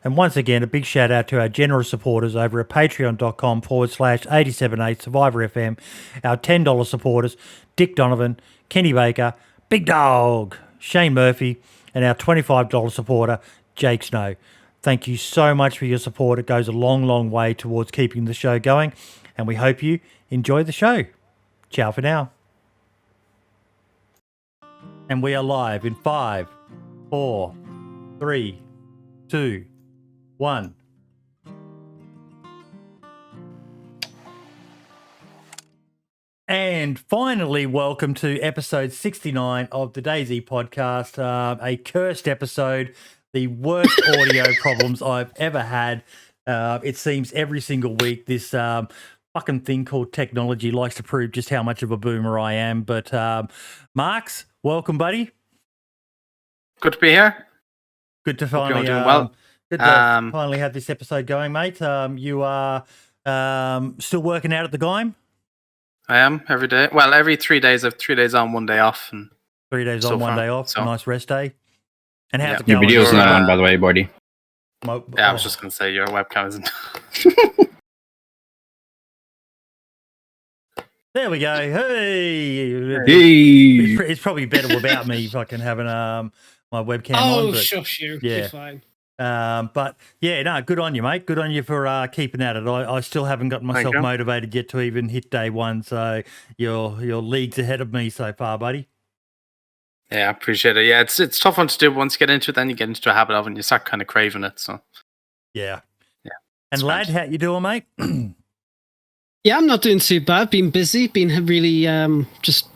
And once again, a big shout out to our generous supporters over at patreon.com/878 Survivor FM, our $10 supporters, Dick Donovan, Kenny Baker, Big Dog, Shane Murphy, and our $25 supporter, Jake Snow. Thank you so much for your support. It goes a long, long way towards keeping the show going, and we hope you enjoy the show. Ciao for now. And we are live in 5, 4, 3, 2, 1. And finally, welcome to episode 69 of the DayZ Podcast, a cursed episode, the worst audio problems I've ever had. It seems every single week this fucking thing called technology likes to prove just how much of a boomer I am. But Marks, welcome, buddy. Good to be here. Good to finally doing well. Good to finally have this episode going, mate. You are still working out at the Gime? I am every day. Well, every 3 days. I have 3 days on, 1 day off. And 3 days so on, 1 far, day off. so. A nice rest day. And how's it Your going? video's not on, by the way, buddy. Yeah, I was just going to say your webcam isn't. There we go. Hey. Hey. It's probably better without me fucking having my webcam on. Oh, But, shush you. yeah. You're fine. But yeah, no, good on you, mate. Good on you for keeping at it. I still haven't gotten myself you. motivated yet to even hit day one. So you're leagues ahead of me so far, buddy. Yeah, I appreciate it. Yeah, it's tough one to do. Once you get into it, then you get into a habit of it and you start kind of craving it. So Yeah. Yeah. And lad, how you doing, mate? Yeah, I'm not doing too bad. Been busy. Been really just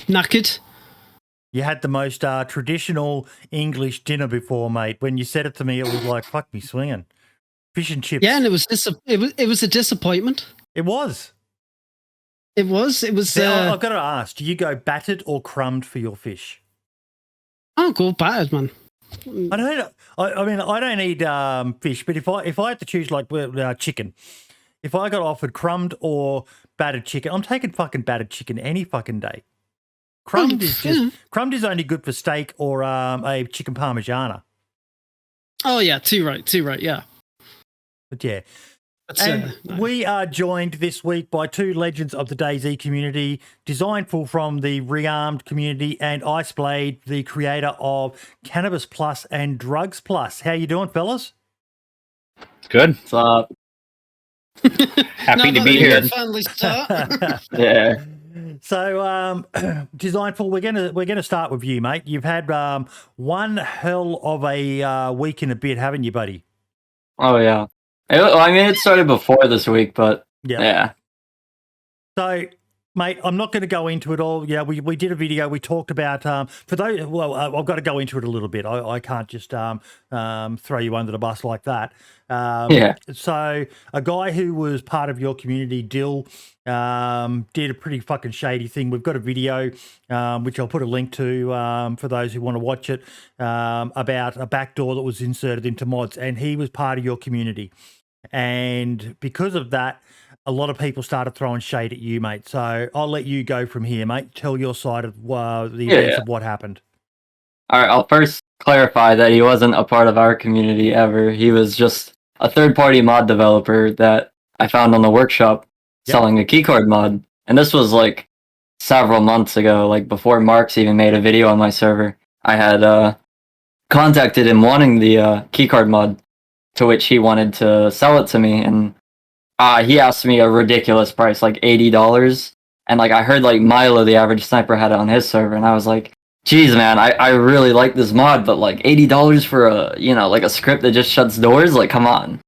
knackered. You had the most traditional English dinner before, mate. When you said it to me, it was like, fuck me swinging. Fish and chips. Yeah, and it was a disappointment. It was. It was. Now, I've got to ask, do you go battered or crumbed for your fish? I'll go battered, man. I don't. I mean, I don't eat fish, but if I had to choose like chicken, if I got offered crumbed or battered chicken, I'm taking fucking battered chicken any fucking day. Crumbed is only good for steak or a chicken parmigiana. Oh yeah, too right, yeah. But yeah. That's, And we are joined this week by two legends of the DayZ community, Designful from the Rearmed community and IceBlade, the creator of Cannabis Plus and Drugs Plus. How you doing, fellas? Good. What's up? Happy to be here. Finally start. Yeah. So, Designful, we're gonna start with you, mate. You've had one hell of a week and a bit, haven't you, buddy? Oh, yeah. I mean, it started before this week, but yeah. So, mate, I'm not going to go into it all. Yeah, we did a video. We talked about for those. Well, I've got to go into it a little bit. I can't just throw you under the bus like that. So, a guy who was part of your community, Dill, did a pretty fucking shady thing. We've got a video which I'll put a link to for those who want to watch it about a backdoor that was inserted into mods, and he was part of your community. And because of that, a lot of people started throwing shade at you, mate. So I'll let you go from here, mate. Tell your side of the events of what happened. All right, I'll first clarify that he wasn't a part of our community ever. He was just a third-party mod developer that I found on the workshop selling a keycard mod. And this was like several months ago, like before Marks even made a video on my server. I had contacted him wanting the keycard mod, to which he wanted to sell it to me, and he asked me a ridiculous price, like $80. And like I heard like Milo, the average sniper, had it on his server, and I was like, geez, man, I really like this mod, but like $80 for a script that just shuts doors? Like, come on.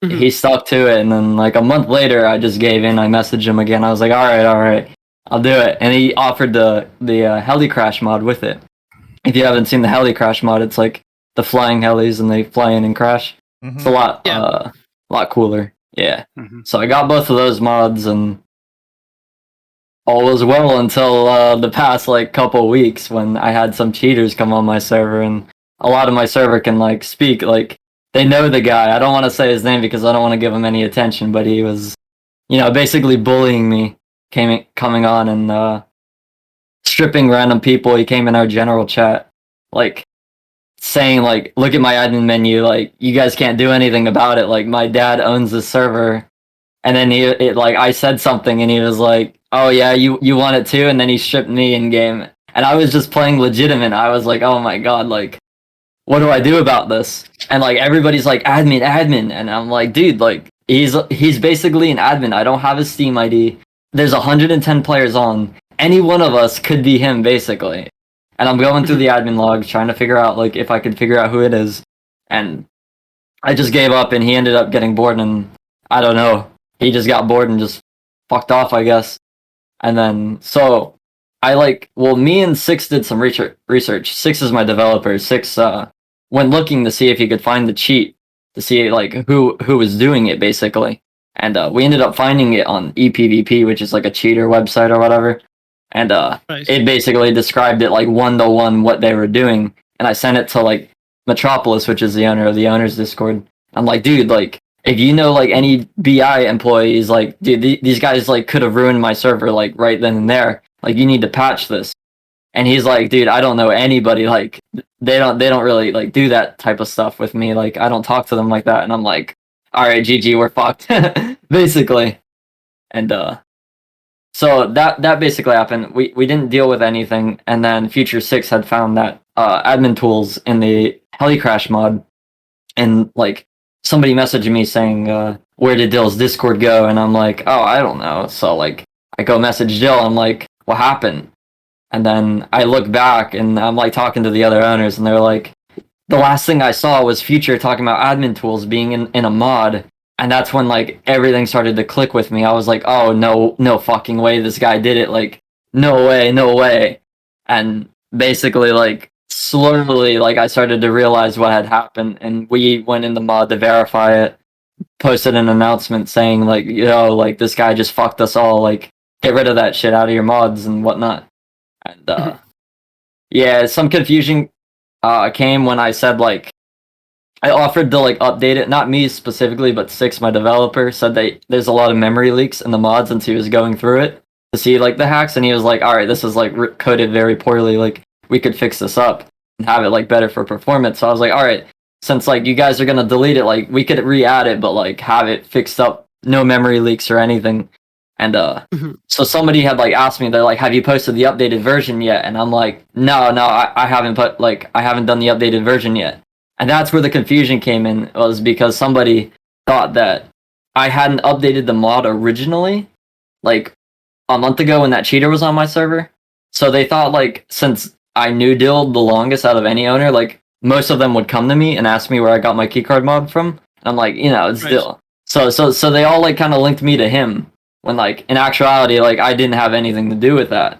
Mm-hmm. He stuck to it, and then like a month later, I just gave in. I messaged him again. I was like, all right, I'll do it. And he offered the heli crash mod with it. If you haven't seen the heli crash mod, it's like the flying helis and they fly in and crash. Mm-hmm. It's a lot cooler. Yeah. Mm-hmm. So I got both of those mods, and all was well until the past like couple weeks when I had some cheaters come on my server, and a lot of my server can like speak, like they know the guy. I don't want to say his name because I don't want to give him any attention, but he was, basically bullying me, coming on and stripping random people. He came in our general chat, like saying like, look at my admin menu, like you guys can't do anything about it. Like my dad owns the server. And then I said something and he was like, oh yeah, you want it too? And then he shipped me in game. And I was just playing legitimate. I was like, oh my god, like, what do I do about this? And like everybody's like, admin. And I'm like, dude, like he's basically an admin. I don't have his Steam ID. There's 110 players on. Any one of us could be him, basically. And I'm going through the admin logs, trying to figure out like if I could figure out who it is. And I just gave up, and he ended up getting bored, and I don't know. He just got bored and just fucked off, I guess. And then so me and Six did some research. Six is my developer. Six went looking to see if he could find the cheat, to see like who was doing it, basically. And we ended up finding it on ePvP, which is like a cheater website or whatever. And it basically described it like 1-to-1 what they were doing. And I sent it to like Metropolis, which is the owner of the owners Discord. I'm like, dude, like if you know like any BI employees, like dude, these guys like could have ruined my server like right then and there. Like you need to patch this. And he's like, dude, I don't know anybody. Like they don't really like do that type of stuff with me. Like I don't talk to them like that. And I'm like, all right, GG, we're fucked, basically. And so that basically happened. We didn't deal with anything. And then Future 6 had found that admin tools in the Helicrash mod, and like somebody messaged me saying, where did Dill's Discord go? And I'm like, oh, I don't know. So like I go message Dill. I'm like, what happened? And then I look back and I'm like talking to the other owners, and they're like, the last thing I saw was Future talking about admin tools being in a mod. And that's when like everything started to click with me. I was like, oh no fucking way this guy did it. Like no way. And basically like slowly like I started to realize what had happened, and we went in the mod to verify it, posted an announcement saying like, yo, like this guy just fucked us all, like get rid of that shit out of your mods and whatnot. And yeah, some confusion came when I said like I offered to like update it, not me specifically, but Six, my developer, said that there's a lot of memory leaks in the mods, and he was going through it to see like the hacks, and he was like, all right, this is like coded very poorly, like we could fix this up and have it like better for performance. So I was like, all right, since like you guys are gonna delete it, like we could re-add it, but like have it fixed up, no memory leaks or anything. And so somebody had like asked me, they're like, have you posted the updated version yet? And I'm like, no, I haven't I haven't done the updated version yet. And that's where the confusion came in, was because somebody thought that I hadn't updated the mod originally, like a month ago when that cheater was on my server. So they thought like, since I knew Dill the longest out of any owner, like most of them would come to me and ask me where I got my keycard mod from. And I'm like, it's Dill. So they all like kind of linked me to him, when like in actuality, like I didn't have anything to do with that.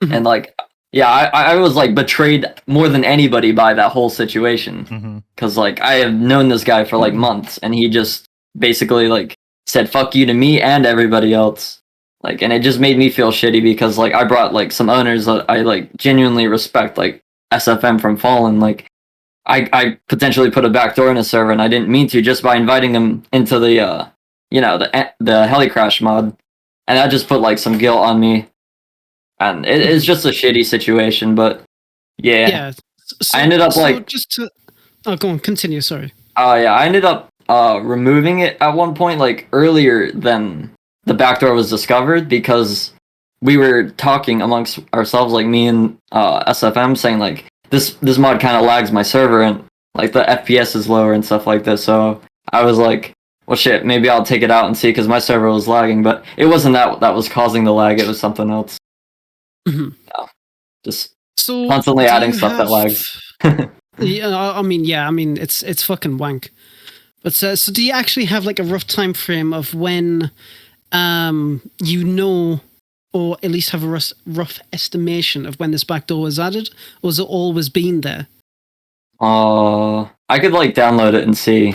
And like, yeah, I was like betrayed more than anybody by that whole situation, because like I have known this guy for like months, and he just basically like said fuck you to me and everybody else, like, and it just made me feel shitty, because like I brought like some owners that I like genuinely respect, like SFM from Fallen. Like I potentially put a backdoor in a server, and I didn't mean to, just by inviting them into the the Helicrash mod, and that just put like some guilt on me. And it's just a shitty situation, but yeah. So, I ended up like go on, continue. Sorry. Oh yeah, I ended up removing it at one point, like earlier than the backdoor was discovered, because we were talking amongst ourselves, like me and SFM, saying like this mod kind of lags my server, and like the FPS is lower and stuff like this. So I was like, well shit, maybe I'll take it out and see, because my server was lagging, but it wasn't that was causing the lag. It was something else. No, just constantly adding stuff that lags. I mean, it's fucking wank. But so do you actually have like a rough time frame of when, or at least have a rough estimation of when this backdoor was added, or has it always been there? I could like download it and see.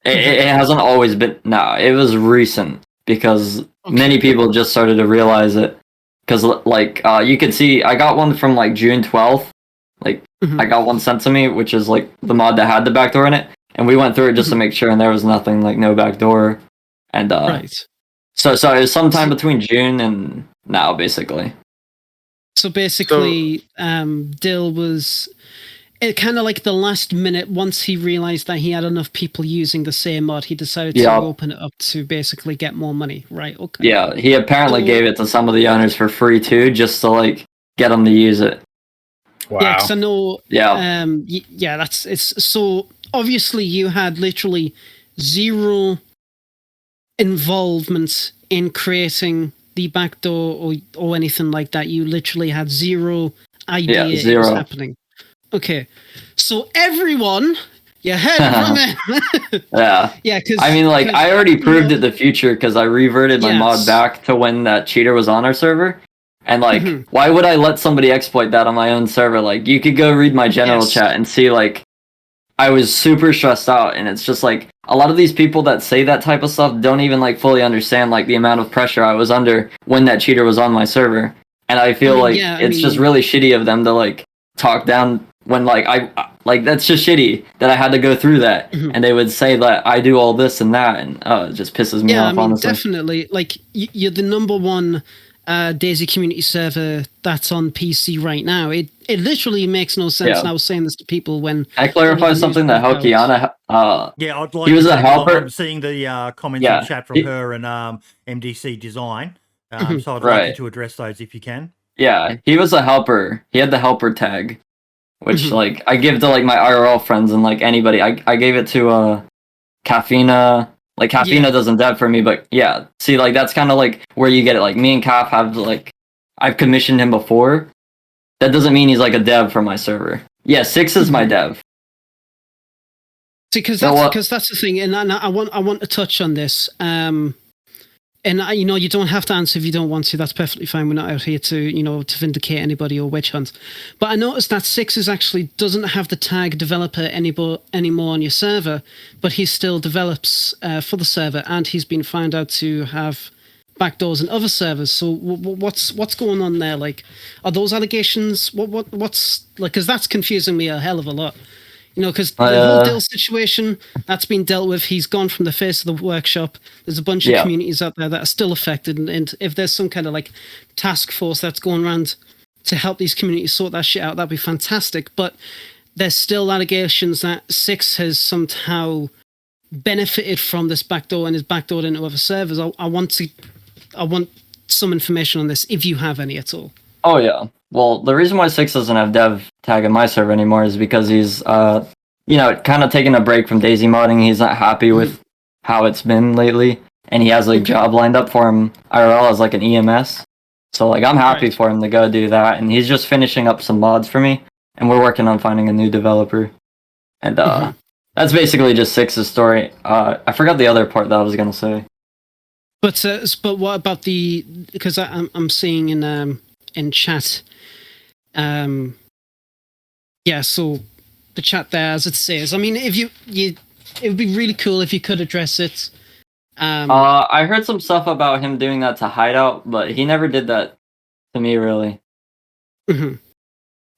It hasn't always been. No, it was recent, because many people just started to realize it. Because, like, you can see, I got one from, like, June 12th. Like, I got one sent to me, which is, like, the mod that had the backdoor in it. And we went through it just to make sure, and there was nothing, like, no backdoor. And, right. So it was sometime between June and now, basically. So basically, Dill was it kind of like the last minute, once he realized that he had enough people using the same mod, he decided to open it up to basically get more money, right? Okay. Yeah, he apparently So- gave it to some of the owners for free too, just to like get them to use it. Wow. Yeah, because I know. Yeah. It's so obviously you had literally zero involvement in creating the backdoor or anything like that. You literally had zero idea it was zero. happening. Okay, so everyone, you heard from it. Yeah. Yeah, because I mean, like, I already proved it the future because I reverted my mod Yes. back to when that cheater was on our server. And, like, why would I let somebody exploit that on my own server? Like, you could go read my general Yes. chat and see, like, I was super stressed out. And it's just, like, a lot of these people that say that type of stuff don't even, like, fully understand, like, the amount of pressure I was under when that cheater was on my server. And I feel it's just really shitty of them to, like, talk down when, like, like, that's just shitty that I had to go through that. And they would say that I do all this and that, and it just pisses me off, honestly. Definitely. Like, you're the number one DayZ community server that's on PC right now. It literally makes no sense. Yeah. And I was saying this to people when... I clarify something that Hokiana, Yeah, I'd like he was to a say, helper. I'm seeing the comments in chat from her and MDC Design. So I'd like you to address those if you can. Yeah, he was a helper. He had the helper tag, which like I give to like my IRL friends and like anybody. I gave it to Caffeina. Like Caffeina doesn't deb for me, but yeah. See, like that's kind of like where you get it. Like me and Caff have like I've commissioned him before. That doesn't mean he's like a dev for my server. Yeah, 6 is my dev. See, because that's the thing, and I want to touch on this. And you don't have to answer if you don't want to. That's perfectly fine. We're not out here to to vindicate anybody or witch hunt. But I noticed that 6 is actually doesn't have the tag developer anymore on your server, but he still develops for the server, and he's been found out to have backdoors in other servers. So what's going on there? Like, are those allegations? What's like? Because that's confusing me a hell of a lot. Because the whole Dill situation, that's been dealt with. He's gone from the face of the workshop. There's a bunch of communities out there that are still affected. And if there's some kind of like task force that's going around to help these communities sort that shit out, that'd be fantastic. But there's still allegations that 6 has somehow benefited from this backdoor and is backdoored into other servers. I want some information on this if you have any at all. Oh yeah. Well, the reason why 6 doesn't have dev tag in my server anymore is because he's, kind of taking a break from DayZ modding. He's not happy with how it's been lately, and he has like job lined up for him IRL as like an EMS. So like I'm happy for him to go do that, and he's just finishing up some mods for me, and we're working on finding a new developer. And that's basically just 6's story. I forgot the other part that I was gonna say. But what about because I'm seeing in chat. So the chat there, as it says, I mean, if you it would be really cool if you could address it. I heard some stuff about him doing that to Hideout, but he never did that to me, really.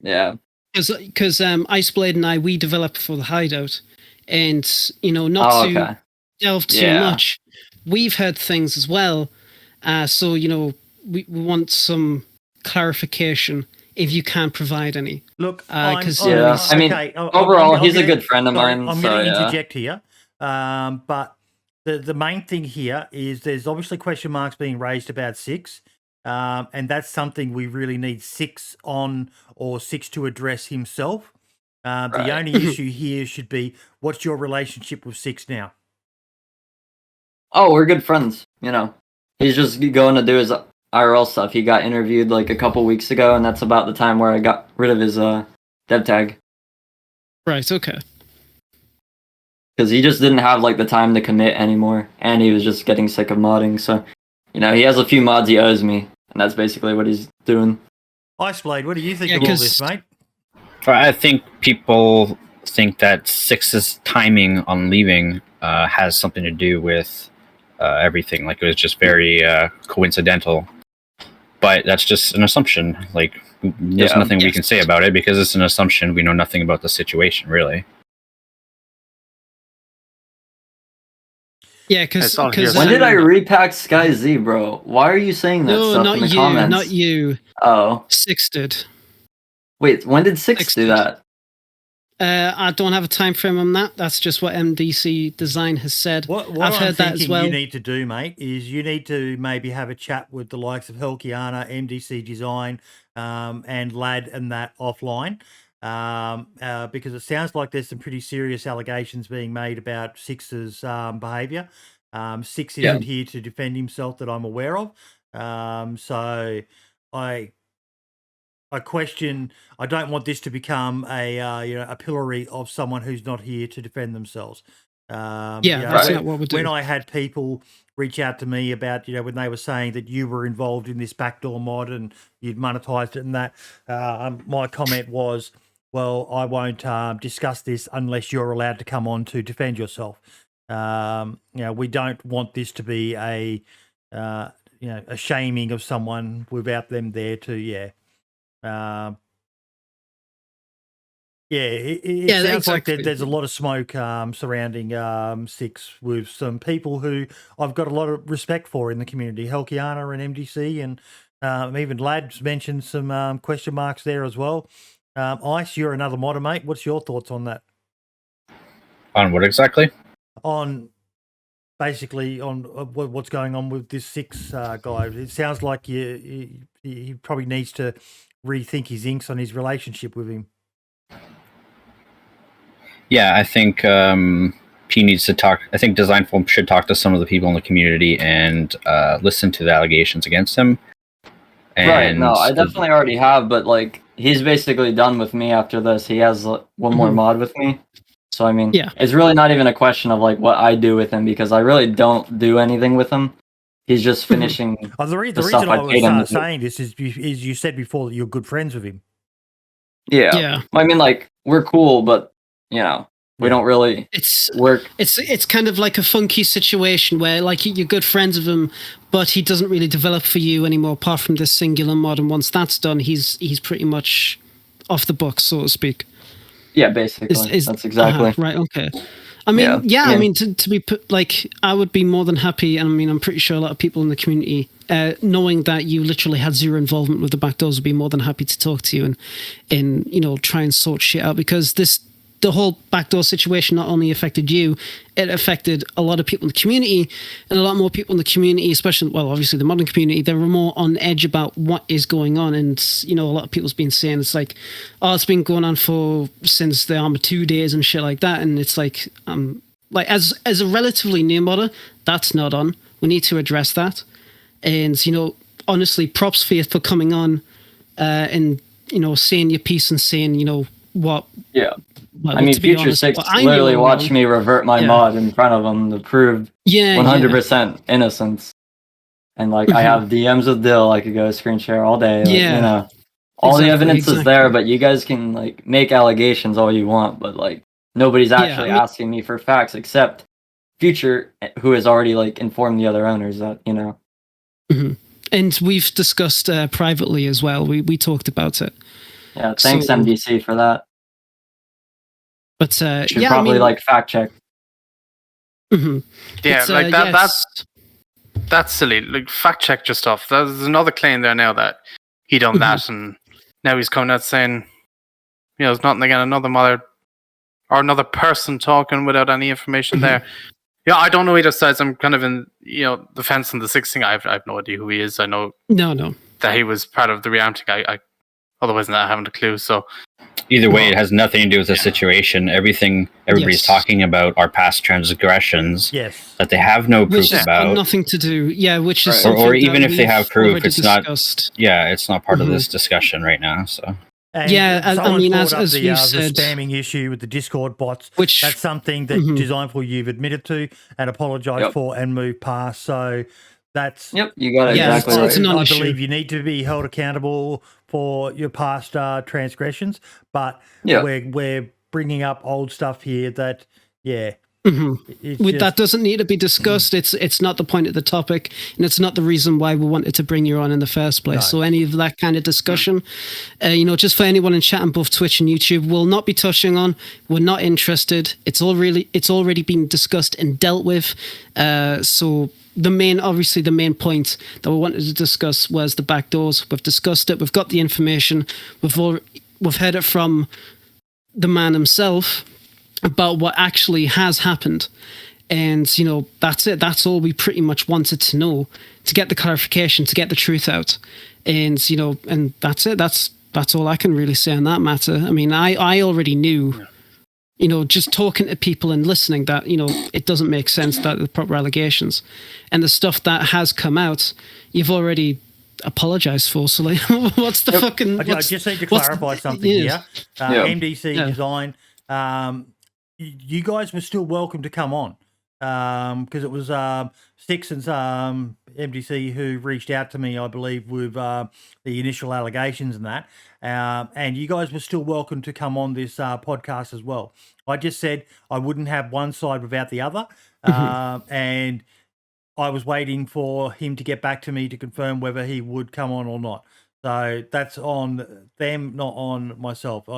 Yeah. Because IceBlade and we developed for the Hideout, and not to delve too much, we've heard things as well. So we want some clarification if you can provide any. Look, overall, he's a good friend of mine. I'm going to interject here, but the main thing here is there's obviously question marks being raised about 6, and that's something we really need 6 on, or 6 to address himself. The only issue here should be, what's your relationship with 6 now? Oh, we're good friends. He's just going to do his IRL stuff. He got interviewed like a couple weeks ago, and that's about the time where I got rid of his dev tag. Right, okay. Because he just didn't have like the time to commit anymore, and he was just getting sick of modding. So, he has a few mods he owes me, and that's basically what he's doing. IceBlade, what do you think of all this, mate? I think people think that 6's timing on leaving has something to do with everything. Like, it was just very coincidental. But that's just an assumption. Like, there's nothing we can say about it because it's an assumption. We know nothing about the situation, really. Yeah, because when did I repack Sky Z, bro? Why are you saying that stuff in the comments? Not you. Oh, 6 did. Wait, when did 6 do that? I don't have a time frame on that. That's just what MDC Design has said. What I've I'm heard that thinking as well. you need to do, mate, is you need to maybe have a chat with the likes of Helkiana, MDC Design, and Lad and that offline. Because it sounds like there's some pretty serious allegations being made about Six's behaviour. Six isn't here to defend himself that I'm aware of. So I question. I don't want this to become a pillory of someone who's not here to defend themselves. That's not what we're doing. When I had people reach out to me about when they were saying that you were involved in this backdoor mod and you'd monetized it and that, my comment was, well, I won't discuss this unless you're allowed to come on to defend yourself. We don't want this to be a shaming of someone without them there to it sounds like there's a lot of smoke surrounding Six with some people who I've got a lot of respect for in the community. Helkiana and MDC, and even Lads mentioned some question marks there as well. Ice, you're another modder, mate. What's your thoughts on that? On what exactly? On basically on what's going on with this Six guy. It sounds like he probably needs to rethink his inks on his relationship with him. Yeah, I think he needs to talk. I think Designful should talk to some of the people in the community and listen to the allegations against him. And right. No, I definitely already have, but like he's basically done with me after this. He has one more mod with me. So I mean, it's really not even a question of like what I do with him because I really don't do anything with him. He's just finishing. The reason I was saying this is you said before that you're good friends with him. Yeah. I mean, like we're cool, but we don't really work. It's kind of like a funky situation where like you're good friends with him, but he doesn't really develop for you anymore apart from this singular mod. And once that's done, he's pretty much off the books, so to speak. Yeah, basically. That's exactly right. Okay. I mean, I mean, to be put, like, I would be more than happy. And I mean, I'm pretty sure a lot of people in the community, knowing that you literally had zero involvement with the backdoors, would be more than happy to talk to you and try and sort shit out because the whole backdoor situation not only affected you, it affected a lot of people in the community, and a lot more people in the community, especially, well, obviously the modern community, they were more on edge about what is going on. And, a lot of people's been saying it's like, oh, it's been going on since the Arma 2 days and shit like that. And it's like, as a relatively new modder, that's not on. We need to address that. And, honestly, props for you for coming on and, saying your piece and saying, what. Yeah. Well, I mean, Future 6 literally watched me revert my mod in front of him to prove 100% innocence. And, like, I have DMs with Dill. I could go screen share all day. Like, all the evidence is there, but you guys can, like, make allegations all you want. But, like, nobody's actually asking me for facts except Future, who has already, like, informed the other owners that, Mm-hmm. And we've discussed privately as well. We talked about it. Yeah, thanks, MDC, for that. But should probably like fact check. Mm-hmm. Yeah, like that's silly. Like fact check your stuff. There's another claim there now that he done that, and now he's coming out saying, there's nothing again. Another mother or another person talking without any information there. Yeah, I don't know either sides. I'm kind of in the fence on the Six thing. I have no idea who he is. I know that he was part of the reality. I otherwise not having a clue. So. Either way, it has nothing to do with the situation. Everybody's talking about are past transgressions that they have no proof about. Nothing to do, which is or even if they have proof, it's discussed. It's not part of this discussion right now. So and I mean, as we said, the spamming issue with the Discord bots, that's something that Designful you've admitted to and apologised for and moved past. So that's you got it exactly right. It's I believe you need to be held accountable for your past transgressions, but we're bringing up old stuff here that that doesn't need to be discussed. It's not the point of the topic, and it's not the reason why we wanted to bring you on in the first place. So any of that kind of discussion, just for anyone in chat on both Twitch and YouTube, we'll not be touching on. We're not interested. It's already been discussed and dealt with. So the main point that we wanted to discuss was the backdoors. We've discussed it. We've got the information. We've heard it from the man himself about what actually has happened. And, you know, that's it. That's all we pretty much wanted to know, to get the clarification, to get the truth out. And, you know, and that's it. That's all I can really say on that matter. I mean, I already knew, you know, just talking to people and listening that, you know, it doesn't make sense, that the proper allegations. And the stuff that has come out, you've already apologized for. So, like, what's the fucking... I just need to clarify something here. MDC Design, you guys were still welcome to come on. Because it was Six and MDC who reached out to me, I believe, with the initial allegations and that. And you guys were still welcome to come on this podcast as well. I just said I wouldn't have one side without the other. And I was waiting for him to get back to me to confirm whether he would come on or not. So that's on them, not on myself.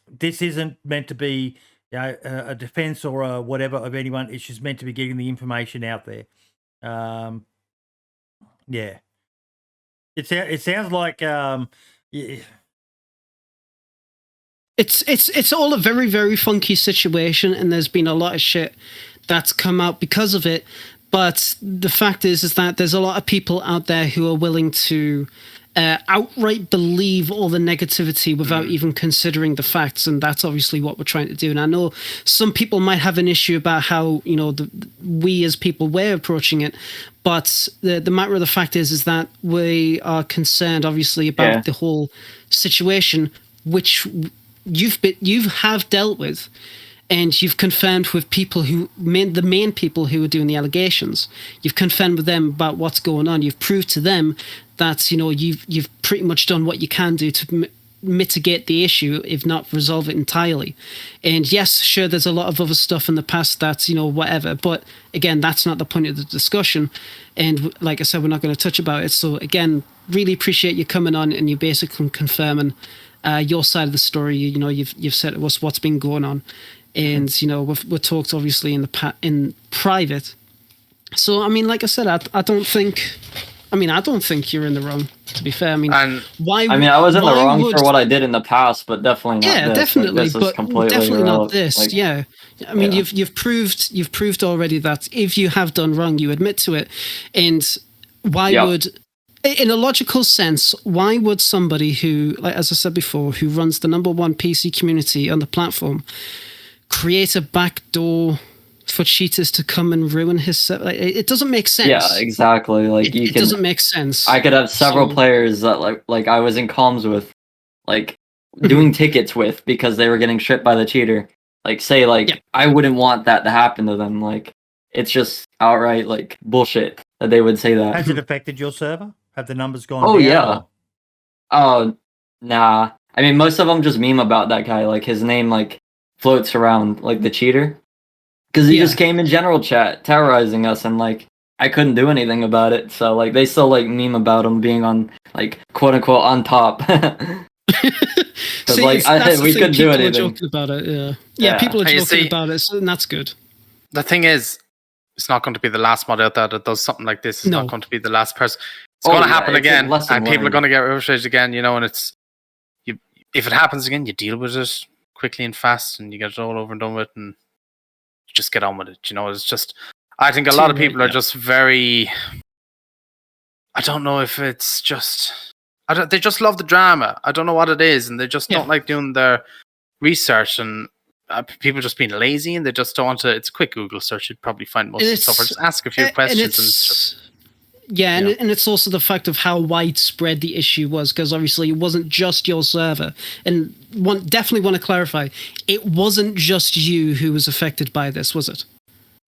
This isn't meant to be a defense or a whatever of anyone. It's just meant to be getting the information out there. Yeah. It sounds like It's all a very, very funky situation, and there's been a lot of shit that's come out because of it. But the fact is that there's a lot of people out there who are willing to outright believe all the negativity without even considering the facts, and that's obviously what we're trying to do. And I know some people might have an issue about how, you know, we as people were approaching it, but the matter of the fact is that we are concerned, obviously, about the whole situation, which you have dealt with. And you've confirmed with people the main people who are doing the allegations. You've confirmed with them about what's going on. You've proved to them that, you know, you've pretty much done what you can do to mitigate the issue, if not resolve it entirely. And yes, sure, there's a lot of other stuff in the past that's, you know, whatever. But again, that's not the point of the discussion. And like I said, we're not going to touch about it. So again, really appreciate you coming on and you basically confirming your side of the story. You know, you've said to us what's been going on. And, you know, we've talked obviously in private. So, I mean, like I said, I don't think you're in the wrong, to be fair. I mean, I was in the wrong for what I did in the past, but definitely not this. Definitely, this but definitely not this. Like, yeah. I mean, you've proved already that if you have done wrong, you admit to it. And why would... In a logical sense, why would somebody who, like as I said before, who runs the #1 PC community on the platform, create a backdoor for cheaters to come and ruin his set? Like, it doesn't make sense. Yeah, exactly. Like it doesn't make sense. I could have several players that like I was in comms with, like doing tickets with because they were getting stripped by the cheater. Like say I wouldn't want that to happen to them. Like it's just outright like bullshit that they would say that. Has it affected your server? Have the numbers gone down? Yeah. Oh, nah. I mean, most of them just meme about that guy. Like his name like floats around like the cheater. Because he just came in general chat terrorizing us, and like I couldn't do anything about it. So like they still like meme about him being on like quote unquote on top. Because like we couldn't do anything. People are joking about it. Yeah. People are joking about it, and that's good. The thing is, it's not going to be the last mod out there that does something like this. It's not going to be the last person. It's going to happen again, and people are going to get outraged again. You know, and it's if it happens again, you deal with it quickly and fast, and you get it all over and done with, and you just get on with it. You know, it's just. I think a lot of people are just very. I don't know if it's just. They just love the drama. I don't know what it is, and they just don't like doing their research, and people just being lazy, and they just don't want to. It's a quick Google search. You'd probably find most of the stuff, or just ask a few questions. And it's also the fact of how widespread the issue was, because obviously it wasn't just your server. And definitely want to clarify, it wasn't just you who was affected by this, was it?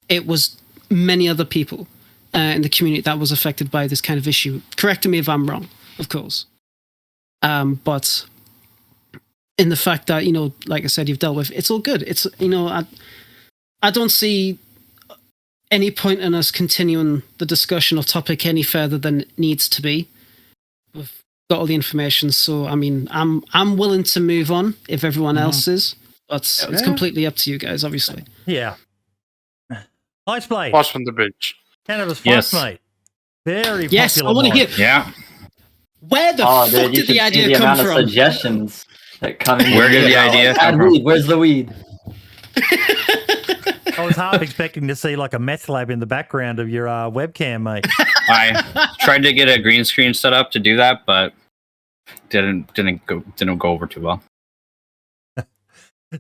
It was many other people in the community that was affected by this kind of issue. Correct me if I'm wrong, of course. But in the fact that, you know, like I said, you've dealt with, it's all good. It's, you know, I don't see any point in us continuing the discussion or topic any further than it needs to be. We've got all the information, so I mean, I'm willing to move on if everyone else is, but it's completely up to you guys, obviously. Yeah. IceBlade. Watch from the bridge. Cannabis Plus, mate. Very yes, popular. I want to hear. Yeah. Where the fuck did the idea come from? Suggestions. Where did the idea come from? Where's the weed? I was half expecting to see like a meth lab in the background of your webcam, mate. I tried to get a green screen set up to do that, but didn't go over too well.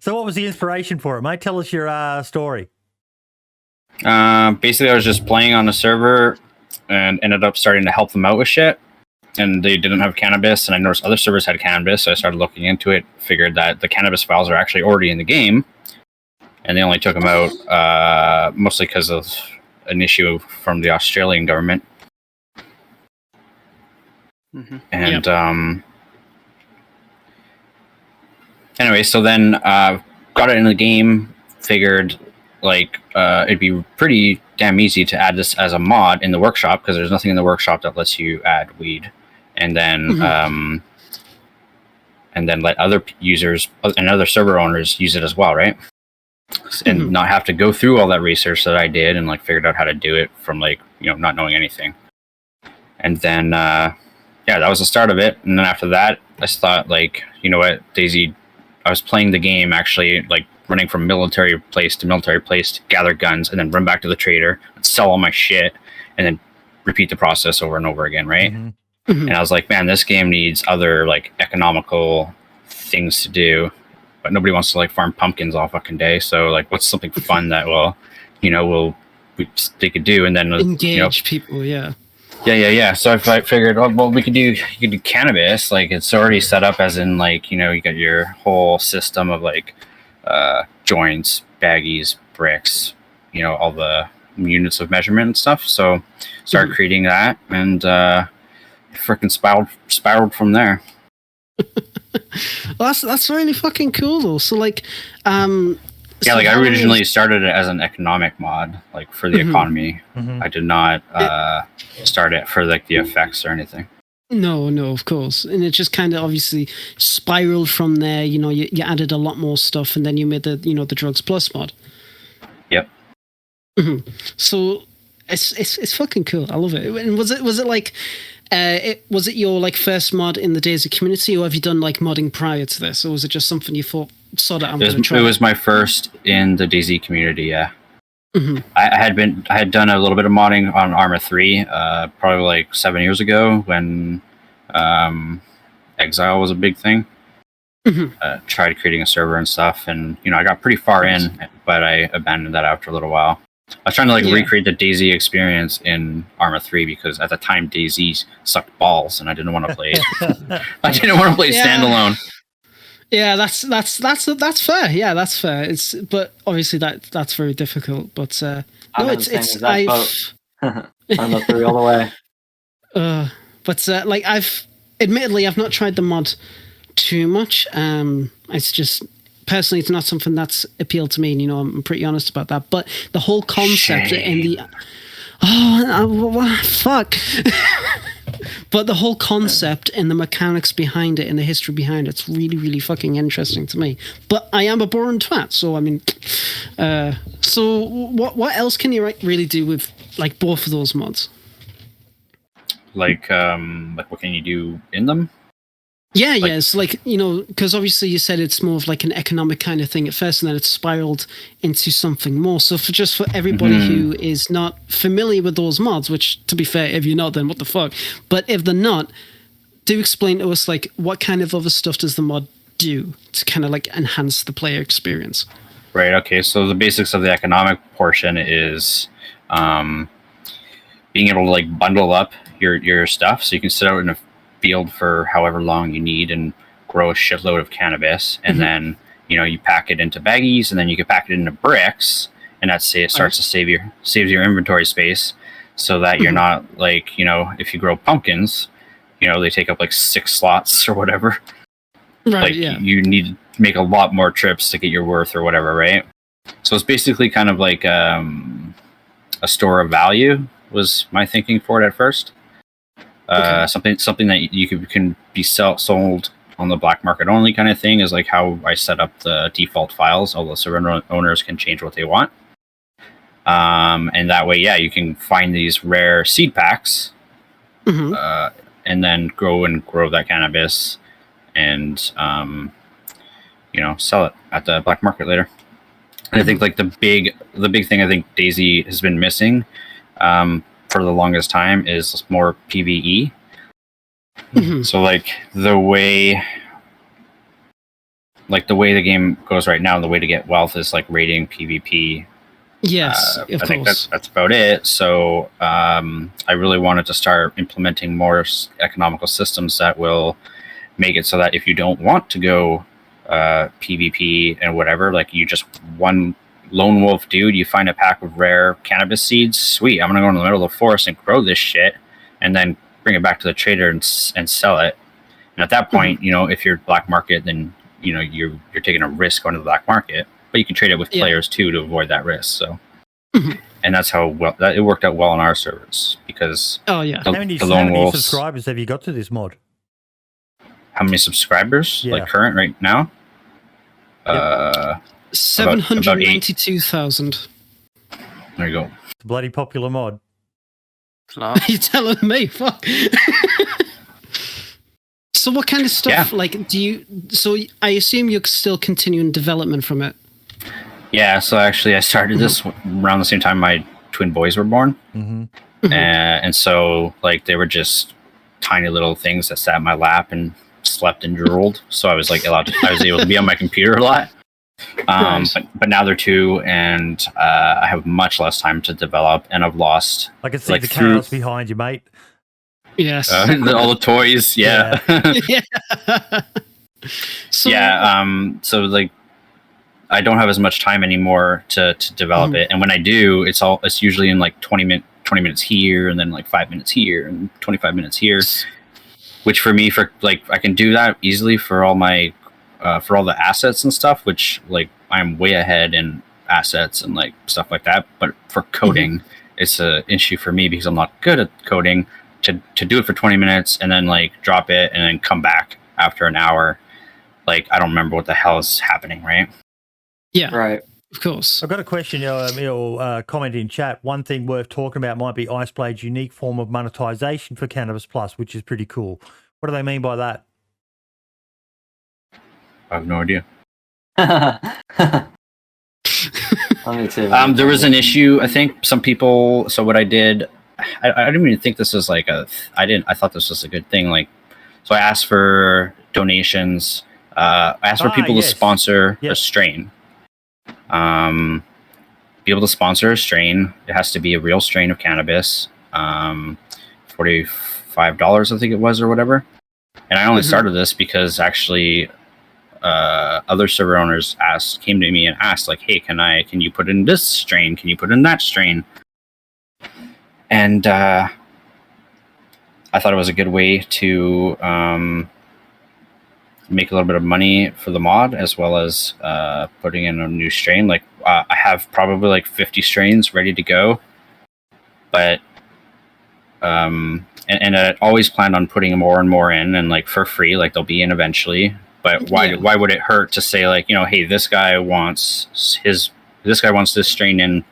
So what was the inspiration for it, mate? Tell us your story. Basically, I was just playing on a server and ended up starting to help them out with shit. And they didn't have cannabis, and I noticed other servers had cannabis, so I started looking into it, figured that the cannabis files are actually already in the game, and they only took them out mostly because of an issue from the Australian government. Mm-hmm. And anyway, so then got it in the game, figured like it'd be pretty damn easy to add this as a mod in the workshop, because there's nothing in the workshop that lets you add weed, and then let other users and other server owners use it as well, right? And not have to go through all that research that I did and like figured out how to do it from like, you know, not knowing anything. And then that was the start of it. And then after that, I just thought, like, you know what, DayZ, I was playing the game actually, like running from military place to gather guns, and then run back to the trader and sell all my shit, and then repeat the process over and over again, right? And I was like, man, this game needs other like economical things to do, but nobody wants to like farm pumpkins all fucking day. So like, what's something fun that they could do, and then engage people, yeah. So I figured, well, you could do cannabis. Like, it's already set up as in like, you know, you got your whole system of like joints, baggies, bricks, you know, all the units of measurement and stuff. So started creating that, and freaking spiraled from there. Well, that's really fucking cool though. So like I originally started it as an economic mod, like for the economy. I did not start it for like the effects or anything. No, of course. And it just kind of obviously spiraled from there. You know, you added a lot more stuff, and then you made the Drugs Plus mod. Yep. So it's fucking cool. I love it. And was it like was it your like first mod in the DayZ community, or have you done like modding prior to this, or was it just something you thought, saw that I'm going to try? It was my first in the DayZ community. Yeah. I had done a little bit of modding on Arma 3, probably like 7 years ago when Exile was a big thing. Tried creating a server and stuff, and I got pretty far in, but I abandoned that after a little while. I was trying to like recreate the DayZ experience in Arma 3 because at the time DayZ sucked balls, and I didn't want to play. I didn't want to play standalone. Yeah, that's fair. Yeah, that's fair. But obviously that's very difficult. But I'm Arma 3 all the way. But like I've not tried the mod too much. It's just personally, it's not something that's appealed to me, and I'm pretty honest about that. But the whole concept and the fuck. But the whole concept and the mechanics behind it and the history behind it's really, really fucking interesting to me. But I am a boring twat, so I mean, so what else can you really do with like both of those mods? Like what can you do in them? Yeah, it's like, because obviously you said it's more of like an economic kind of thing at first, and then it's spiraled into something more. So for everybody who is not familiar with those mods, which to be fair, if you're not, then what the fuck? But if they're not, do explain to us like what kind of other stuff does the mod do to kind of like enhance the player experience? Right. Okay. So the basics of the economic portion is being able to like bundle up your stuff, so you can sit out in a field for however long you need and grow a shitload of cannabis, and then you pack it into baggies, and then you can pack it into bricks, and it starts to saves your inventory space, so that you're not like if you grow pumpkins, they take up like 6 slots or whatever. Right. You need to make a lot more trips to get your worth or whatever, right? So it's basically kind of like a store of value was my thinking for it at first. Something that you can be sold on the black market only kind of thing is like how I set up the default files. Although server owners can change what they want, and that way, you can find these rare seed packs, and then grow that cannabis, and sell it at the black market later. And I think like the big thing I think DayZ has been missing for the longest time is more PvE. So like the way the game goes right now, the way to get wealth is like raiding PvP. Yes, of I course. think that's about it. So I really wanted to start implementing more economical systems that will make it so that if you don't want to go PvP and whatever, like you just one lone wolf dude, you find a pack of rare cannabis seeds. Sweet, I'm gonna go in the middle of the forest and grow this shit, and then bring it back to the trader and sell it. And at that point, if you're black market, then you're taking a risk going to the black market, but you can trade it with players too to avoid that risk. So, and that's how it worked out well on our servers because how many subscribers have you got to this mod? How many subscribers? Like current right now? 792,000. There you go. It's a bloody popular mod. Are you telling me? Fuck. So what kind of stuff so I assume you're still continuing development from it? Yeah, so actually I started this around the same time my twin boys were born. And so like they were just tiny little things that sat in my lap and slept and drooled. So I was like I was able to be on my computer a lot. But now they're 2 and I have much less time to develop and I've lost. I can see the chaos behind you, mate. Yes. All the toys, yeah. So like I don't have as much time anymore to develop it, and when I do, it's usually in like 20 minutes here, and then like 5 minutes here, and 25 minutes here. Which for me, for like I can do that easily for all my for all the assets and stuff. Which like I'm way ahead in assets and like stuff like that. But for coding, it's an issue for me because I'm not good at coding. To do it for 20 minutes and then like drop it and then come back after an hour, like I don't remember what the hell is happening, right? Yeah, right. Of course. I've got a question. Comment in chat. One thing worth talking about might be IceBlade's unique form of monetization for Cannabis Plus, which is pretty cool. What do they mean by that? I have no idea. Me too. There was an issue. I think some people. So what I did. I didn't even think this was like I thought this was a good thing. Like, so I asked for donations. I asked for people to sponsor a strain. Be able to sponsor a strain. It has to be a real strain of cannabis. $45, I think it was, or whatever. And I only started this because actually, other server owners came to me and asked, like, "Hey, can you put in this strain? Can you put in that strain?" And I thought it was a good way to make a little bit of money for the mod, as well as putting in a new strain. Like I have probably like 50 strains ready to go, but and I always planned on putting more and more in, and like for free, like they'll be in eventually. But why would it hurt to say like, hey, this guy wants this strain in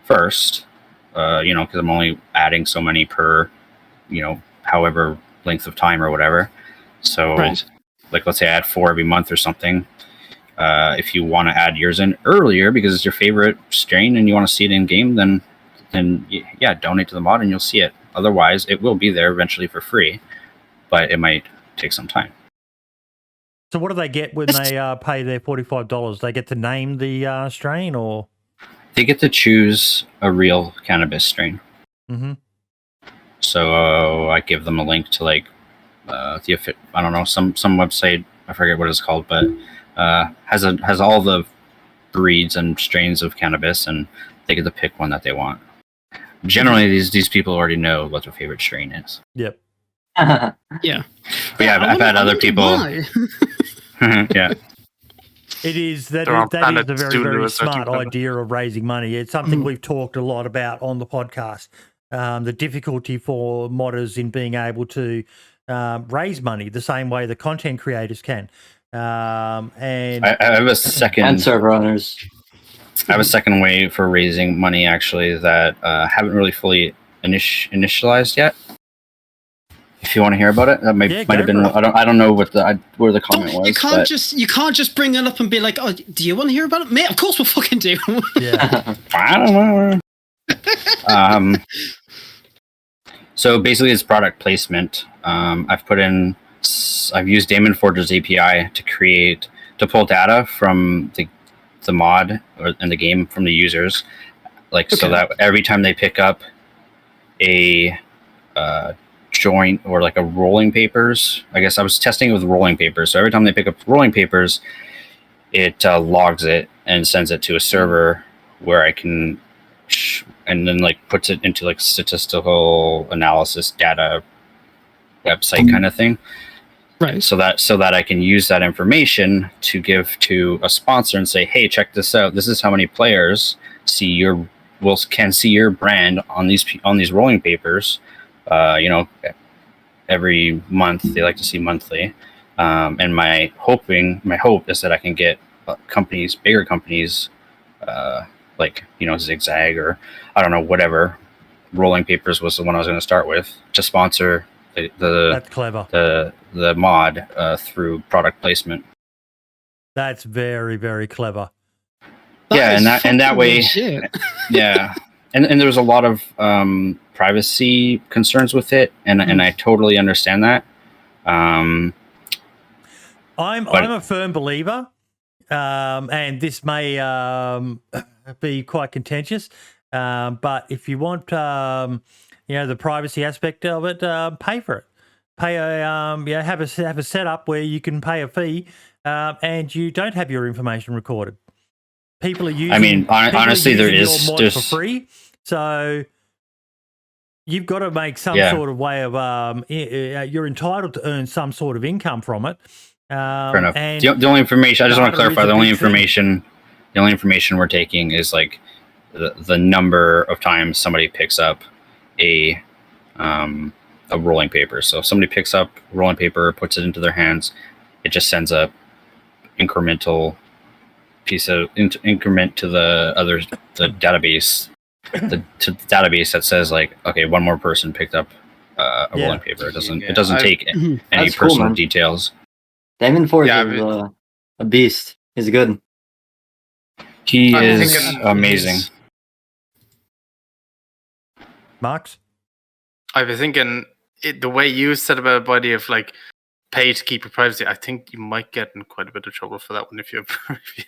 first. Because I'm only adding so many per, however length of time or whatever. So, like, let's say I add 4 every month or something. If you want to add yours in earlier because it's your favorite strain and you want to see it in game, then donate to the mod and you'll see it. Otherwise, it will be there eventually for free, but it might take some time. So, what do they get when they pay their $45? They get to name the strain, or they get to choose a real cannabis strain. So I give them a link to like I don't know, some website, I forget what it's called, but has all the breeds and strains of cannabis, and they get to pick one that they want. Generally, these people already know what their favorite strain is. Yep. Yeah. But yeah, I've had other people. Yeah. It is that is a very, very smart idea of raising money. It's something we've talked a lot about on the podcast. The difficulty for modders in being able to raise money the same way the content creators can. And I have a second, and server owners. I have a second way for raising money actually that haven't really fully initialized yet. if you want to hear about it, that might have been. I don't know what where the comment was. You can't just bring it up and be like, "Oh, do you want to hear about it, mate?" Of course, we'll fucking do. Yeah. I don't know. So basically, it's product placement. I've used Daemon Forge's API to pull data from the mod in the game from the users, so that every time they pick up a joint or like a rolling papers, I guess I was testing it with rolling papers. So every time they pick up rolling papers, it logs it and sends it to a server where I can, and then puts it into statistical analysis data website kind of thing. Right. So that I can use that information to give to a sponsor and say, hey, check this out. This is how many players can see your brand on these rolling papers. Every month. They like to see monthly. And my hope is that I can get bigger companies, Zigzag, or I don't know, whatever. Rolling papers was the one I was going to start with, to sponsor That's clever. the mod through product placement. That's very, very clever. And that way, yeah. And there was a lot of privacy concerns with it, and I totally understand that. I'm a firm believer, and this may be quite contentious, but if you want, the privacy aspect of it, pay for it. Pay have a setup where you can pay a fee, and you don't have your information recorded. People are using. I mean, honestly, there's for free, so you've got to make some sort of way of. You're entitled to earn some sort of income from it. Fair enough. And the only information I just want to clarify: the only information we're taking is the number of times somebody picks up a rolling paper. So if somebody picks up a rolling paper, puts it into their hands, it just sends a incremental piece of increment to the database, to the database that says okay, one more person picked up a rolling paper. It doesn't take any personal details. Daemon Forge is a beast. He's good. He is amazing. Max? I was thinking the way you said about the idea of pay to keep your privacy, I think you might get in quite a bit of trouble for that one if you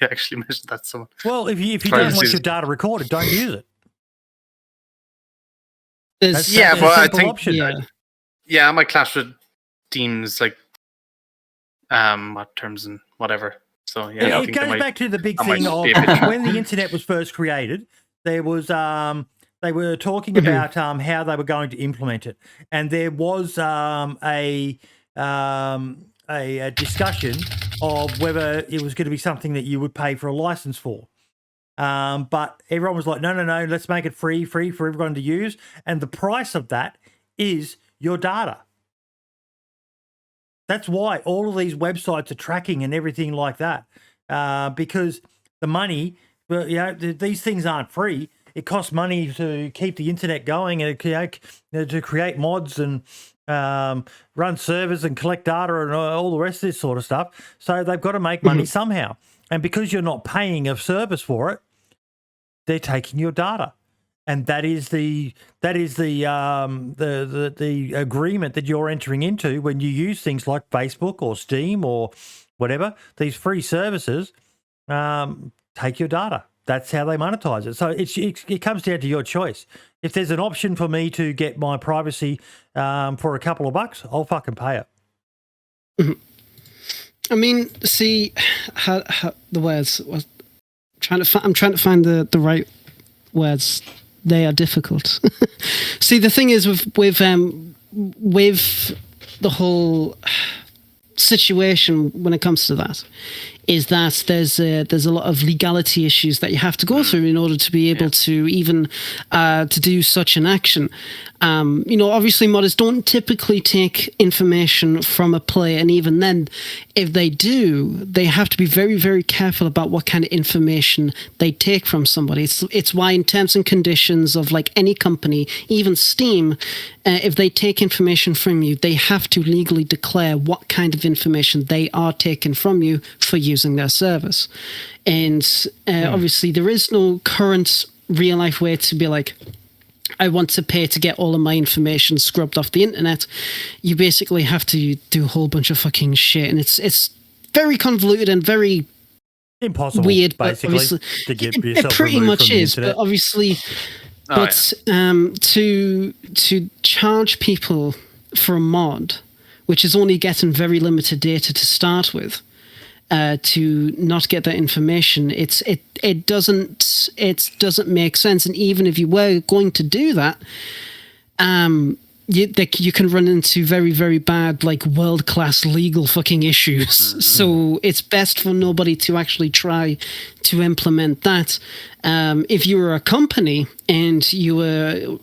actually mentioned that to someone. Well, if you don't want your data recorded, don't use it. I think option. I might clash with Dean's what terms and whatever. So I it think goes back to the big thing of when the internet was first created. There was they were talking about how they were going to implement it, and there was a discussion of whether it was going to be something that you would pay for a license for. But everyone was like, no, let's make it free for everyone to use. And the price of that is your data. That's why all of these websites are tracking and everything like that, because the money, these things aren't free. It costs money to keep the internet going and to create mods and run servers and collect data and all the rest of this sort of stuff. So they've got to make money somehow. And because you're not paying a service for it, they're taking your data. And that is the agreement that you're entering into when you use things like Facebook or Steam or whatever. These free services take your data. That's how they monetize it. So it comes down to your choice. If there's an option for me to get my privacy for a couple of bucks, I'll fucking pay it. I mean, see how the words. I'm trying to find the right words. They are difficult. See, the thing is with the whole situation when it comes to that is that there's a lot of legality issues that you have to go through in order to be able to even to do such an action. Obviously modders don't typically take information from a player, and even then, if they do, they have to be very, very careful about what kind of information they take from somebody. It's why in terms and conditions of like any company, even Steam, if they take information from you, they have to legally declare what kind of information they are taking from you for using their service. And obviously there is no current real life way to be like, I want to pay to get all of my information scrubbed off the internet. You basically have to do a whole bunch of fucking shit, and it's very convoluted and very impossible, weird. basically, to get yourself it pretty removed much from the is, internet. but obviously, to charge people for a mod, which is only getting very limited data to start with. To not get that information, it doesn't make sense. And even if you were going to do that, you can run into very, very bad, like world-class legal fucking issues. Mm-hmm. So it's best for nobody to actually try to implement that. If you were a company and you were,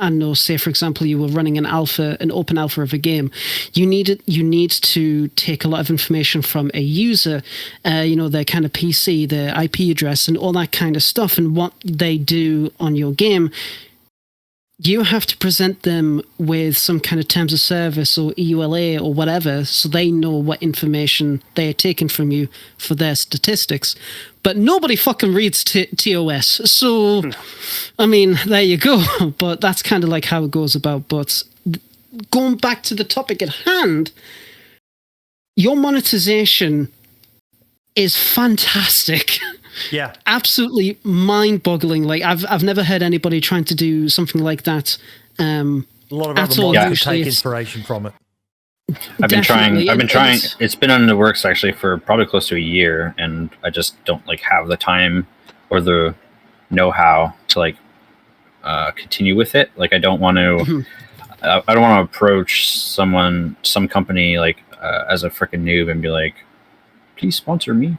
I don't know, say for example, you were running an open alpha of a game, you need to take a lot of information from a user, their kind of PC, their IP address, and all that kind of stuff, and what they do on your game. You have to present them with some kind of terms of service or EULA or whatever, so they know what information they are taking from you for their statistics. But nobody fucking reads TOS. So, I mean, there you go. But that's kind of like how it goes about. But going back to the topic at hand, your monetization is fantastic. Yeah, absolutely mind-boggling. Like I've never heard anybody trying to do something like that. A lot of other mods take inspiration from it. I've been trying. It's been in the works actually for probably close to a year, and I just don't have the time or the know-how to continue with it. Like I don't want to. I don't want to approach some company as a freaking noob and be like, "Please sponsor me."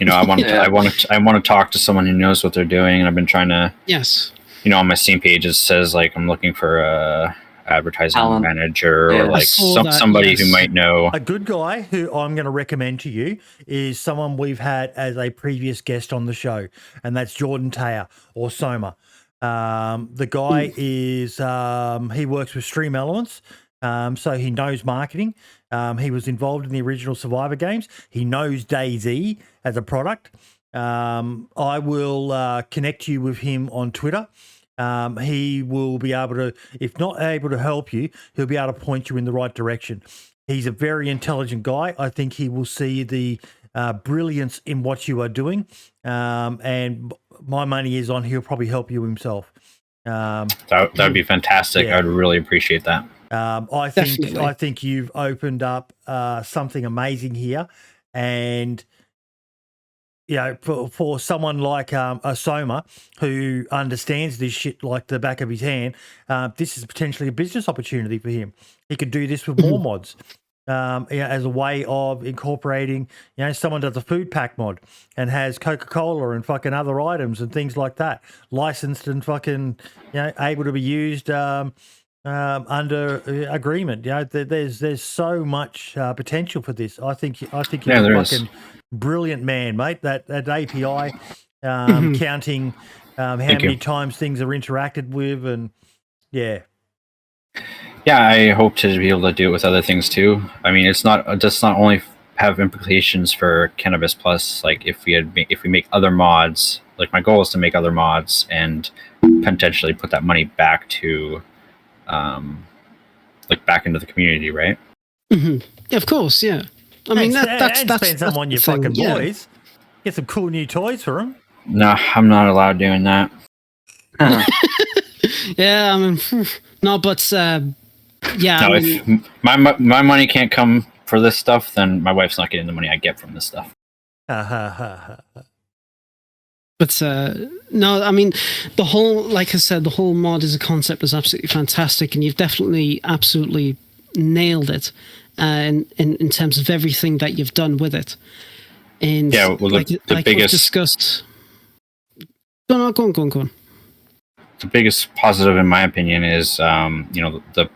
I want to talk to someone who knows what they're doing, and I've been trying to. Yes. On my Steam page it says I'm looking for a advertising manager or somebody who might know. A good guy who I'm going to recommend to you is someone we've had as a previous guest on the show, and that's Jordan Taylor or Soma. The guy is he works with Stream Elements. So he knows marketing. He was involved in the original Survivor games. He knows DayZ as a product. I will connect you with him on Twitter. He will be able to, if not able to help you, he'll be able to point you in the right direction. He's a very intelligent guy. I think he will see the brilliance in what you are doing. And my money is on he'll probably help you himself. That would be fantastic. Yeah. I'd really appreciate that. I think you've opened up something amazing here, and for someone like a Soma who understands this shit like the back of his hand, this is potentially a business opportunity for him. He could do this with more mods. As a way of incorporating, someone does a food pack mod and has Coca-Cola and fucking other items and things like that, licensed and fucking, able to be used under agreement. There's so much potential for this. I think you're a fucking brilliant man, mate. That API counting how many times things are interacted with, and yeah. Yeah, I hope to be able to do it with other things too. I mean, it does not only have implications for Cannabis Plus. If we make other mods, my goal is to make other mods and potentially put that money back to, back into the community, right? Mm-hmm. Of course, yeah. I mean, that's spend some on your fucking boys. Get some cool new toys for them. No, I'm not allowed doing that. Yeah, I mean, no, but yeah. No, if my money can't come for this stuff, then my wife's not getting the money I get from this stuff. But no, I mean, like I said, the whole mod as a concept is absolutely fantastic, and you've definitely absolutely nailed it in terms of everything that you've done with it. And Yeah, well, the like biggest we've discussed. Go on. The biggest positive, in my opinion, is the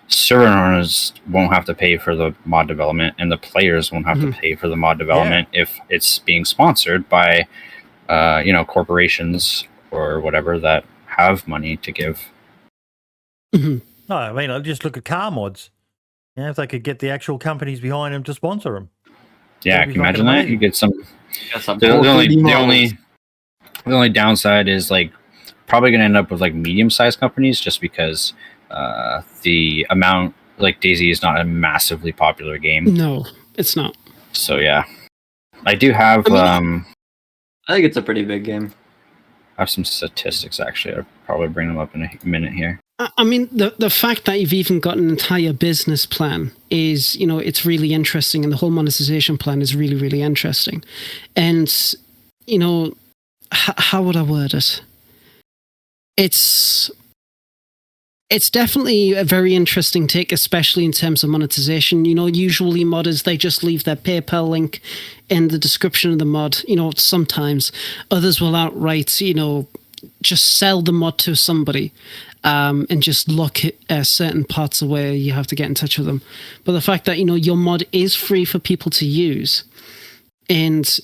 server owners won't have to pay for the mod development, and the players won't have to pay for the mod development if it's being sponsored by corporations or whatever that have money to give. No, I mean, I just look at car mods. If they could get the actual companies behind them to sponsor them. Yeah, can you imagine that? You get some. The only downside is like probably going to end up with like medium-sized companies, just because the amount, like DayZ is not a massively popular game. No, it's not. So yeah, I do have. I think it's a pretty big game. I have some statistics actually. I'll probably bring them up in a minute here. I mean, the fact that you've even got an entire business plan is, it's really interesting, and the whole monetization plan is really, really interesting. And, how would I word it? It's definitely a very interesting take, especially in terms of monetization. Usually modders, they just leave their PayPal link in the description of the mod. Sometimes others will outright, just sell the mod to somebody. And just lock certain parts of where you have to get in touch with them. But the fact that, your mod is free for people to use, and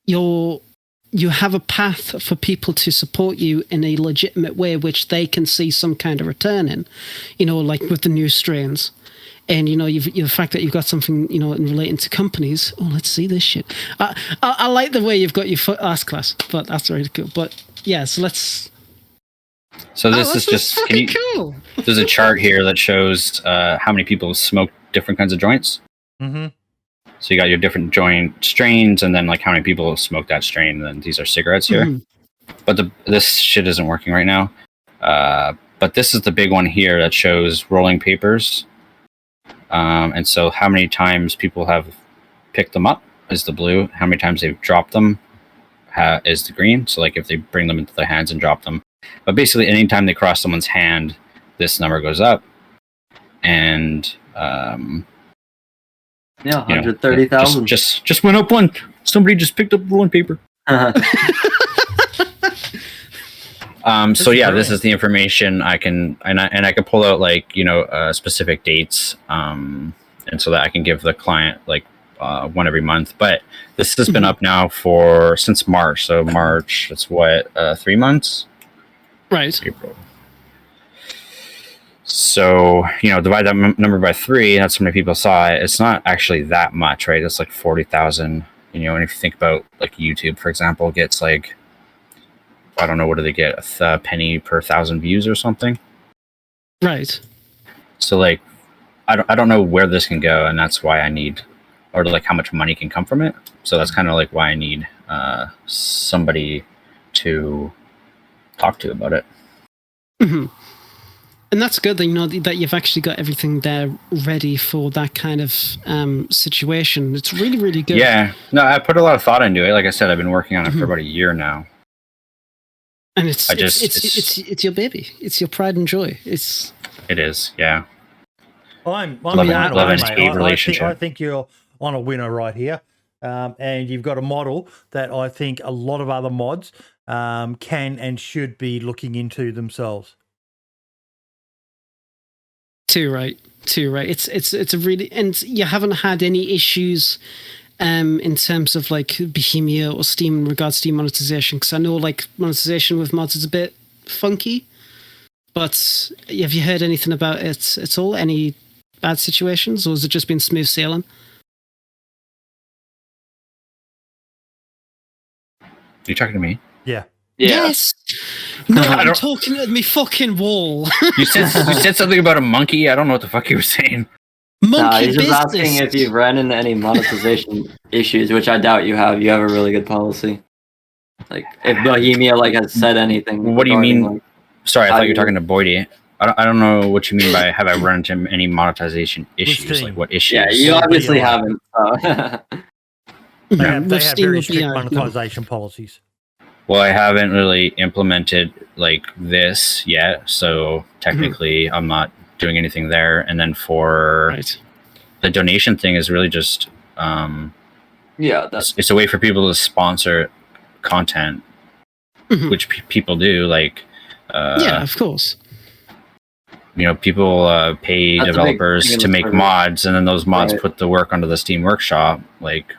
you have a path for people to support you in a legitimate way, which they can see some kind of return in, like with the new strains. And, the fact that you've got something, in relating to companies. Oh, let's see this shit. I like the way you've got your ass class, but that's really cool. But yeah, so let's... So this is just cool. There's a chart here that shows how many people smoke different kinds of joints. Mm-hmm. So you got your different joint strains, and then like how many people smoke that strain. And then these are cigarettes here. But this shit isn't working right now. But this is the big one here that shows rolling papers. And so how many times people have picked them up is the blue. How many times they've dropped them is the green. So like if they bring them into their hands and drop them. But basically, anytime they cross someone's hand, this number goes up, and 130,000. Just went up one. Somebody just picked up rolling paper. So yeah, this is the information I can I can pull out like specific dates, and so that I can give the client like one every month. But this has been up now since March. So March, it's 3 months. Right. April. So, divide that number by 3, that's how many people saw it. It's not actually that much, right? It's like 40,000, and if you think about like YouTube, for example, gets like, I don't know, what do they get? A penny per 1,000 views or something? Right. So like, I don't know where this can go, and that's why I need, or like how much money can come from it. So that's kind of like why I need somebody to talk to about it. And that's good that that you've actually got everything there ready for that kind of situation. It's really, really good. Yeah, no, I put a lot of thought into it. Like I said, I've been working on it for about a year now, and it's your baby. It's your pride and joy. It is, yeah. I'm love and hate relationship. I think you're on a winner right here, and you've got a model that I think a lot of other mods can and should be looking into themselves. Too right. It's a really, and you haven't had any issues in terms of like Bohemia or Steam in regards to monetization, because I know like monetization with mods is a bit funky. But have you heard anything about it at all? Any bad situations, or has it just been smooth sailing? You talking to me? Yeah. Yes. No, I'm talking at me fucking wall. You said something about a monkey. I don't know what the fuck you were saying. Monkey he's just asking if you've ran into any monetization issues, which I doubt you have. You have a really good policy. Like if Bohemia has said anything. What do you mean? Sorry, I thought you were talking to Boydie. I don't know what you mean by have I run into any monetization issues? Like what issues? Yeah, you obviously haven't. They have very strict monetization policies. Well, I haven't really implemented like this yet, so technically I'm not doing anything there. And then for the donation thing is really just Yeah, it's a way for people to sponsor content, which people do. Like, yeah, of course. People pay developers to make mods, and then those mods put the work onto the Steam Workshop. Like,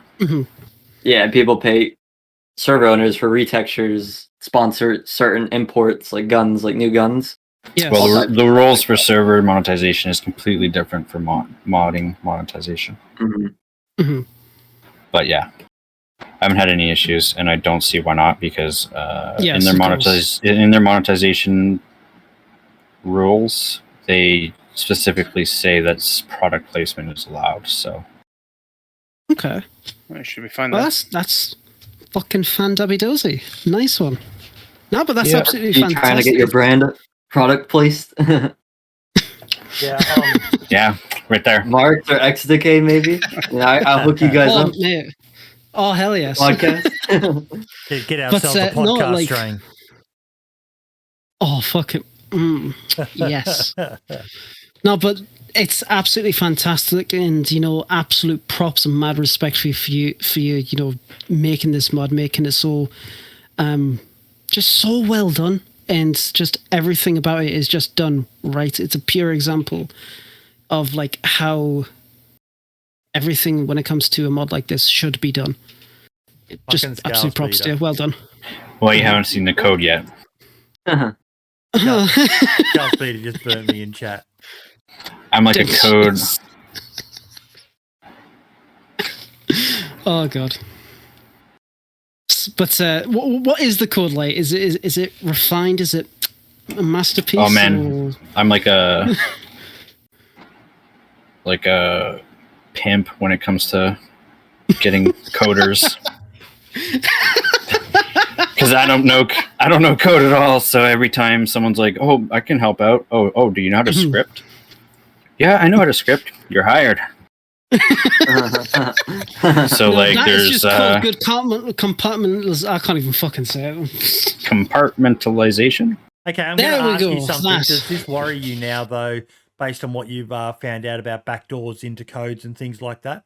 yeah, people pay server owners for retextures, sponsor certain imports like guns, like new guns. Yes. Well, the rules for server monetization is completely different from modding monetization. But yeah, I haven't had any issues, and I don't see why not, because in their monetization rules, they specifically say that product placement is allowed. So okay, should be fine. Well, that's fucking fan-dabby-dozy. Nice one. No, but that's absolutely fantastic. Trying to get your brand product placed. Yeah, right there. Marks or XDK maybe. I'll hook you guys up. Mate. Oh, hell yes. Podcast. Get ourselves a podcast train. Oh, fuck it. Yes. No, but it's absolutely fantastic, and absolute props and mad respect for you, making this mod, making it so just so well done, and just everything about it is just done right. It's a pure example of like how everything when it comes to a mod like this should be done. Just absolute props to you. Well done. Well, you haven't seen the code yet. Charles Peter just burnt me in chat. I'm like a code. Oh god. But what is the code like? Is it refined? Is it a masterpiece? Oh man, I'm like a pimp when it comes to getting coders. Because I don't know code at all. So every time someone's like, "Oh, I can help out." Oh, do you know how to script? Yeah, I know how to script. You're hired. So like, there's just called good compartmentalization. I can't even fucking say it. Compartmentalization. Okay, I'm going to ask you something. Nice. Does this worry you now, though, based on what you've found out about backdoors into codes and things like that?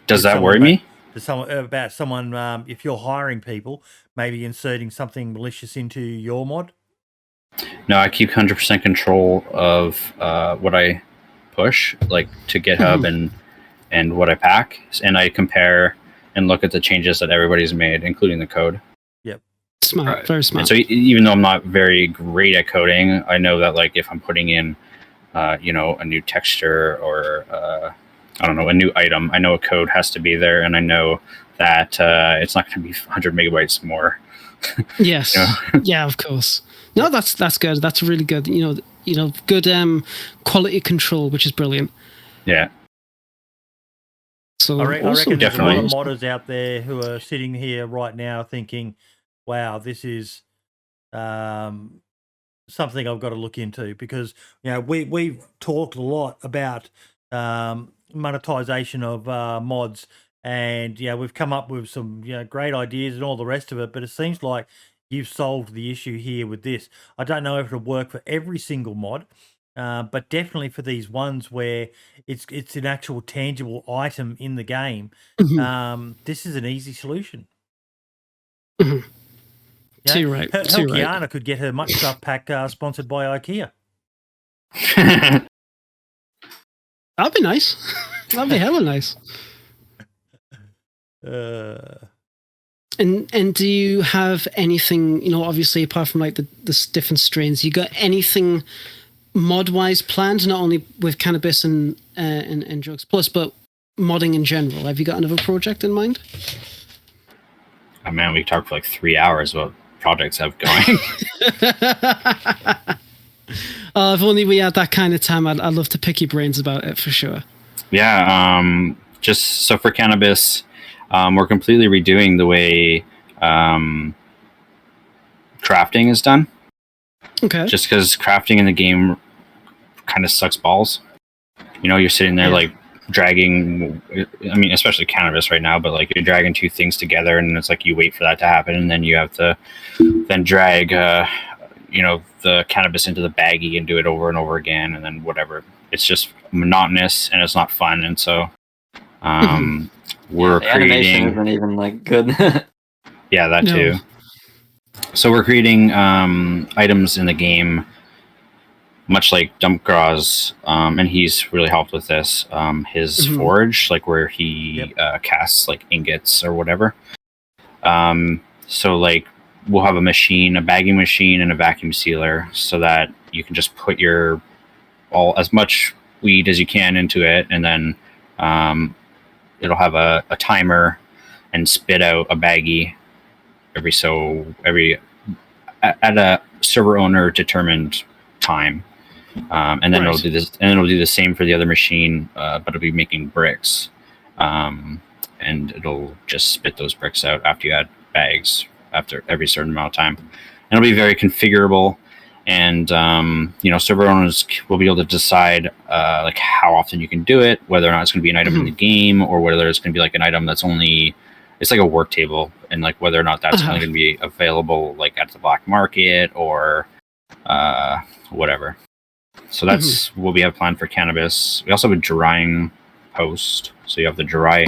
Does that worry me? About someone, if you're hiring people, maybe inserting something malicious into your mod? No, I keep 100% control of what I push, like to GitHub and what I pack, and I compare and look at the changes that everybody's made, including the code. Yep, smart, very smart. And so even though I'm not very great at coding, I know that like if I'm putting in, a new texture or I don't know, a new item, I know a code has to be there, and I know that it's not going to be 100 megabytes more. Yes. Yeah, of course. No, that's good. That's really good. Good quality control, which is brilliant. Yeah. So I reckon there's a lot of modders out there who are sitting here right now thinking, "Wow, this is something I've got to look into," because we've talked a lot about monetization of mods, and we've come up with some great ideas and all the rest of it, but it seems like you've solved the issue here with this. I don't know if it'll work for every single mod, but definitely for these ones where it's an actual tangible item in the game. This is an easy solution. Too right. Kiana could get her Much Stuff pack sponsored by IKEA. That'd be nice. That'd be hella nice. And do you have anything, obviously apart from like the different strains, you got anything mod wise planned, not only with Cannabis and Drugs Plus, but modding in general? Have you got another project in mind? Oh man, we talked for like 3 hours about projects I've going. If only we had that kind of time. I'd love to pick your brains about it for sure. Yeah, just so for Cannabis, we're completely redoing the way crafting is done. Okay. Just because crafting in the game kind of sucks balls. You're sitting there like dragging, I mean, especially Cannabis right now, but like you're dragging two things together, and it's like you wait for that to happen, and then you have to then drag the Cannabis into the baggie and do it over and over again, and then whatever. It's just monotonous and it's not fun. And so we're the animation creating. isn't even like good. Yeah, that No. too. So we're creating items in the game, much like Dumpgraw's, and he's really helped with this. His forge, like where he casts like ingots or whatever. So like we'll have a machine, a bagging machine, and a vacuum sealer, so that you can just put your as much weed as you can into it, and then it'll have a timer and spit out a baggie at a server owner determined time, and then it'll do this, and it'll do the same for the other machine, but it'll be making bricks, and it'll just spit those bricks out after you add bags after every certain amount of time. And it'll be very configurable, and server owners will be able to decide like how often you can do it, whether or not it's going to be an item in the game, or whether it's going to be like an item that's only, it's like a work table, and like whether or not that's only going to be available like at the black market or whatever. So that's what we have planned for cannabis. We also have a drying post, so you have to dry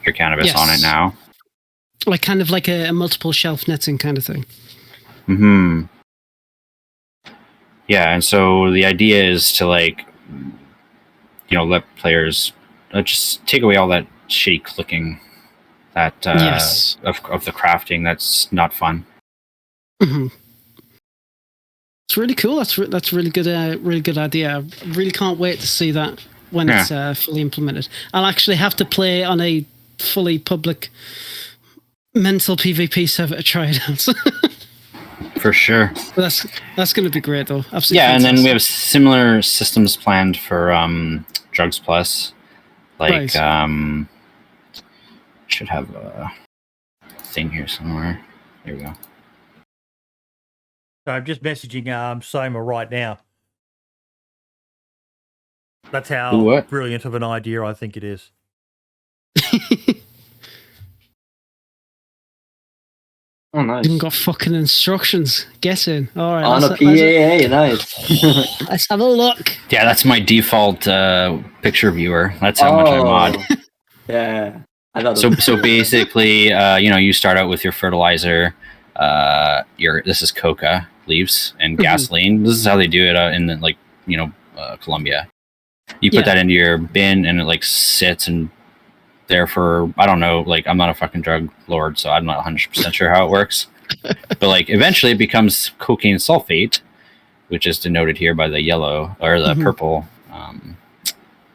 your cannabis on it now, like kind of like a multiple shelf netting kind of thing. Yeah, and so the idea is to like, let players just take away all that shitty clicking that of the crafting. That's not fun. It's really cool. That's really good. Really good idea. I really can't wait to see that when it's fully implemented. I'll actually have to play on a fully public mental PvP server to try it out. For sure. That's going to be great, though. Absolutely. Yeah, fantastic. And then we have similar systems planned for Drugs Plus. Like, should have a thing here somewhere. There we go. So I'm just messaging Soma right now. That's how brilliant of an idea I think it is. Oh, nice. Even got fucking instructions. Get in. All right. On a PAA, nice. Let's have a look. Yeah, that's my default picture viewer. That's how much I mod. Yeah. So basically, you start out with your fertilizer. This is coca leaves and gasoline. This is how they do it in Colombia. You put that into your bin, and it like sits and there for, I don't know, like I'm not a fucking drug lord, so I'm not 100% sure how it works. But like eventually it becomes cocaine sulfate, which is denoted here by the yellow or the purple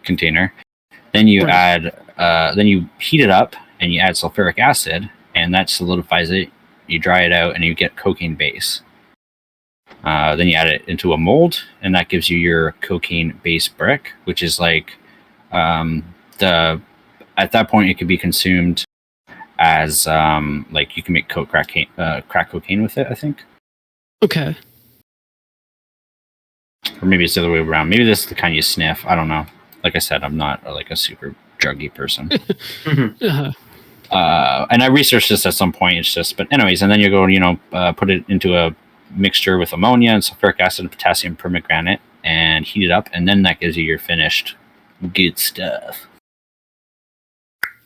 container. Then you add, then you heat it up and you add sulfuric acid, and that solidifies it. You dry it out and you get cocaine base. Then you add it into a mold, and that gives you your cocaine base brick, which is like at that point it could be consumed as like you can make crack cocaine with it, I think. Okay. Or maybe it's the other way around. Maybe this is the kind you sniff. I don't know. Like I said, I'm not like a super druggy person. And I researched this at some point. It's just, but anyways, and then you go, put it into a mixture with ammonia and sulfuric acid and potassium permanganate and heat it up, and then that gives you your finished good stuff.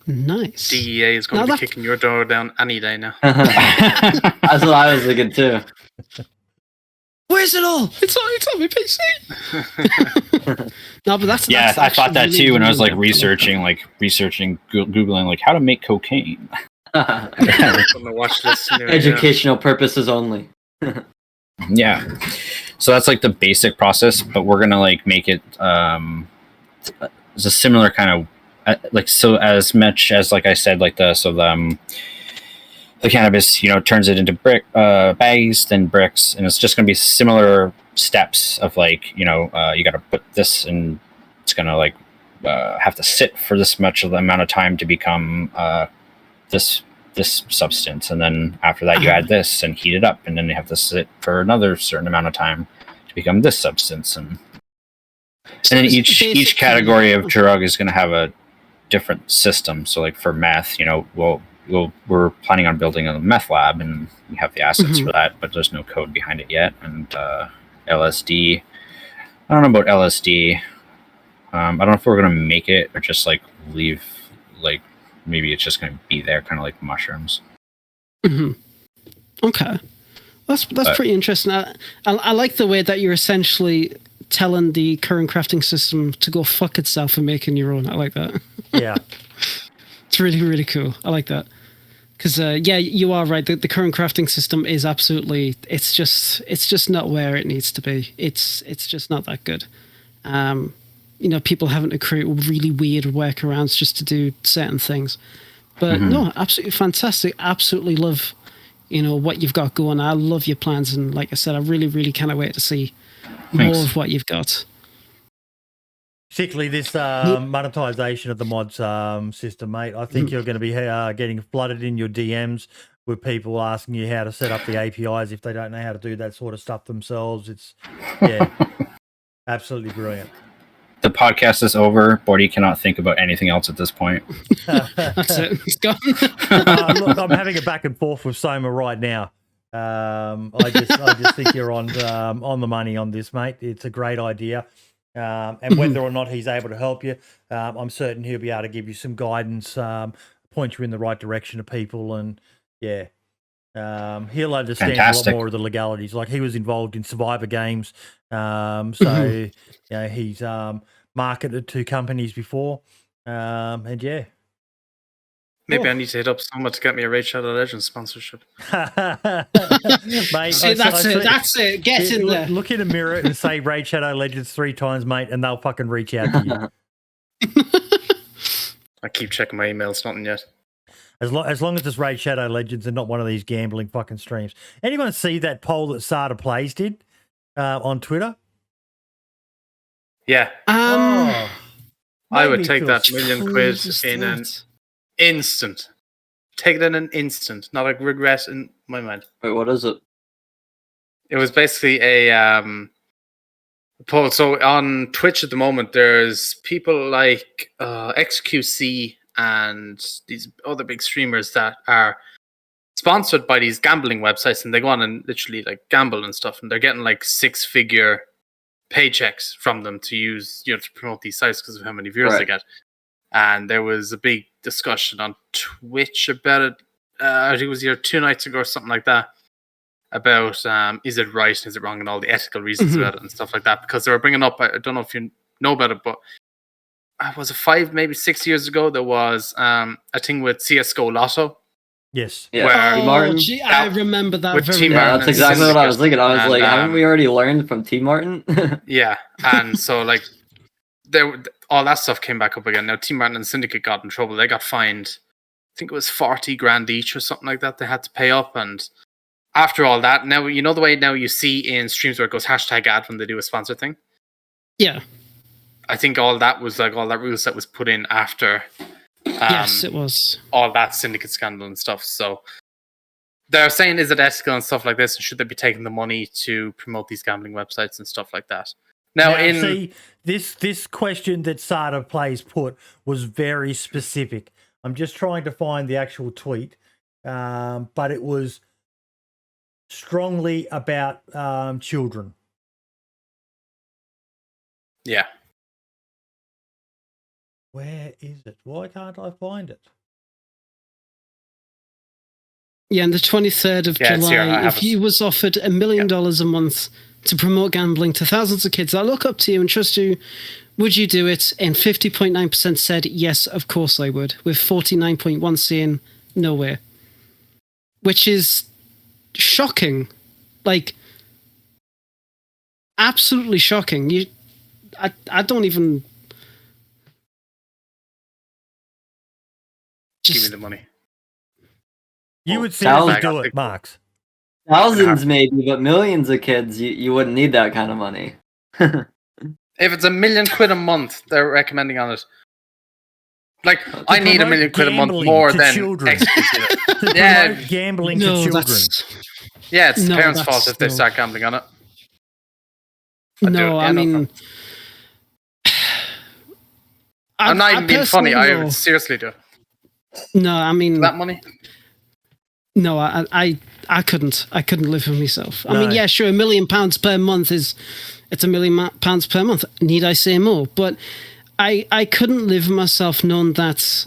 Nice. DEA is going to be kicking your door down any day now. That's what I was thinking too. Where's it all? It's on my PC. No, but that's I thought that too when I was like researching, Googling like how to make cocaine. Educational purposes only. Yeah. So that's like the basic process, but we're gonna like make it it's a similar kind of so as much as like I said, like the cannabis, turns it into bags, then bricks, and it's just going to be similar steps of like, you got to put this, and it's going to like have to sit for this much of the amount of time to become this substance, and then after that you add this and heat it up, and then you have to sit for another certain amount of time to become this substance, and then each category of drug is going to have a different system. So like for meth, we're planning on building a meth lab, and we have the assets for that, but there's no code behind it yet. And LSD, I don't know about LSD. I don't know if we're gonna make it or just like leave like maybe it's just going to be there, kind of like mushrooms. Mm-hmm. Okay, that's pretty interesting. I like the way that you're essentially telling the current crafting system to go fuck itself and making your own. I like that. Yeah. It's really, really cool. I like that. Because, yeah, you are right. The current crafting system is absolutely, it's just not where it needs to be. It's just not that good. People having to create really weird workarounds just to do certain things. But no, absolutely fantastic. Absolutely love, what you've got going. I love your plans. And like I said, I really, really cannot wait to see more of what you've got. Particularly this monetization of the mods system, mate. I think you're going to be getting flooded in your DMs with people asking you how to set up the APIs if they don't know how to do that sort of stuff themselves. It's, absolutely brilliant. The podcast is over. Bordy cannot think about anything else at this point. That's it. It's gone. Look, I'm having a back and forth with Soma right now. I just think you're on the money on this, mate. It's a great idea. And whether or not he's able to help you, I'm certain he'll be able to give you some guidance, point you in the right direction of people, and he'll understand a lot more of the legalities. Like, he was involved in Survivor games, so he's marketed to companies before, and yeah. Maybe I need to hit up someone to get me a Raid Shadow Legends sponsorship. Mate, See, that's it. Get in there. Look in a mirror and say Raid Shadow Legends 3 times, mate, and they'll fucking reach out to you. I keep checking my emails, nothing yet. As long as it's Raid Shadow Legends and not one of these gambling fucking streams. Anyone see that poll that Sada Plays did on Twitter? Yeah. I would take that £1,000,000 in an instant. Take it in an instant, not a regret in my mind. Wait, what is it? It was basically a poll. So on Twitch at the moment, there's people like XQC and these other big streamers that are sponsored by these gambling websites, and they go on and literally like gamble and stuff, and they're getting like 6-figure paychecks from them to use, to promote these sites because of how many viewers they get. And there was a big discussion on Twitch about it. I think it was either 2 nights ago or something like that, about is it right, is it wrong, and all the ethical reasons about it and stuff like that. Because they were bringing up, I don't know if you know about it, but was it 5, maybe 6 years ago, there was a thing with CSGO Lotto. Yes. Yeah. Where Martin? I remember that. With T. Yeah, Martin that's exactly what I was thinking. I was like, haven't we already learned from T. Martin? Yeah, and so like all that stuff came back up again. Now T. Martin and Syndicate got in trouble. They got fined, I think it was 40 grand each or something like that. They had to pay up, and after all that, now the way now you see in streams where it goes #ad when they do a sponsor thing. Yeah. I think all that was like all that rules that was put in after. Yes, it was all that Syndicate scandal and stuff. So they're saying, is it ethical and stuff like this? And should they be taking the money to promote these gambling websites and stuff like that? Now see, this question that Sada Plays put was very specific. I'm just trying to find the actual tweet, but it was strongly about children. Yeah. Where is it? Why can't I find it? Yeah, on the 23rd of July, if you was offered $1 million a month to promote gambling to thousands of kids that look up to you and trust you, would you do it? And 50.9% said, yes, of course I would, with 49.1% saying, no way. Which is shocking. Like, absolutely shocking. I don't even... Give me the money. You would seriously do it, Marks. Thousands maybe, but millions of kids, you wouldn't need that kind of money. If it's £1 million a month, they're recommending on it. Like, I need £1 million a month more than children. Gambling to children. Yeah, it's the parents' fault if they start gambling on it. I mean, I'm not even being funny. I would seriously do it. No, I mean that money. No, I couldn't. I couldn't live with myself. I mean, yeah, sure, £1 million per month it's £1 million per month. Need I say more? But I couldn't live with myself knowing that.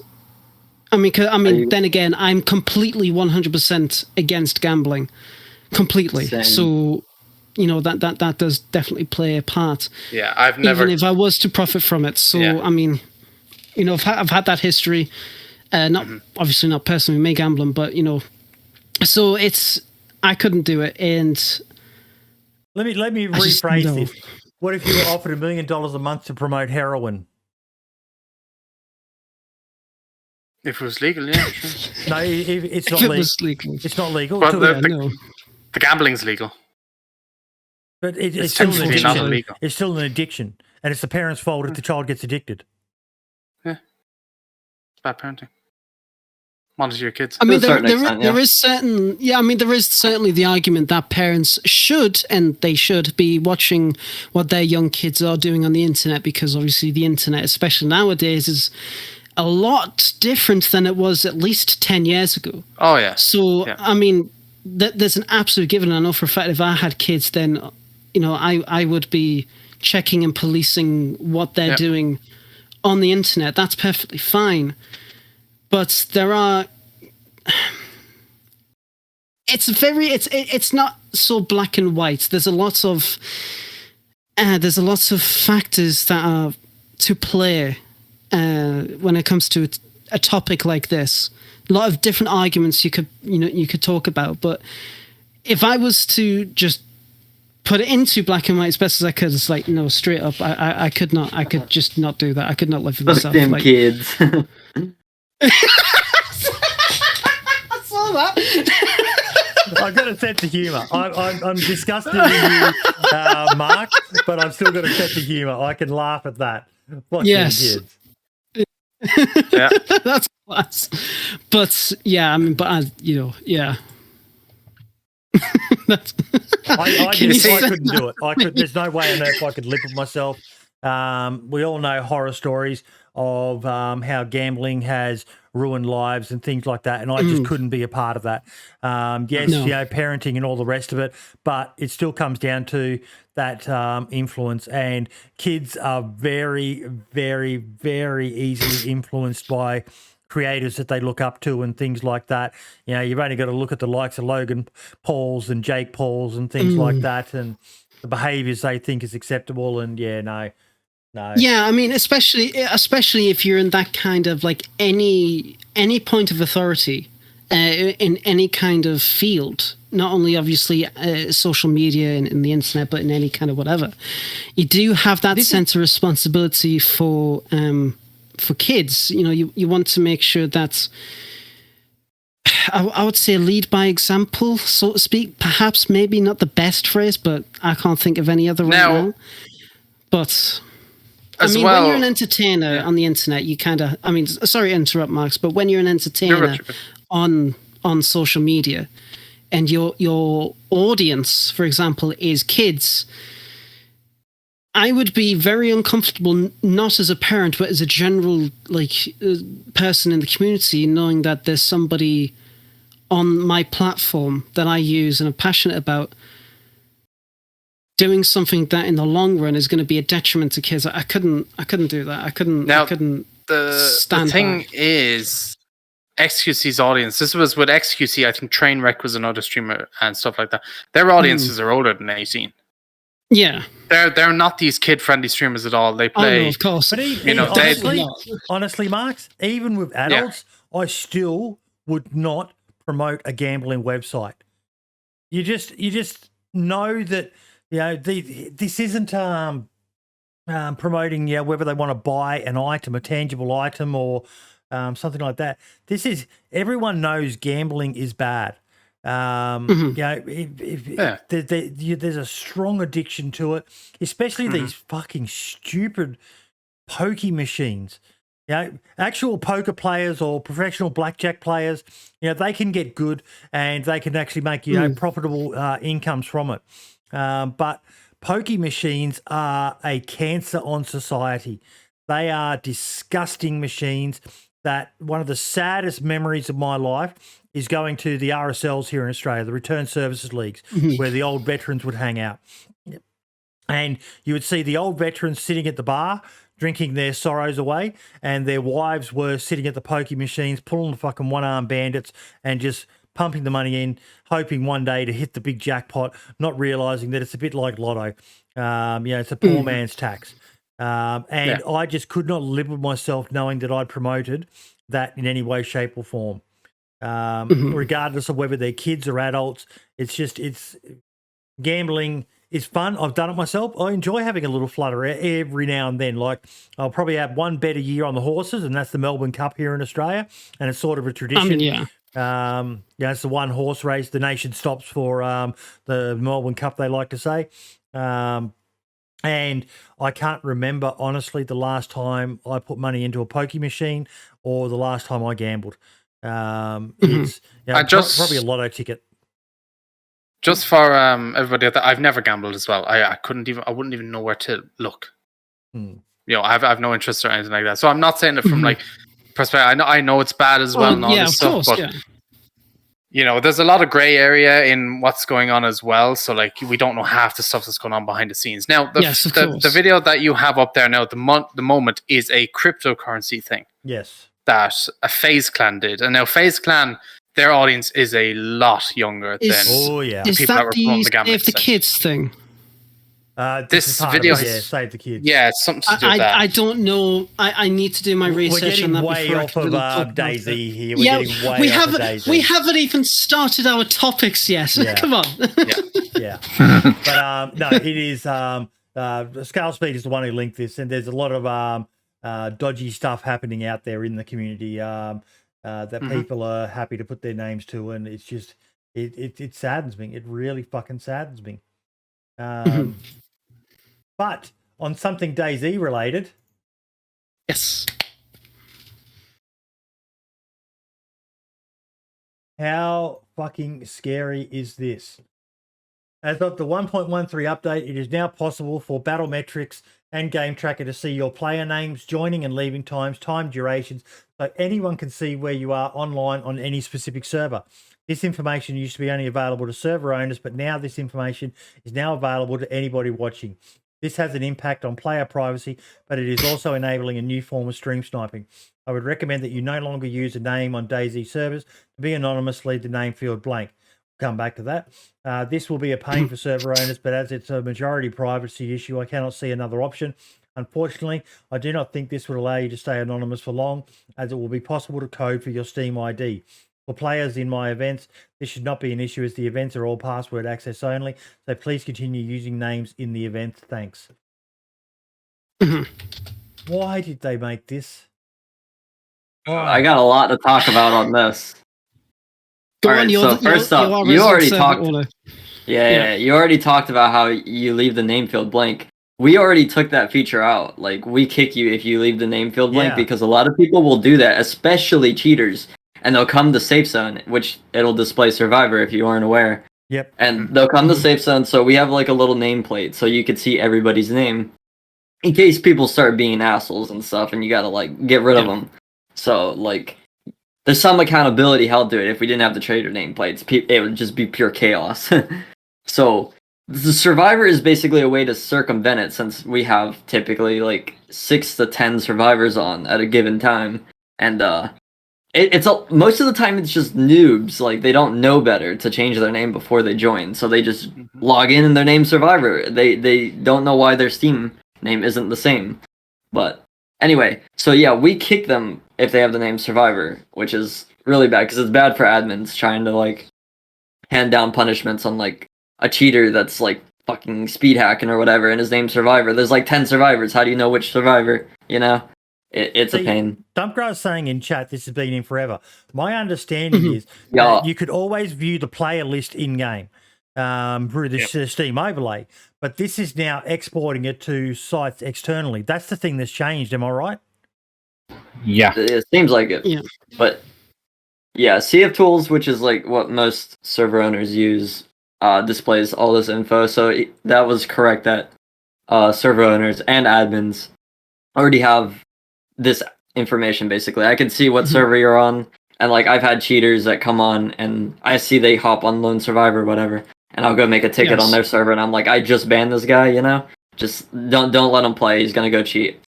Then again, I'm completely 100% against gambling, completely. Same. So, that does definitely play a part. Yeah, I've never. Even if I was to profit from it. So, Yeah. I've had that history. Obviously not personally me gambling, but so I couldn't do it. And let me rephrase this. What if you were offered $1 million a month to promote heroin? If it was legal, yeah. Sure. No, it's not if it legal. was legal. It's not legal. Well, No. the gambling's legal. But it's tends still to an be not addiction. illegal. It's still an addiction, and it's the parents' fault if the child gets addicted. Yeah, it's bad parenting. Monitor your kids. I mean, To a certain extent, yeah. there is certainly the argument that parents should, and they should be watching what their young kids are doing on the internet, because obviously the internet, especially nowadays, is a lot different than it was at least 10 years ago. Oh yeah. So, Yeah. There's an absolute given. I know for a fact if I had kids, then, I would be checking and policing what they're doing on the internet. That's perfectly fine. But there are... It's not so black and white. There's a lot of factors that are to play when it comes to a topic like this. A lot of different arguments you could talk about, but if I was to just put it into black and white as best as I could, it's like, no, straight up, I could not. I could just not do that. I could not live with Fuck myself. them kids. I saw that. I've got a sense of humour. I'm disgusted with you, Mark, but I've still got a sense of humour. I can laugh at that. Fuck Yes. them kids. Yeah. That's class. But yeah, yeah. That's I Can you say couldn't do it. There's no way on earth I could live with myself. We all know horror stories of how gambling has ruined lives and things like that, and I just couldn't be a part of that. Yes, No. Parenting and all the rest of it, but it still comes down to that influence, and kids are very, very, very easily influenced by creators that they look up to and things like that. You've only got to look at the likes of Logan Pauls and Jake Pauls and things like that, and the behaviours they think is acceptable. And no. Yeah, I mean, especially if you're in that kind of like any point of authority in any kind of field, not only obviously social media and the internet, but in any kind of whatever, you do have that sense of responsibility for kids. You want to make sure that I would say lead by example, so to speak. Perhaps maybe not the best phrase, but I can't think of any other right now. But when you're an entertainer on the internet, you kind of, sorry to interrupt, Marks, but when you're an entertainer on social media and your audience, for example, is kids, I would be very uncomfortable, not as a parent, but as a general person in the community, knowing that there's somebody on my platform that I use and I'm passionate about doing something that in the long run is going to be a detriment to kids. I couldn't do that. I couldn't stand the thing back. is, XQC's audience, this was with XQC, I think Trainwreck was another streamer and stuff like that. Their audiences are older than 18. Yeah. They're not these kid-friendly streamers at all. They play... Oh, no, of course. But honestly, Marks, even with adults, I still would not promote a gambling website. You just know that... this isn't promoting whether they want to buy an item, a tangible item, or something like that. This is, everyone knows gambling is bad. There's a strong addiction to it, especially these fucking stupid pokey machines. Actual poker players or professional blackjack players, they can get good and they can actually make profitable incomes from it. But pokey machines are a cancer on society. They are disgusting machines. That one of the saddest memories of my life is going to the RSLs here in Australia, the Return Services Leagues, where the old veterans would hang out. And you would see the old veterans sitting at the bar drinking their sorrows away, and their wives were sitting at the pokie machines, pulling the fucking one-armed bandits and just pumping the money in, hoping one day to hit the big jackpot, not realising that it's a bit like lotto. It's a poor man's tax. I just could not live with myself knowing that I'd promoted that in any way, shape or form. Regardless of whether they're kids or adults, it's gambling is fun. I've done it myself. I enjoy having a little flutter every now and then. Like I'll probably have one bet a year on the horses, and that's the Melbourne Cup here in Australia, and it's sort of a tradition. It's the one horse race the nation stops for the Melbourne Cup, they like to say. And I can't remember, honestly, the last time I put money into a pokie machine or the last time I gambled. It's probably a lotto ticket. Just for everybody out there, I've never gambled as well. I wouldn't even know where to look. I have no interest or anything like that. So I'm not saying it from like perspective. I know it's bad as well and all this stuff, but there's a lot of gray area in what's going on as well. So like we don't know half the stuff that's going on behind the scenes. Now the video that you have up there now, the moment is a cryptocurrency thing. Yes. That a FaZe Clan did. And now FaZe Clan, their audience is a lot younger than people that were promoting the gambling. Save the Kids thing? This video, Save the Kids. Yeah, it's something to do with that. I don't know. I need to do my research on that. We're getting way off of DayZ here. We're getting way we off of DayZ. We haven't even started our topics yet. Yeah. Come on. Yeah. But no, it is. Scale Speed is the one who linked this, and there's a lot of dodgy stuff happening out there in the community that people are happy to put their names to, and it's just it saddens me. It really fucking saddens me. But on something DayZ related, yes. How fucking scary is this? As of the 1.13 update, it is now possible for Battle Metrics and Game Tracker to see your player names, joining and leaving times, time durations, so anyone can see where you are online on any specific server. This information used to be only available to server owners, but now this information is now available to anybody watching. This has an impact on player privacy, but it is also enabling a new form of stream sniping. I would recommend that you no longer use a name on DayZ servers. To be anonymous, leave the name field blank. Come back to that. This will be a pain for server owners, but as it's a majority privacy issue, I cannot see another option. Unfortunately, I do not think this would allow you to stay anonymous for long, as it will be possible to code for your Steam ID. For players in my events, this should not be an issue, as the events are all password access only, so please continue using names in the event. Thanks. Why did they make this? I got a lot to talk about on this. First up, you already talked. You already talked about how you leave the name field blank. We already took that feature out. Like, we kick you if you leave the name field blank, because a lot of people will do that, especially cheaters. And they'll come to safe zone, which it'll display survivor if you aren't aware. Yep. And they'll come to safe zone, so we have like a little nameplate, so you could see everybody's name, in case people start being assholes and stuff, and you gotta like get rid of them. So like, there's some accountability held to it. If we didn't have the trader nameplates, it would just be pure chaos. So the survivor is basically a way to circumvent it, since we have typically like 6 to 10 survivors on at a given time, and most of the time it's just noobs. Like, they don't know better to change their name before they join, so they just log in and their name's survivor. They don't know why their Steam name isn't the same. But anyway, so yeah, we kick them if they have the name survivor, which is really bad, because it's bad for admins trying to like hand down punishments on like a cheater that's like fucking speed hacking or whatever, and his name's survivor. There's like 10 survivors. How do you know which survivor? You know? It's a pain. Dumpgrass saying in chat, this has been in forever. My understanding is that you could always view the player list in-game through the Steam overlay, but this is now exporting it to sites externally. That's the thing that's changed, am I right? Yeah. It seems like it. Yeah. But yeah, Sea of Tools, which is like what most server owners use, displays all this info. So that was correct that server owners and admins already have this information. Basically, I can see what server you're on, and like I've had cheaters that come on and I see they hop on Lone Survivor or whatever, and I'll go make a ticket on their server, and I'm like, I just banned this guy, you know, just don't let him play, he's gonna go cheat.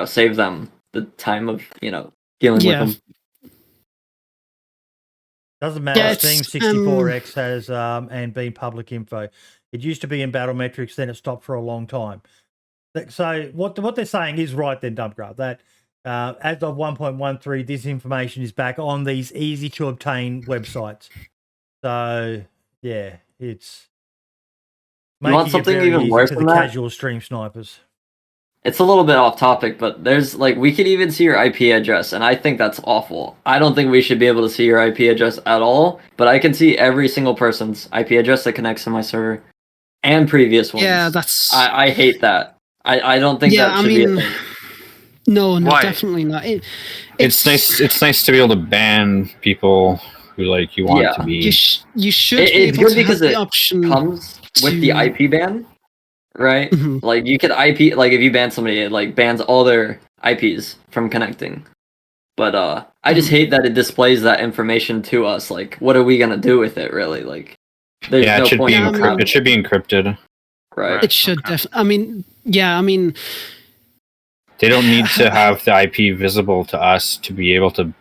save them the time of dealing with them. Doesn't matter. Steam 64X has and being public info. It used to be in Battlemetrics, then it stopped for a long time. So what they're saying is right then, Dumpgraph, that as of 1.13, this information is back on these easy to obtain websites. So yeah, it's you want something even worse for than the that? casual stream snipers. It's a little bit off topic, but there's we could even see your IP address, and I think that's awful. I don't think we should be able to see your IP address at all, but I can see every single person's IP address that connects to my server and previous ones. Yeah, that's. I hate that. I don't think that should be a thing. No, Why? Definitely not. It's nice. It's nice to be able to ban people who you want to be. You should. It's good because it option comes with the IP ban. Right? Mm-hmm. You could IP, if you ban somebody, it bans all their IPs from connecting. But I just hate that it displays that information to us. What are we gonna do with it, really? There's it no should point be in it should be encrypted. Right. It should definitely. They don't need to have the IP visible to us to be able to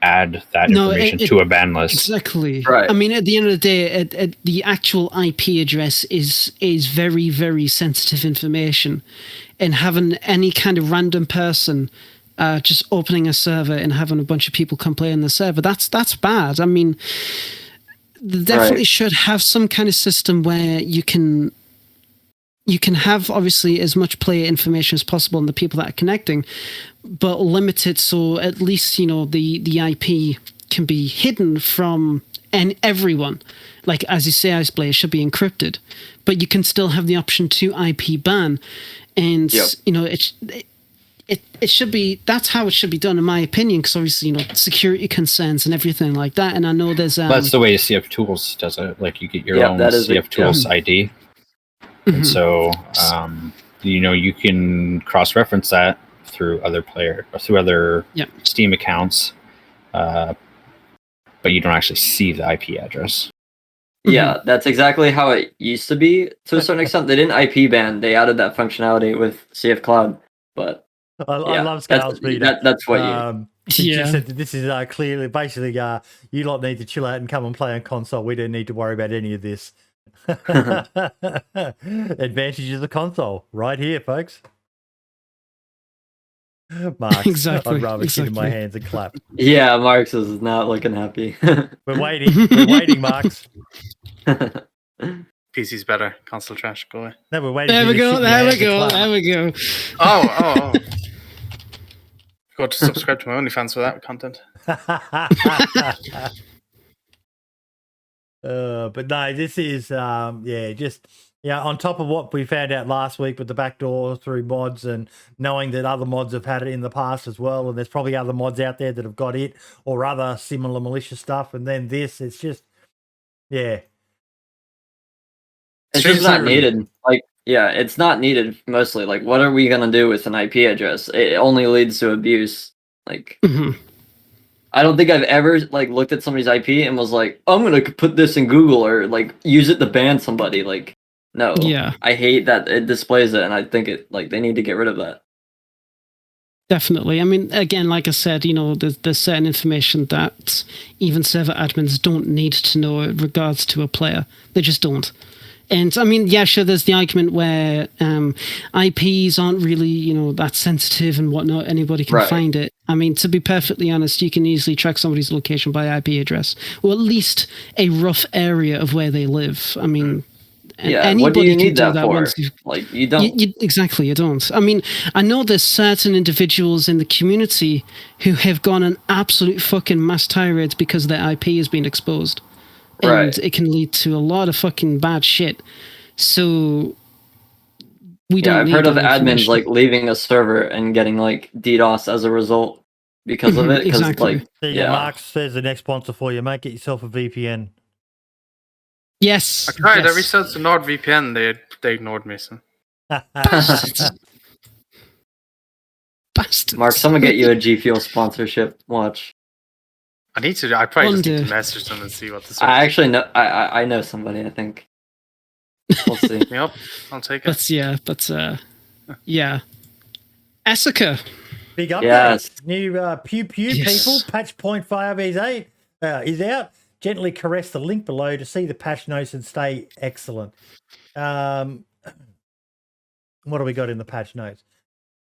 add that information to a ban list. Exactly. Right. I mean, at the end of the day, the actual IP address is very, very sensitive information, and having any kind of random person just opening a server and having a bunch of people come play on the server, that's bad. I mean, they definitely should have some kind of system where you can have obviously as much player information as possible on the people that are connecting, but limit it so at least the IP can be hidden from everyone. As you say, IceBlade should be encrypted, but you can still have the option to IP ban, and it should be. That's how it should be done, in my opinion. Because obviously, security concerns and everything like that. And I know there's that's the way CF Tools does it. You get your own CF Tools ID. And so, you can cross-reference that through other Steam accounts, but you don't actually see the IP address. Yeah, that's exactly how it used to be. To a certain extent, they didn't IP ban; they added that functionality with CF Cloud. But I love Scales Peter. That's what you. He just said that this is clearly, basically, you lot need to chill out and come and play on console. We don't need to worry about any of this. Advantage of the console right here, folks. Marks, exactly. I'd rather sit in my hands and clap. Yeah, Marks is not looking happy. We're waiting, Marks. PC's better. Console trash. Go away. No, we're waiting. There we go. Oh. Go to subscribe to my OnlyFans for that content. But no, this is on top of what we found out last week with the backdoor through mods, and knowing that other mods have had it in the past as well, and there's probably other mods out there that have got it or other similar malicious stuff, and then it's just it's just not needed. It's not needed mostly. What are we gonna do with an IP address? It only leads to abuse. I don't think I've ever looked at somebody's IP and was like, I'm gonna put this in Google or use it to ban somebody. No. Yeah. I hate that it displays it, and I think they need to get rid of that. Definitely. I mean, again, like I said, there's certain information that even server admins don't need to know in regards to a player. They just don't. And I mean, yeah, sure, there's the argument where IPs aren't really, that sensitive and whatnot. Anybody can find it. I mean, to be perfectly honest, you can easily track somebody's location by IP address, or at least a rough area of where they live. I mean, anybody what do you need can that do for? that. You don't. Exactly, you don't. I mean, I know there's certain individuals in the community who have gone on absolute fucking mass tirades because their IP has been exposed. And it can lead to a lot of fucking bad shit. So we don't. I've heard of admins leaving a server and getting DDoS as a result because of it. Exactly. Mark says the next sponsor for you, mate. Get yourself a VPN. Yes. I tried. I researched the NordVPN. They ignored me. So. Bastards. Mark, someone get you a G Fuel sponsorship. Watch. I need to. I probably just need to message them and see what this is. I actually know. I know somebody. I think. We'll see. Yep, I'll take it. Yeah. Esseker. Big update. Yes. New Pew Pew people. Patch 0.5 is out. Gently caress the link below to see the patch notes and stay excellent. What do we got in the patch notes?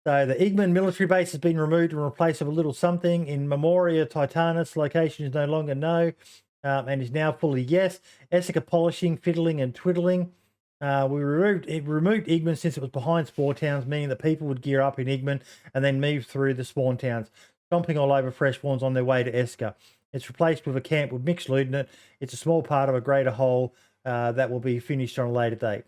So the Igman military base has been removed and replaced with a little something in Memoria Titanus. Location is no longer no, and is now fully yes. Esseker polishing, fiddling, and twiddling. We removed Igman since it was behind Spore Towns, meaning that people would gear up in Igman and then move through the Spawn Towns, stomping all over fresh spawns on their way to Esseker. It's replaced with a camp with mixed loot in it. It's a small part of a greater whole that will be finished on a later date.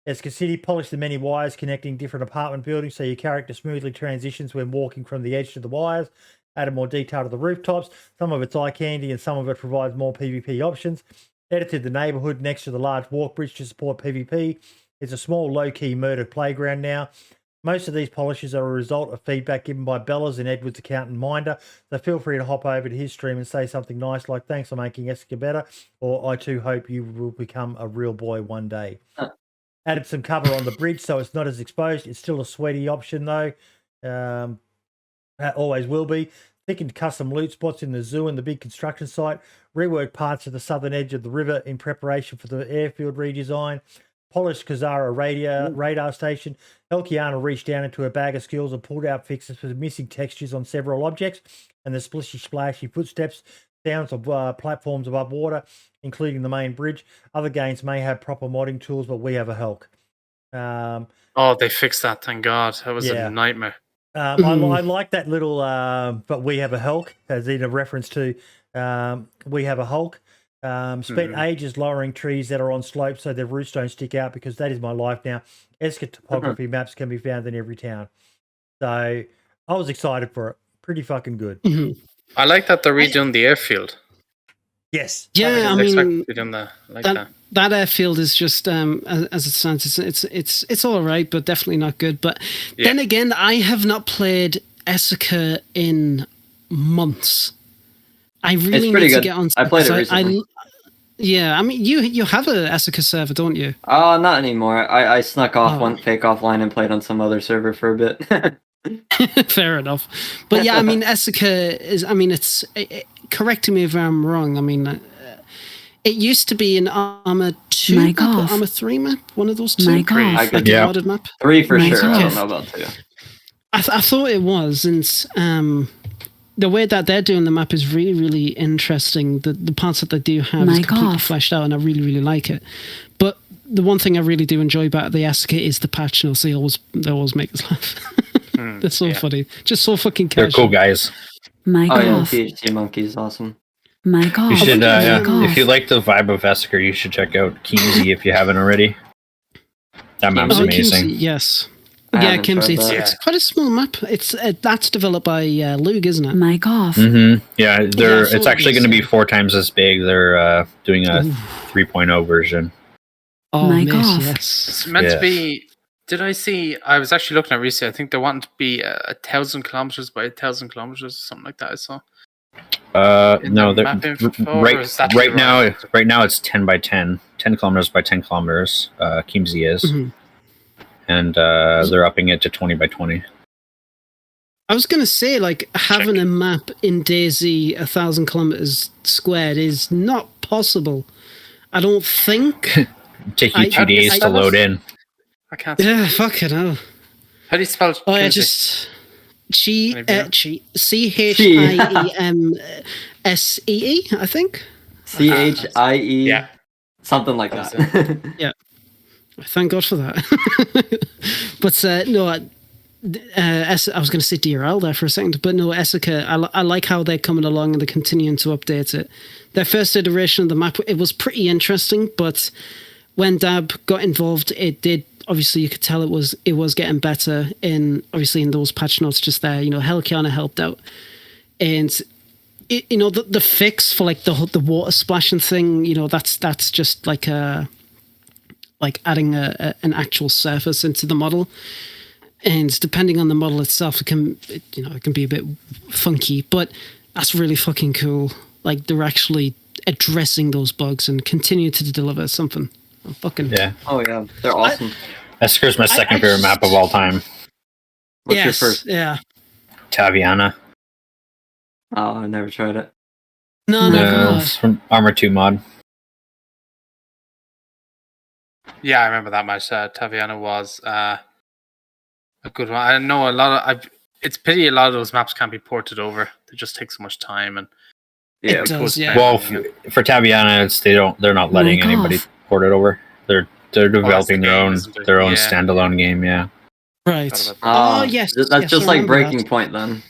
Esseker City polished the many wires connecting different apartment buildings so your character smoothly transitions when walking from the edge to the wires. Added more detail to the rooftops. Some of it's eye candy and some of it provides more PvP options. Edited the neighbourhood next to the large walk bridge to support PvP. It's a small low-key murder playground now. Most of these polishes are a result of feedback given by Bellas and Edward's accountant Minder, so feel free to hop over to his stream and say something nice like thanks for making Esseker better, or I too hope you will become a real boy one day. Added some cover on the bridge so it's not as exposed. It's still a sweaty option though. Always will be. Thickened custom loot spots in the zoo and the big construction site. Reworked parts of the southern edge of the river in preparation for the airfield redesign. Polished Kazara radar station. Elkiana reached down into her bag of skills and pulled out fixes for missing textures on several objects and the splishy splashy footsteps, sounds of platforms above water, including the main bridge. Other games may have proper modding tools, but we have a Hulk. Oh, they fixed that, thank God. That was a nightmare. I like that little, but we have a Hulk, as in a reference to we have a Hulk. Spent ages lowering trees that are on slopes so their roots don't stick out because that is my life now. Esseker topography maps can be found in every town. So I was excited for it. Pretty fucking good. I like that they're redoing the airfield. Yes. Yeah, I mean, that airfield is just as it stands, it's all right, but definitely not good. But then again, I have not played Esseker in months. I really need to get on. I played it recently. I mean, you have a Esseker server, don't you? Oh, not anymore. I snuck off, went fake offline, and played on some other server for a bit. Fair enough. But yeah, I mean, Esseker is, I mean, correct me if I'm wrong. I mean, it used to be an Armor 2 map or Armor 3 map, one of those two. Like a modded map. 3 for sure. I don't know about 2. I thought it was, and the way that they're doing the map is really, really interesting. The parts that they do have is completely fleshed out, and I really, really like it. But the one thing I really do enjoy about the Esseker is the patch notes. They always make us laugh. They're so funny. Just so fucking casual. They're cool guys. THC Monkey is awesome. You should, if you like the vibe of Esseker, you should check out Kimsey if you haven't already. That map's amazing. Kimsey, yes. Yeah, Kimsey. It's quite a small map. That's developed by Lug, isn't it? Yeah, it's actually going to be 4 times as big. They're doing a 3.0 version. Oh my God! Yes, it's meant to be. Did I see? I was actually looking at recently. I think they want to be 1,000 kilometers by 1,000 kilometers, something like that. I saw. No, right now it's 10 by 10 kilometers by 10 kilometers. Kimsey is, and they're upping it to 20 by 20. I was gonna say, like, having a map in DayZ 1,000 kilometers squared is not possible. I don't think. Take you 2 days to load in. I can't. Yeah, fucking hell. How do you spell? Oh, I just CHIEMSEE, I think. CHIE. Yeah. Something like that. Yeah. Thank God for that. But no, I was going to say DRL there for a second, but no, Esseker, I like how they're coming along and they're continuing to update it. Their first iteration of the map, it was pretty interesting, but when Dab got involved, it did, obviously you could tell it was getting better in those patch notes just there. You know, Helkiana helped out. And, the fix for like the water splashing thing, that's just like adding an actual surface into the model. And depending on the model itself, it can be a bit funky, but that's really fucking cool. Like, they're actually addressing those bugs and continue to deliver something. Oh yeah, they're awesome. Esseker's my second favorite map of all time. What's your first? Yeah. Taviana. Oh, I've never tried it. No, It's from Armor 2 mod. Yeah, I remember that match. Taviana was a good one. I know a lot of. It's pity a lot of those maps can't be ported over. They just take so much time and. It does, yeah. Well, for Taviana, they're not letting anybody port it over. They're developing their own standalone game. Yeah. Right. Oh, yes. That's just like Breaking Point then.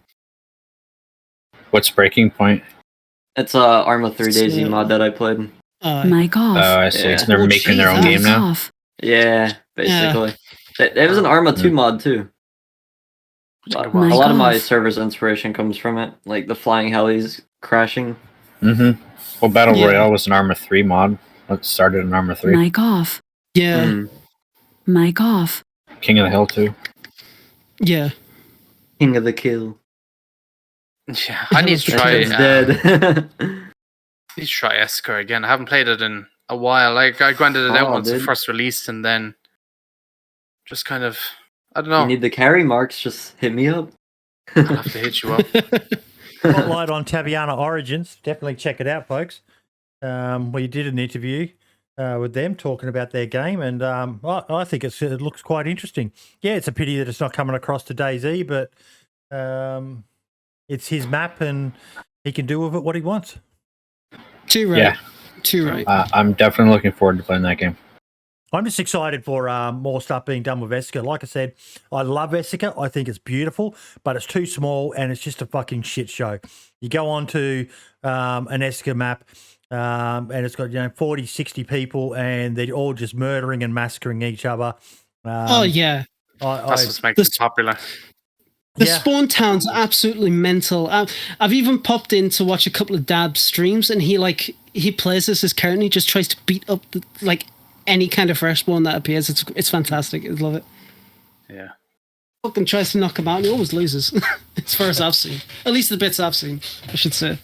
What's Breaking Point? It's a Arma 3 DayZ mod that I played. Mic off. Oh, I see. Yeah. So they're making their own game now. Off. Yeah, basically. It was an Arma 2 mod too. A Mic lot of my off. server's inspiration comes from it, like the flying helis crashing. Mm-hmm. Well, Battle Royale was an Arma 3 mod. It started in Arma 3. Mic off. Yeah. Mm. Mic off. King of the Hill too. Yeah. King of the Kill. Yeah, I need to try. It's dead. Need to try Esseker again. I haven't played it in a while. Like I grinded it out once it dude. first released, and then just kind of I don't You know. need the carry marks, just hit me up. I'll have to hit you up. Spotlight on Taviana Origins. Definitely check it out, folks. We did an interview with them talking about their game, and I think it looks quite interesting. Yeah, it's a pity that it's not coming across to DayZ, but it's his map, and he can do with it what he wants. Too right. Yeah. Too right. I'm definitely looking forward to playing that game. I'm just excited for more stuff being done with Esseker. Like I said, I love Esseker. I think it's beautiful, but it's too small and it's just a fucking shit show. You go on to an Esseker map and it's got 40, 60 people and they're all just murdering and massacring each other. Yeah. That's what makes it popular. The spawn towns are absolutely mental. I've even popped in to watch a couple of Dab streams, and he plays as his character. And he just tries to beat up any kind of fresh spawn that appears. It's fantastic. I love it. Yeah. Fucking tries to knock him out, and he always loses. As far as I've seen, at least the bits I've seen, I should say.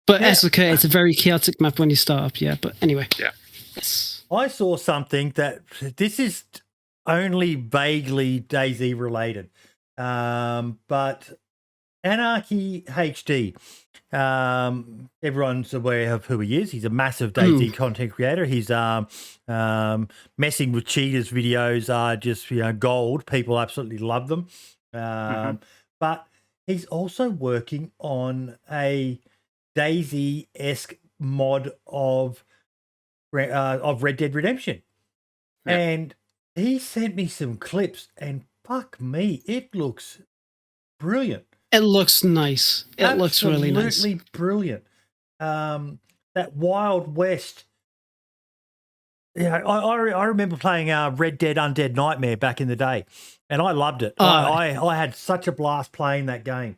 But Esseker, it's a very chaotic map when you start up. Yeah, but anyway. Yeah. Yes. I saw something that this is only vaguely DayZ related, but AnarchyIHDI, everyone's aware of who he is. He's a massive DayZ content creator. He's messing with cheaters videos are just gold. People absolutely love them. But he's also working on a DayZ-esque mod of Red Dead Redemption, and he sent me some clips, and fuck me, it looks brilliant. It looks nice. It looks really nice. Absolutely brilliant. That Wild West. Yeah, I remember playing Red Dead Undead Nightmare back in the day, and I loved it. I had such a blast playing that game,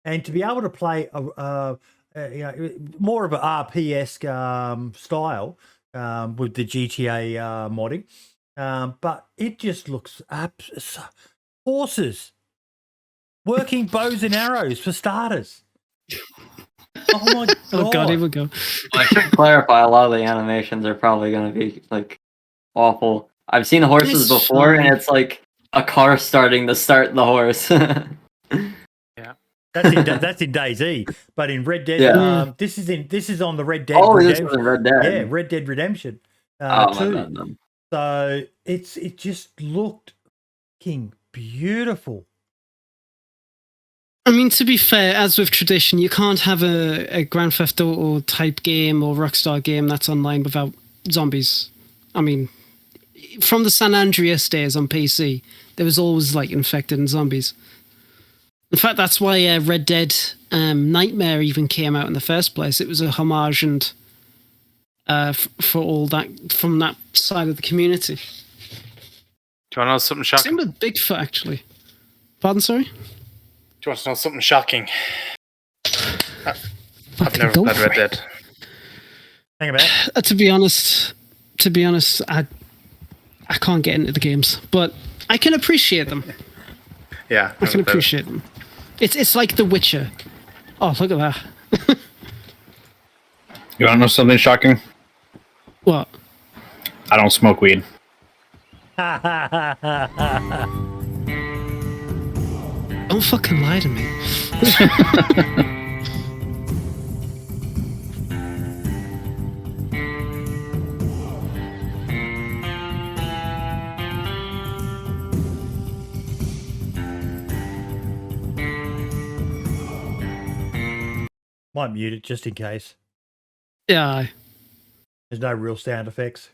and to be able to play more of an RP-esque style with the GTA modding. But it just looks horses, working bows and arrows for starters. Oh my god! Oh god, here we go. I should clarify. A lot of the animations are probably going to be awful. I've seen horses before, and it's like a car starting to start the horse. That's in DayZ, but in Red Dead, this is on the Red Dead. Oh, this is in Red Dead. Yeah, Red Dead Redemption. Too. So it just looked fucking beautiful. I mean, to be fair, as with tradition, you can't have a Grand Theft Auto type game or Rockstar game that's online without zombies. I mean, from the San Andreas days on PC, there was always infected and zombies. In fact, that's why Red Dead Nightmare even came out in the first place. It was a homage and for all that from that side of the community. Do you want to know something shocking? Same with Bigfoot, actually. Pardon, sorry? Do you want to know something shocking? I've never played Red Dead. Hang about. To be honest, I can't get into the games, but I can appreciate them. Yeah, I can appreciate them. It's like The Witcher. Oh, look at that. You want to know something shocking? What? I don't smoke weed. Don't fucking lie to me. Might mute it just in case. Yeah. There's no real sound effects.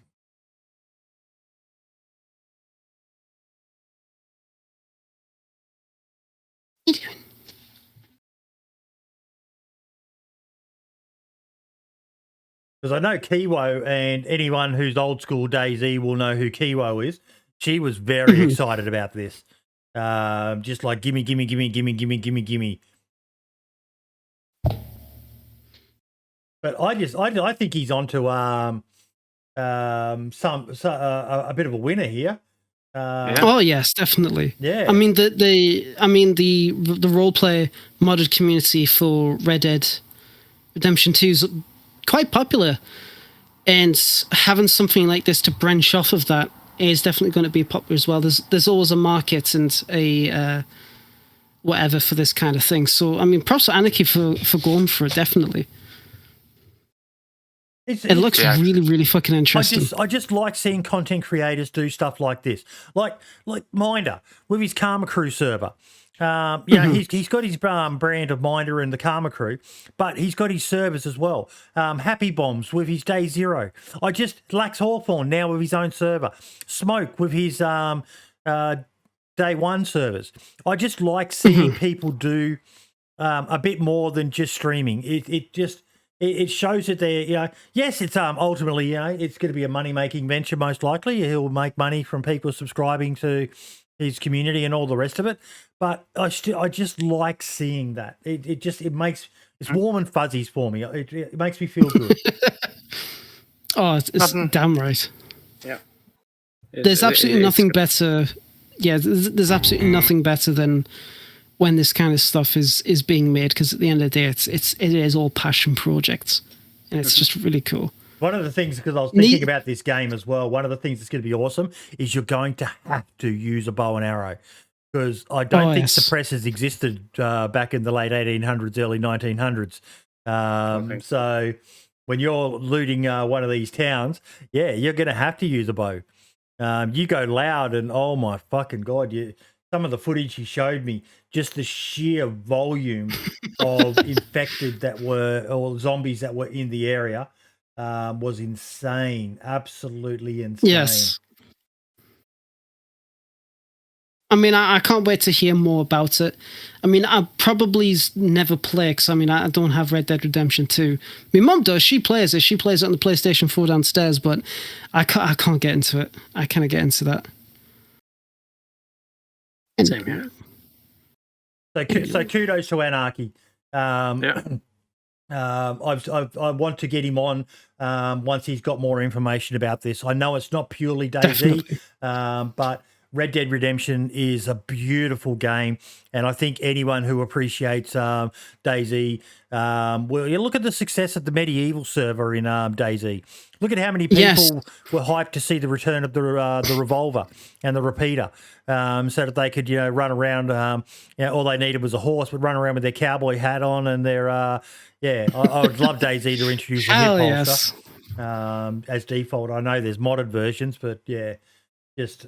Because I know Kiwo, and anyone who's old school DayZ will know who Kiwo is. She was very excited about this. Just like, gimme. But I think he's onto a bit of a winner here. Oh yes, definitely. Yeah. I mean the role play modded community for Red Dead Redemption 2 is quite popular, and having something like this to branch off of that is definitely going to be popular as well. There's always a market and a whatever for this kind of thing. So I mean, props to Anarchy for going for it. Definitely. It looks really, really fucking interesting. I just like seeing content creators do stuff like this, like Minder with his Karma Crew server. He's got his brand of Minder and the Karma Crew, but he's got his servers as well. Happy Bombs with his Day Zero. Lax Hawthorne now with his own server. Smoke with his Day One servers. I just like seeing people do a bit more than just streaming. It shows that they're, yes, it's ultimately, it's going to be a money-making venture most likely. He'll make money from people subscribing to his community and all the rest of it. But I just like seeing that. It's warm and fuzzies for me. It makes me feel good. Oh, it's damn right. Yeah. There's absolutely nothing better. Yeah, there's absolutely nothing better than when this kind of stuff is being made, because at the end of the day, it is all passion projects, and it's just really cool. One of the things, because I was thinking about this game as well, one of the things that's going to be awesome is you're going to have to use a bow and arrow, because I don't think suppressors existed back in the late 1800s, early 1900s. So when you're looting one of these towns, you're going to have to use a bow. You go loud, and oh my fucking God, some of the footage he showed me, just the sheer volume of infected or zombies that were in the area was insane. Absolutely insane. Yes. I mean, I can't wait to hear more about it. I mean, I probably never play, because I mean, I don't have Red Dead Redemption 2. My mum does. She plays it. She plays it on the PlayStation 4 downstairs, but I can't get into it. I can't get into that. Same here. So kudos to Anarchy. I want to get him on once he's got more information about this. I know it's not purely DayZ, but Red Dead Redemption is a beautiful game, and I think anyone who appreciates DayZ, you look at the success of the medieval server in DayZ. Look at how many people were hyped to see the return of the revolver and the repeater, so that they could run around. All they needed was a horse, would run around with their cowboy hat on and their I would love DayZ to introduce a hip holster as default. I know there's modded versions, but just.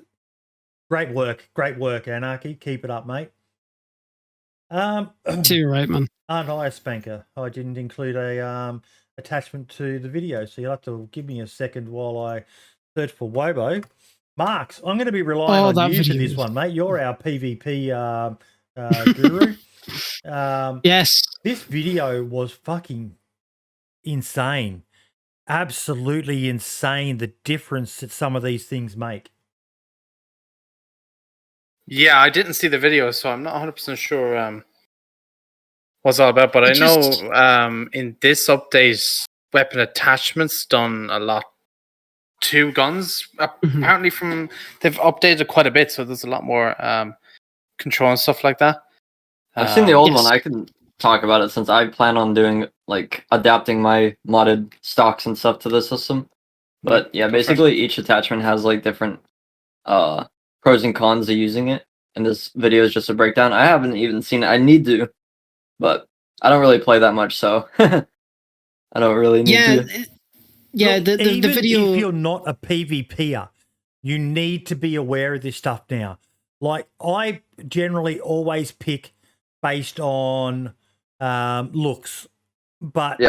Great work, Anarchy. Keep it up, mate. You're right, man. Aren't I a spanker? I didn't include a attachment to the video, so you'll have to give me a second while I search for WOBO. Marks, I'm going to be relying on you for this one, mate. You're our PvP guru. Yes. This video was fucking insane. Absolutely insane, the difference that some of these things make. Yeah, I didn't see the video, so I'm not 100% sure what it's all about. But I know in this update, weapon attachments done a lot to guns. Apparently, they've updated quite a bit, so there's a lot more control and stuff like that. I've seen the old one. I can talk about it since I plan on doing adapting my modded stocks and stuff to the system. But yeah, basically each attachment has different pros and cons of using it. and this video is just a breakdown. I haven't even seen it. I need to, but I don't really play that much, so I don't really need to. Yeah, Look, the video. If you're not a PvPer, you need to be aware of this stuff now. Like, I generally always pick based on looks, but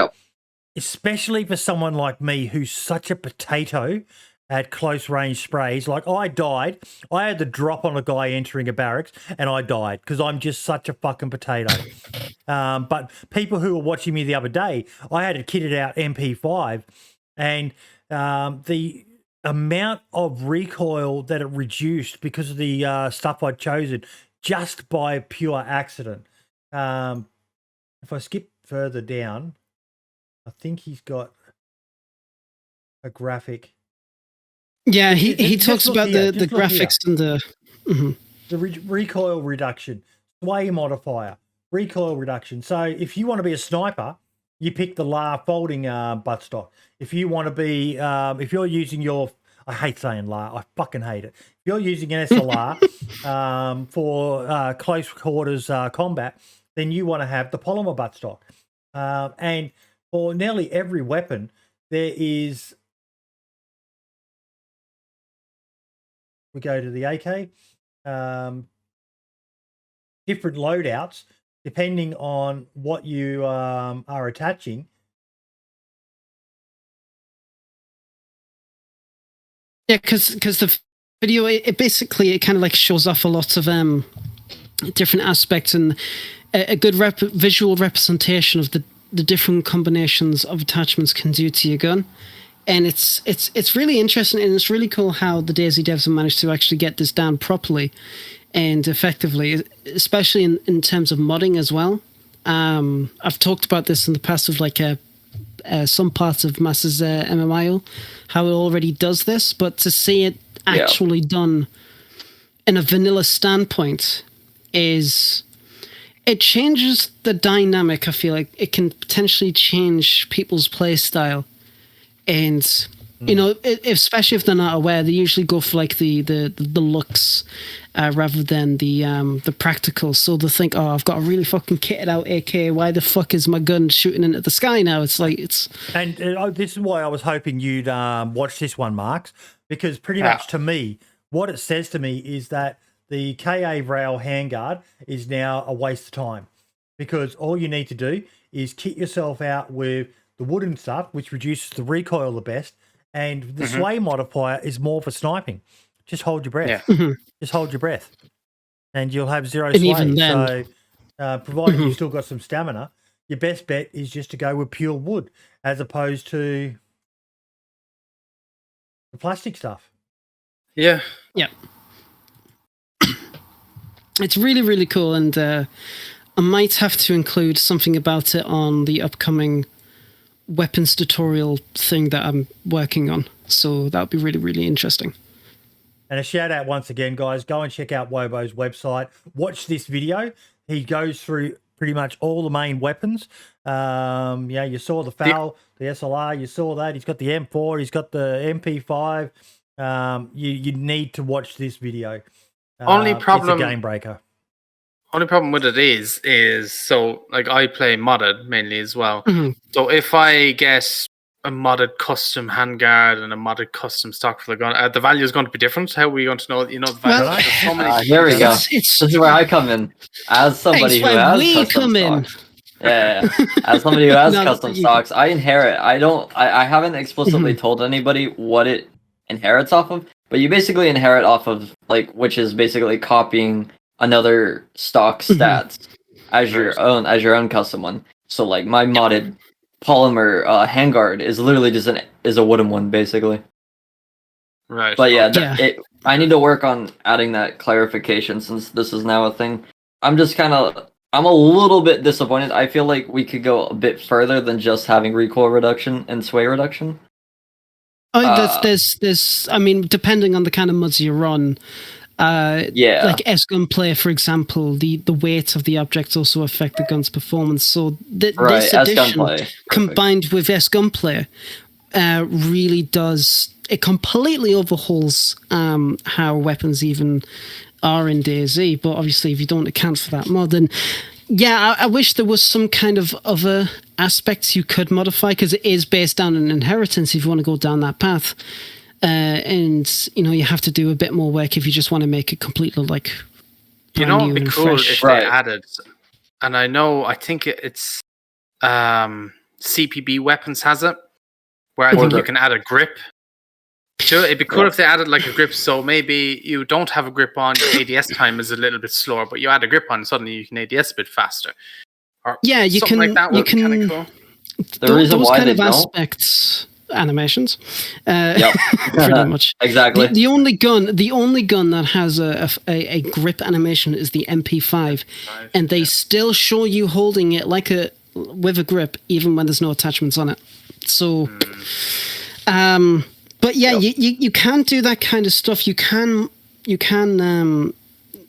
especially for someone like me who's such a potato at close range sprays. Like, I died. I had the drop on a guy entering a barracks, and I died because I'm just such a fucking potato. But people who were watching me the other day, I had a kitted out MP5, and the amount of recoil that it reduced because of the stuff I'd chosen just by pure accident. If I skip further down, I think he's got a graphic. Yeah, he talks about the graphics and the... The recoil reduction, sway modifier, recoil reduction. So if you want to be a sniper, you pick the LAR folding buttstock. If you want to be, if you're using your, I hate saying LAR, I fucking hate it. If you're using an SLR for close quarters combat, then you want to have the polymer buttstock. And for nearly every weapon, there is, we go to the AK, different loadouts depending on what you are attaching. Yeah, because the video, it basically, it kind of like shows off a lot of different aspects and a good visual representation of the different combinations of attachments can do to your gun. And it's really interesting, and it's really cool how the DayZ devs have managed to actually get this down properly and effectively, especially in terms of modding as well. I've talked about this in the past of like some parts of Masters MMIO, how it already does this, but to see it actually done in a vanilla standpoint it changes the dynamic. I feel like it can potentially change people's play style. And you know, especially if they're not aware, they usually go for like the looks rather than the practical. So they think, oh, I've got a really fucking kitted out AK. Why the fuck is my gun shooting into the sky now? It's like it's. And this is why I was hoping you'd watch this one, Marks, because pretty much to me, what it says to me is that the KA rail handguard is now a waste of time, because all you need to do is kit yourself out with the wooden stuff, which reduces the recoil the best, and the sway modifier is more for sniping. Just hold your breath. Just hold your breath, and you'll have zero sway. Even then, so, provided you've still got some stamina, your best bet is just to go with pure wood as opposed to the plastic stuff. Yeah. Yeah. It's really, really cool, and I might have to include something about it on the upcoming weapons tutorial thing that I'm working on. So that would be really, really interesting. And a shout out once again, guys, go and check out WOBO's website. Watch this video. He goes through pretty much all the main weapons. Yeah, you saw the FAL, the SLR, you saw that. He's got the M4, he's got the MP5. You need to watch this video. Only problem, it's a game breaker. Only problem with it is so like I play modded mainly as well. So if I get a modded custom handguard and a modded custom stock for the gun, the value is going to be different. How are we going to know? You know, the value. Well, so many here we go. This is where I come in as somebody who has custom stocks. Yeah. As somebody who has custom stocks, I inherit. I haven't explicitly told anybody what it inherits off of, but you basically inherit off of like, which is basically copying another stock stats as your own custom one. So like my modded polymer handguard is literally just a wooden one basically. Right. But I need to work on adding that clarification since this is now a thing. I'm a little bit disappointed. I feel like we could go a bit further than just having recoil reduction and sway reduction. There's I mean, depending on the kind of mods you run, like S-Gunplay, for example, the weight of the objects also affect the gun's performance. So this edition, combined with S-Gunplay, really does it completely overhauls how weapons even are in DayZ. But obviously, if you don't account for that mod, then yeah, I wish there was some kind of other aspects you could modify, because it is based on an inheritance if you want to go down that path. And you have to do a bit more work if you just want to make it completely like brand new it'd be and cool fresh. if they added, and I think it's CPB weapons has it, where I think you can add a grip. Sure, it'd be cool if they added like a grip, so maybe you don't have a grip on, your ADS time is a little bit slower, but you add a grip on, suddenly you can ADS a bit faster. Or yeah, you something can. Like that you would be can. Kind of cool. The reason those why kind they of don't. aspects, animations, Yep. pretty much. Exactly. The only gun that has a grip animation is the MP5, and they still show you holding it with a grip, even when there's no attachments on it. So, but yeah, you can do that kind of stuff. You can.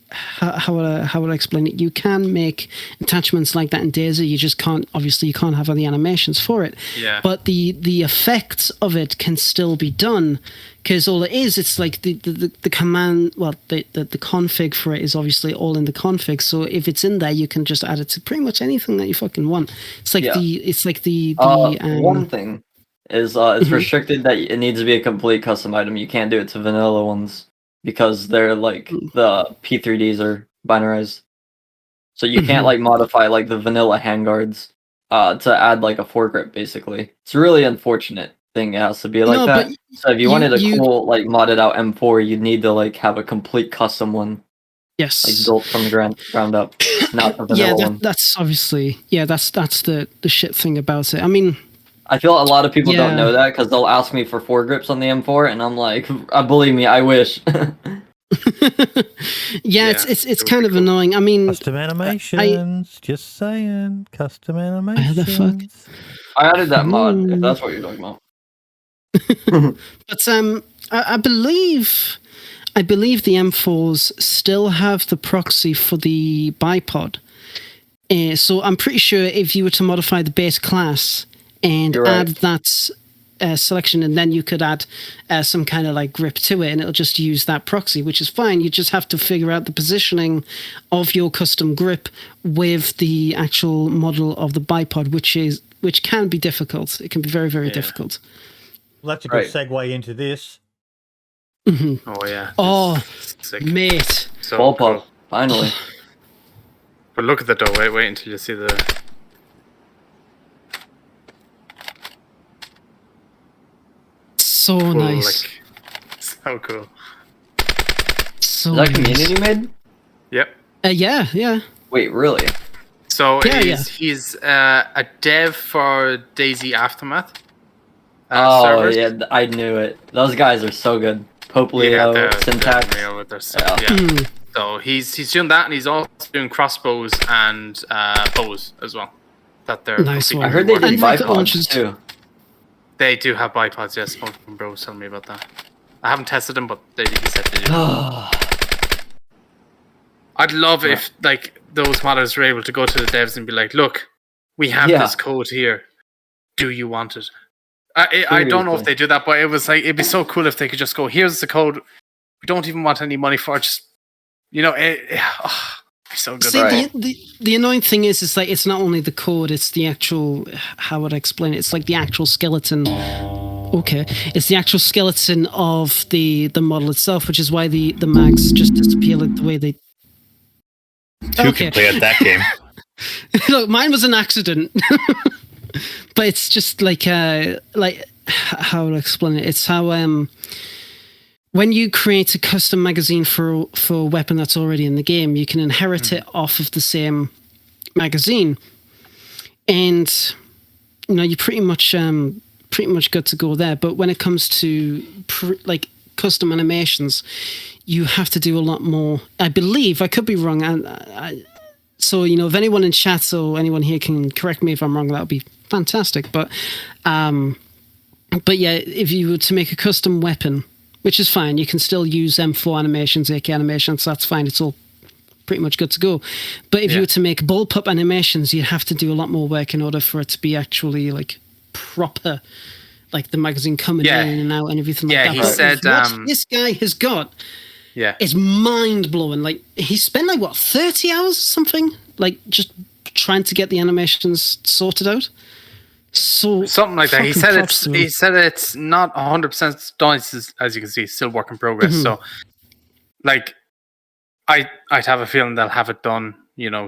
How would I explain it? You can make attachments like that in DayZ. You just can't. Obviously, you can't have any animations for it. Yeah. But the effects of it can still be done, because all it is, it's like the command. Well, the config for it is obviously all in the config. So if it's in there, you can just add it to pretty much anything that you fucking want. It's like one thing is it's restricted that it needs to be a complete custom item. You can't do it to vanilla ones, because they're like the P3Ds are binarized. So you can't like modify like the vanilla handguards to add like a foregrip, basically. It's a really unfortunate thing it has to be like that. So if you wanted a cool like modded out M4, you'd need to like have a complete custom one. Yes. Like built from the ground up. Not the vanilla one. That's obviously that's the shit thing about it. I mean, I feel a lot of people don't know that, because they'll ask me for foregrips on the M4, and I'm like, believe me, I wish. It's kind of annoying. I mean, custom animations. Just saying, custom animations. The fuck? I added that mod, if that's what you're talking about. But I believe the M4s still have the proxy for the bipod. So I'm pretty sure if you were to modify the base class and add that selection, and then you could add some kind of like grip to it, and it'll just use that proxy, which is fine. You just have to figure out the positioning of your custom grip with the actual model of the bipod, which can be difficult. It can be very, very difficult. Well, that's a good segue into this. Mm-hmm. Oh yeah. Oh, mate. So Ball cool. pop, finally. But look at the door. Wait until you see the. So cool, nice. So cool. So Is that community made? Yep. Yeah. Wait, really? So he's a dev for DayZ Aftermath. Oh servers. yeah, I knew it. Those guys are so good. Pope Leo, Syntax. With their stuff. Yeah. So he's doing that, and he's also doing crossbows and bows as well. That they're nice one. I heard they did rocket bipods launchers too. They do have bipods, yes. Smoking Bro was telling me about that. I haven't tested them, but he said they do. I'd love if like those modders were able to go to the devs and be like, "Look, we have this code here. Do you want it?" I don't know if they do that, but it was like it'd be so cool if they could just go, "Here's the code. We don't even want any money for it. Just it'd be so good." See, the annoying thing is like it's not only the code; it's the actual. How would I explain it? It's like the actual skeleton. Okay, it's the actual skeleton of the model itself, which is why the mags just disappear like the way they. Two can play at that game. Look, mine was an accident, but it's just like how would I explain it? It's how when you create a custom magazine for a weapon that's already in the game, you can inherit it off of the same magazine, and you pretty much good to go there. But when it comes to like custom animations, you have to do a lot more. I believe, I could be wrong. So, if anyone in chat or anyone here can correct me if I'm wrong, that would be fantastic. But yeah, if you were to make a custom weapon, which is fine, you can still use M4 animations, AK animations, that's fine. It's all pretty much good to go. But if you were to make bullpup animations, you'd have to do a lot more work in order for it to be actually like proper like the magazine coming in and out and everything like that. He but said what this guy has got is mind blowing. Like he spent like 30 hours or something, like just trying to get the animations sorted out. So something like that. He said it's not 100% done. As you can see, still work in progress. So, like, I'd have a feeling they'll have it done,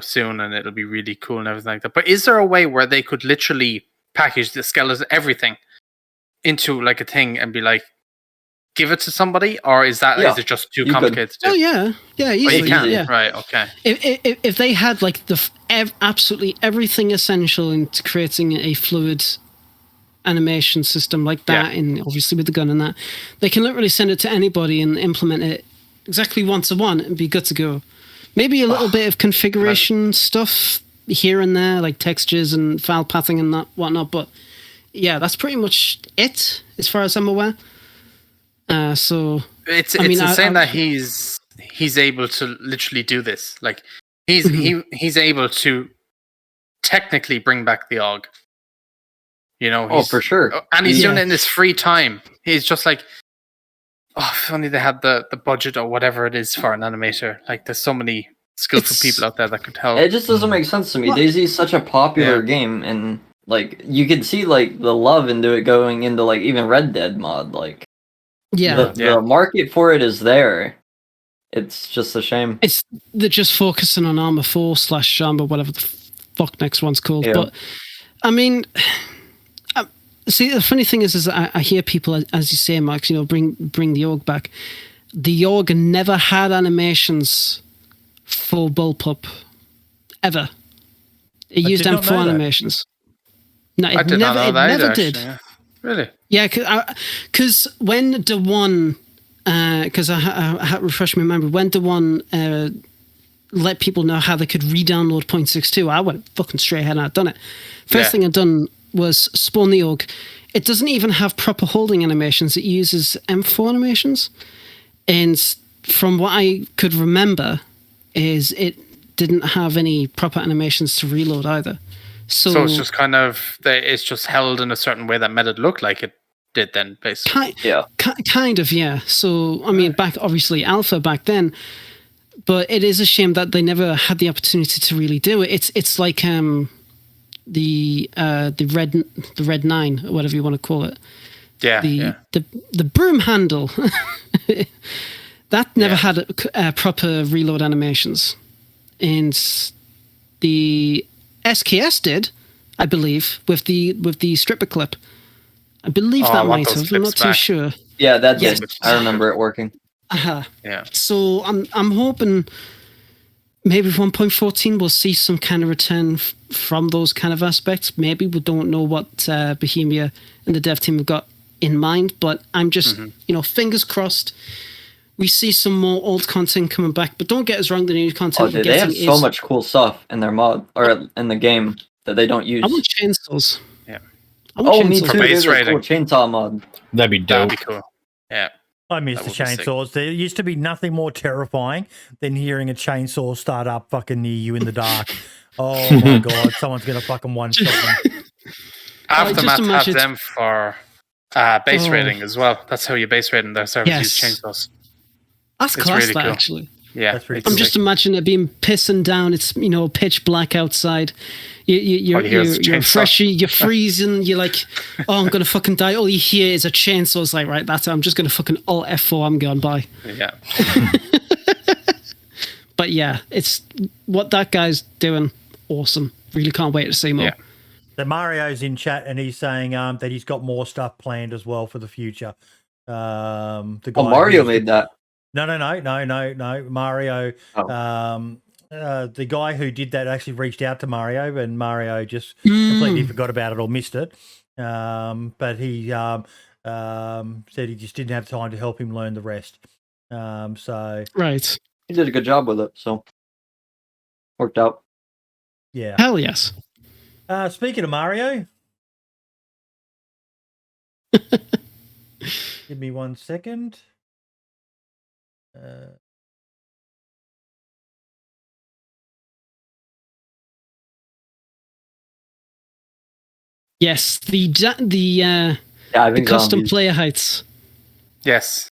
soon, and it'll be really cool and everything like that. But is there a way where they could literally package the skeleton, everything, into like a thing and be like, give it to somebody, or is it just too complicated to do? Oh yeah, easily. You can, yeah. Right? Okay. If they had like absolutely everything essential into creating a fluid animation system like that, and obviously with the gun and that, they can literally send it to anybody and implement it exactly 1-to-1 and be good to go. Maybe a little bit of configuration stuff here and there, like textures and file pathing and that whatnot, but yeah, that's pretty much it as far as I'm aware. So it's insane that he's able to literally do this. Like he's able to technically bring back the AUG. For sure. And he's doing it in his free time. He's just like, if only they had the budget or whatever it is for an animator. Like there's so many skillful people out there that could help. It just doesn't make sense to me. DayZ is such a popular game, and like you could see like the love into it going into like even Red Dead mod. Like the market for it is there. It's just a shame. They're just focusing on Arma 4 / Arma whatever the fuck next one's called. Yeah. But I mean, see, the funny thing is I hear people, as you say, Max, bring the AUG back. The AUG never had animations for bullpup ever. It used M4 animations. No, it never did. Yeah. Really? Yeah, because when Daone, because I had to refresh my memory, when Daone let people know how they could re-download 0.62, I went fucking straight ahead and I'd done it. First thing I'd done was spawn the AUG. It doesn't even have proper holding animations. It uses M4 animations. And from what I could remember is it didn't have any proper animations to reload either. So it's just kind of, it's just held in a certain way that made it look like it did then, basically. Kind of, yeah. So, I mean, obviously alpha back then, but it is a shame that they never had the opportunity to really do it. It's like the Red 9, or whatever you want to call it. The broom handle. That never had proper reload animations. And the SKS did, I believe, with the stripper clip. I believe that might have. I'm not too sure. Yeah, that did. I remember it working. Yeah. So I'm hoping maybe with 1.14 we'll see some kind of return from those kind of aspects. Maybe we don't know what Bohemia and the dev team have got in mind, but I'm just fingers crossed. We see some more old content coming back, but don't get us wrong, the new content. They have so much cool stuff in their mod or in the game that they don't use. I want chainsaws. Yeah. Me too. There's a cool chainsaw mod. That'd be dope. That'd be cool. Yeah. I miss the chainsaws. There used to be nothing more terrifying than hearing a chainsaw start up fucking near you in the dark. Oh my god, someone's gonna fucking one-shot me. Aftermath have them for base raiding as well. That's how you base raid in their servers. Use chainsaws. That's class, really cool. Actually. Yeah, I'm just imagining it being pissing down. It's pitch black outside. You're fresh. You're freezing. You're like, oh, I'm gonna fucking die. All you hear is a chainsaw. It's like, right, that's it. I'm just gonna fucking alt F4. I'm going by. Yeah. But yeah, it's what that guy's doing. Awesome. Really can't wait to see more. Yeah. So Mario's in chat and he's saying that he's got more stuff planned as well for the future. The guy Mario made that. No. Mario, the guy who did that actually reached out to Mario, and Mario just completely forgot about it or missed it. But he said he just didn't have time to help him learn the rest. Right, he did a good job with it, so worked out. Yeah, hell yes. Speaking of Mario, give me 1 second. Yes, the Yeah, I the think custom zombies. player heights. Yes.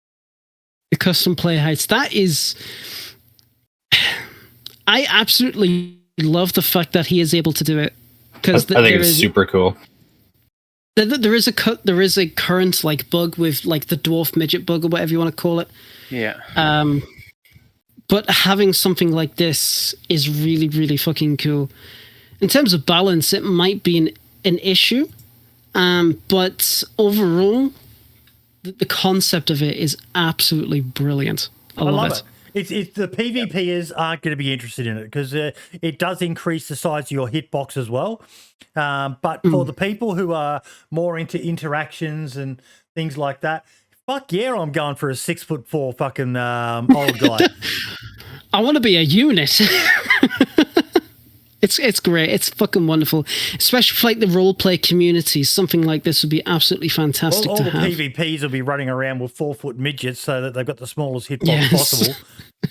The custom player heights. That is, I absolutely love the fact that he is able to do it because I think it's super cool. There is a current like bug with like the dwarf midget bug or whatever you want to call it. Yeah. But having something like this is really, really fucking cool. In terms of balance, it might be an issue, but overall, the concept of it is absolutely brilliant. I love it. It's the PvPers aren't going to be interested in it because it does increase the size of your hitbox as well. But for the people who are more into interactions and things like that, fuck yeah, I'm going for a 6'4" fucking old guy. I want to be a unit. It's great. It's fucking wonderful, especially for like the roleplay community. Something like this would be absolutely fantastic all to the have. PvPs will be running around with 4-foot midgets so that they've got the smallest hitbox possible.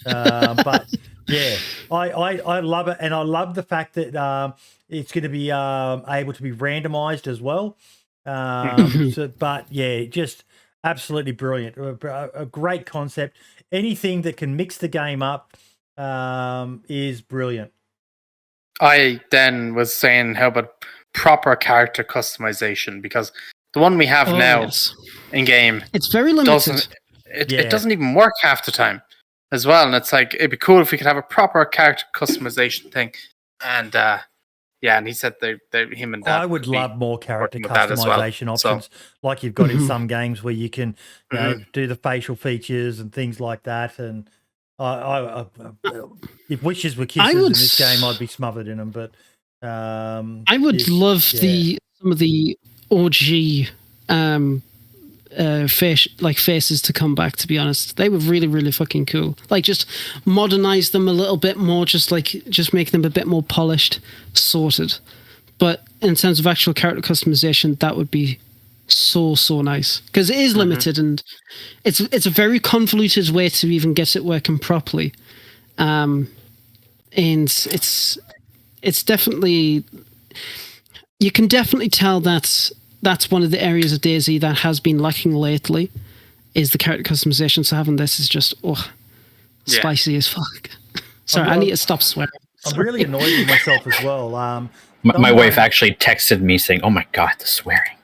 But yeah, I love it, and I love the fact that it's going to be able to be randomized as well. But yeah, just absolutely brilliant. A great concept. Anything that can mix the game up is brilliant. I then was saying, how about proper character customization? Because the one we have now in game, it's very limited. It doesn't even work half the time as well. And it's like, it'd be cool if we could have a proper character customization thing. And and he said him and Dad I would love more character customization options, so, like you've got in some games where you can do the facial features and things like that. And if wishes were kisses in this game, I'd be smothered in them. But I would love some of the OG faces to come back. To be honest, they were really, really fucking cool. Like just modernize them a little bit more, just make them a bit more polished, sorted. But in terms of actual character customization, that would be so nice because it is limited and it's a very convoluted way to even get it working properly. And it's definitely, you can definitely tell that's one of the areas of DayZ that has been lacking lately, is the character customization. So having this is just spicy as fuck. Sorry, I need to stop swearing. I'm really annoyed with myself as well. My wife actually texted me saying, "Oh my god, the swearing."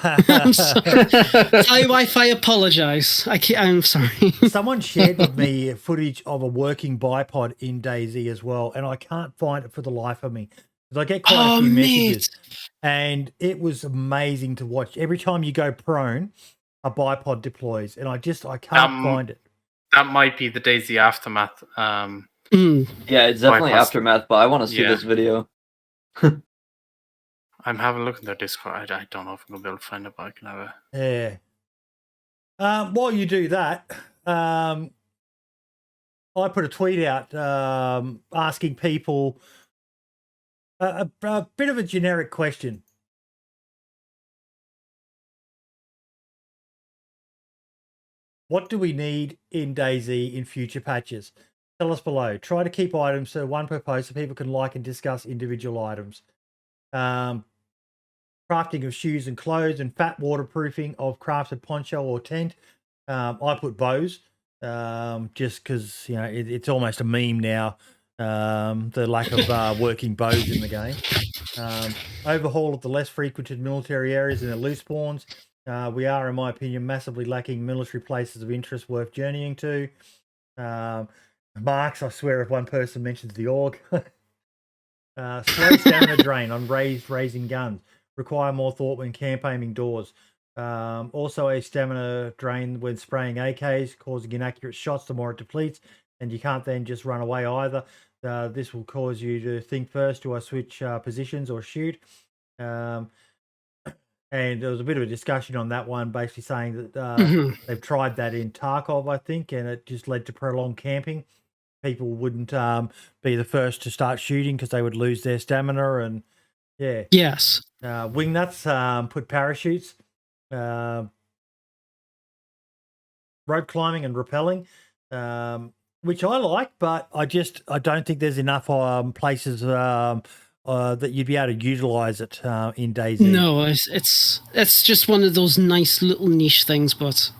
I'm sorry. Hi, wife, I apologize. I'm sorry. Someone shared with me footage of a working bipod in DayZ as well, and I can't find it for the life of me. Because I get quite a few messages, and it was amazing to watch. Every time you go prone, a bipod deploys, and I can't find it. That might be the DayZ Aftermath. Yeah, it's definitely Aftermath, but I want to see this video. I'm having a look in their Discord. I don't know if I'm going to be able to find it, but I can have a... Yeah. While you do that, I put a tweet out asking people a bit of a generic question. What do we need in DayZ in future patches? Tell us below. Try to keep items to one per post so people can like and discuss individual items. Crafting of shoes and clothes and fat waterproofing of crafted poncho or tent. I put bows just because it's almost a meme now. The lack of working bows in the game. Overhaul of the less frequented military areas and the loose spawns. We are, in my opinion, massively lacking military places of interest worth journeying to. Marks, I swear, if one person mentions the org. Slow stamina drain on raising guns. Require more thought when camp aiming doors. Also a stamina drain when spraying AKs, causing inaccurate shots the more it depletes, and you can't then just run away either. This will cause you to think first, do I switch positions or shoot? And there was a bit of a discussion on that one, basically saying that they've tried that in Tarkov, I think, and it just led to prolonged camping. People wouldn't be the first to start shooting because they would lose their stamina. And yes, Wingnuts put parachutes, rope climbing and rappelling, which I like, but I don't think there's enough places that you'd be able to utilize it in DayZ. No, it's just one of those nice little niche things, but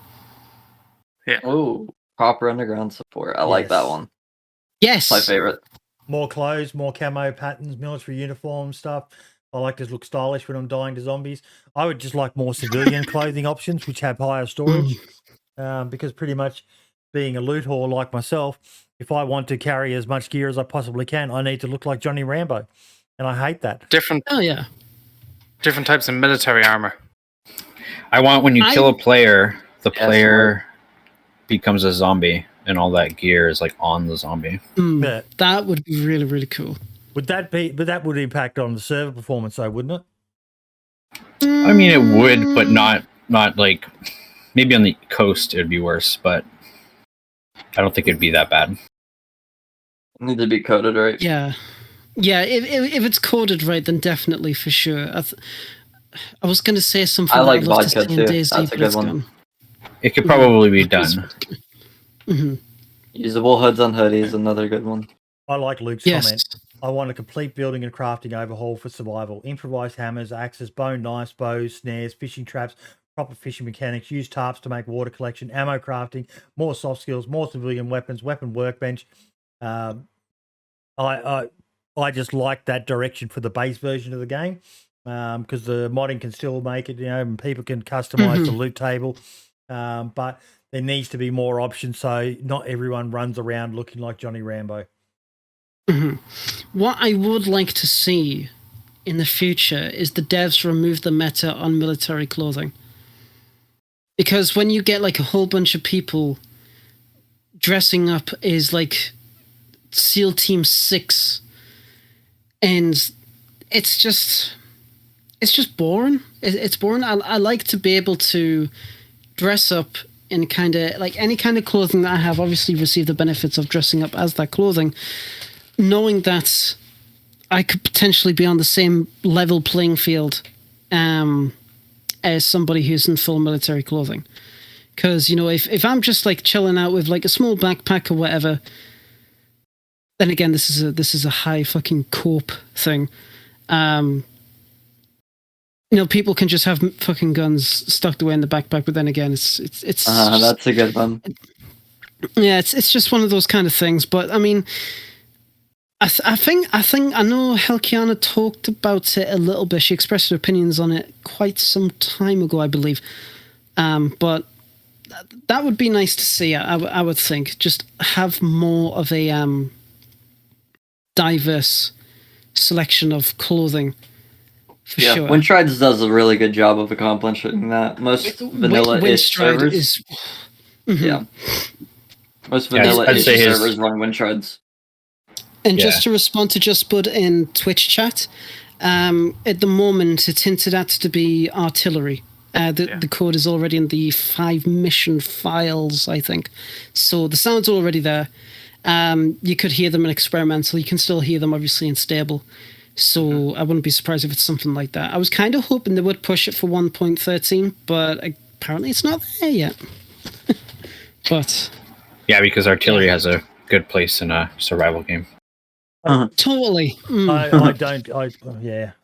Oh, proper underground support. I like that one. yes, My favorite. More clothes, more camo patterns, military uniform stuff. I like to look stylish when I'm dying to zombies. I would just like more civilian clothing options, which have higher storage, because pretty much being a loot whore like myself, if I want to carry as much gear as I possibly can, I need to look like Johnny Rambo, and I hate that. Different types of military armor. I want when you kill a player, the player becomes a zombie, and all that gear is like on the zombie. Yeah. That would be really, really cool. Would that be? But that would impact on the server performance, though, wouldn't it? I mean, it would, but not like maybe on the coast it would be worse, but I don't think it'd be that bad. Need to be coded right. Yeah. If it's coded right, then definitely for sure. I was going to say something. I like I'd love to vodka see in too. DayZ, That's a but good it's one. gone. It could probably be done. Usable hoods on hoodies, another good one. I like Luke's comment. I want a complete building and crafting overhaul for survival. Improvised hammers, axes, bone knives, bows, snares, fishing traps, proper fishing mechanics, use tarps to make water collection, ammo crafting, more soft skills, more civilian weapons, weapon workbench. I just like that direction for the base version of the game, because the modding can still make it, and people can customize the loot table, but there needs to be more options so not everyone runs around looking like Johnny Rambo. What I would like to see in the future is the devs remove the meta on military clothing. Because when you get like a whole bunch of people dressing up as like SEAL Team 6, and it's just boring. It's boring. I like to be able to dress up in kind of like any kind of clothing that I have, obviously receive the benefits of dressing up as that clothing, knowing that I could potentially be on the same level playing field as somebody who's in full military clothing. Because, if I'm just like chilling out with like a small backpack or whatever, then again, this is a high fucking cope thing. People can just have fucking guns stuck away in the backpack, but then again, it's that's a good one. Yeah, it's just one of those kind of things. But I mean, I think I know Helkiana talked about it a little bit. She expressed her opinions on it quite some time ago, I believe. But that would be nice to see. I would think just have more of a diverse selection of clothing. For sure. Wintrides does a really good job of accomplishing that. Most vanilla-ish servers. Yeah. Most vanilla-ish servers run Wintrides. And just to respond to Just Bud in Twitch chat, at the moment it's hinted at to be artillery. The code is already in the 5 mission files, I think. So the sound's already there. You could hear them in experimental. You can still hear them, obviously, in stable. So I wouldn't be surprised if it's something like that. I was kind of hoping they would push it for 1.13, but apparently it's not there yet. But yeah, because artillery has a good place in a survival game. Totally. I don't.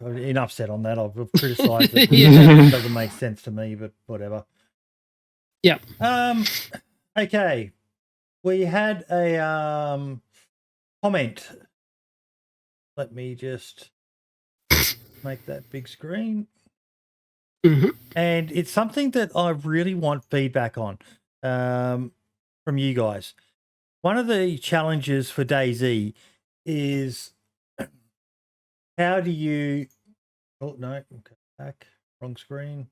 Enough said on that. I've criticised it. It doesn't make sense to me, but whatever. Yeah. Okay. We had a comment. Let me just make that big screen. And it's something that I really want feedback on from you guys. One of the challenges for DayZ is how do you... Oh, no. Okay, back. Wrong screen.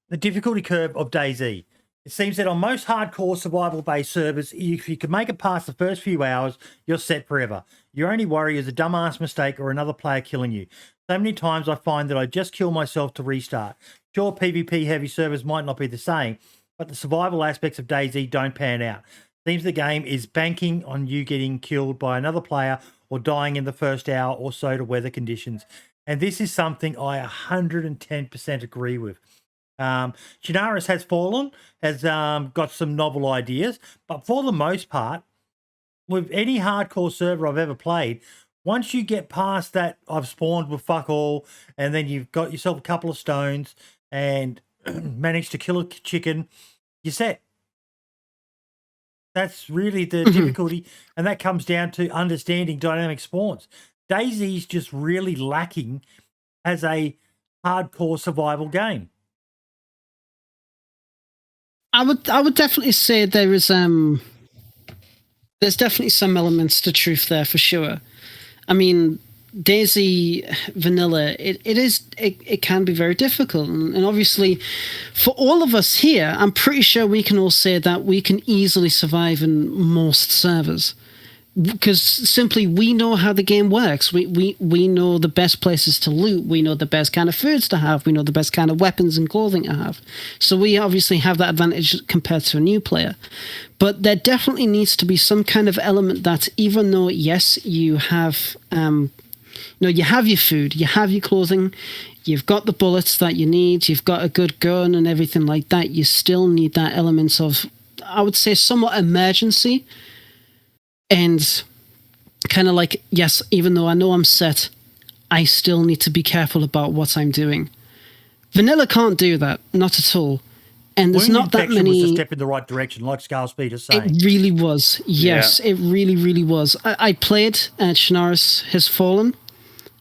The difficulty curve of DayZ. It seems that on most hardcore survival-based servers, if you can make it past the first few hours, you're set forever. Your only worry is a dumbass mistake or another player killing you. So many times I find that I just kill myself to restart. Sure, PvP-heavy servers might not be the same, but the survival aspects of DayZ don't pan out. Seems the game is banking on you getting killed by another player or dying in the first hour or so to weather conditions. And this is something I 110% agree with. Chernarus has fallen, has got some novel ideas, but for the most part, with any hardcore server I've ever played, once you get past that, I've spawned with fuck all, and then you've got yourself a couple of stones and managed to kill a chicken, you're set. That's really the difficulty, and that comes down to understanding dynamic spawns. DayZ's just really lacking as a hardcore survival game. I would definitely say there's definitely some elements to truth there for sure. I mean, DayZ vanilla, it can be very difficult, and obviously for all of us here, I'm pretty sure we can all say that we can easily survive in most servers, because simply we know how the game works. We know the best places to loot, we know the best kind of foods to have, we know the best kind of weapons and clothing to have, so we obviously have that advantage compared to a new player. But there definitely needs to be some kind of element that, even though yes, you have you have your food, you have your clothing, you've got the bullets that you need, you've got a good gun and everything like that, you still need that element of, I would say, somewhat emergency. And kind of like, yes, even though I know I'm set, I still need to be careful about what I'm doing. Vanilla can't do that, not at all. And there's not that many. Was a step in the right direction, like Scarspeed is saying. It really was. Yes, it really, really was. I played Chernarus Has Fallen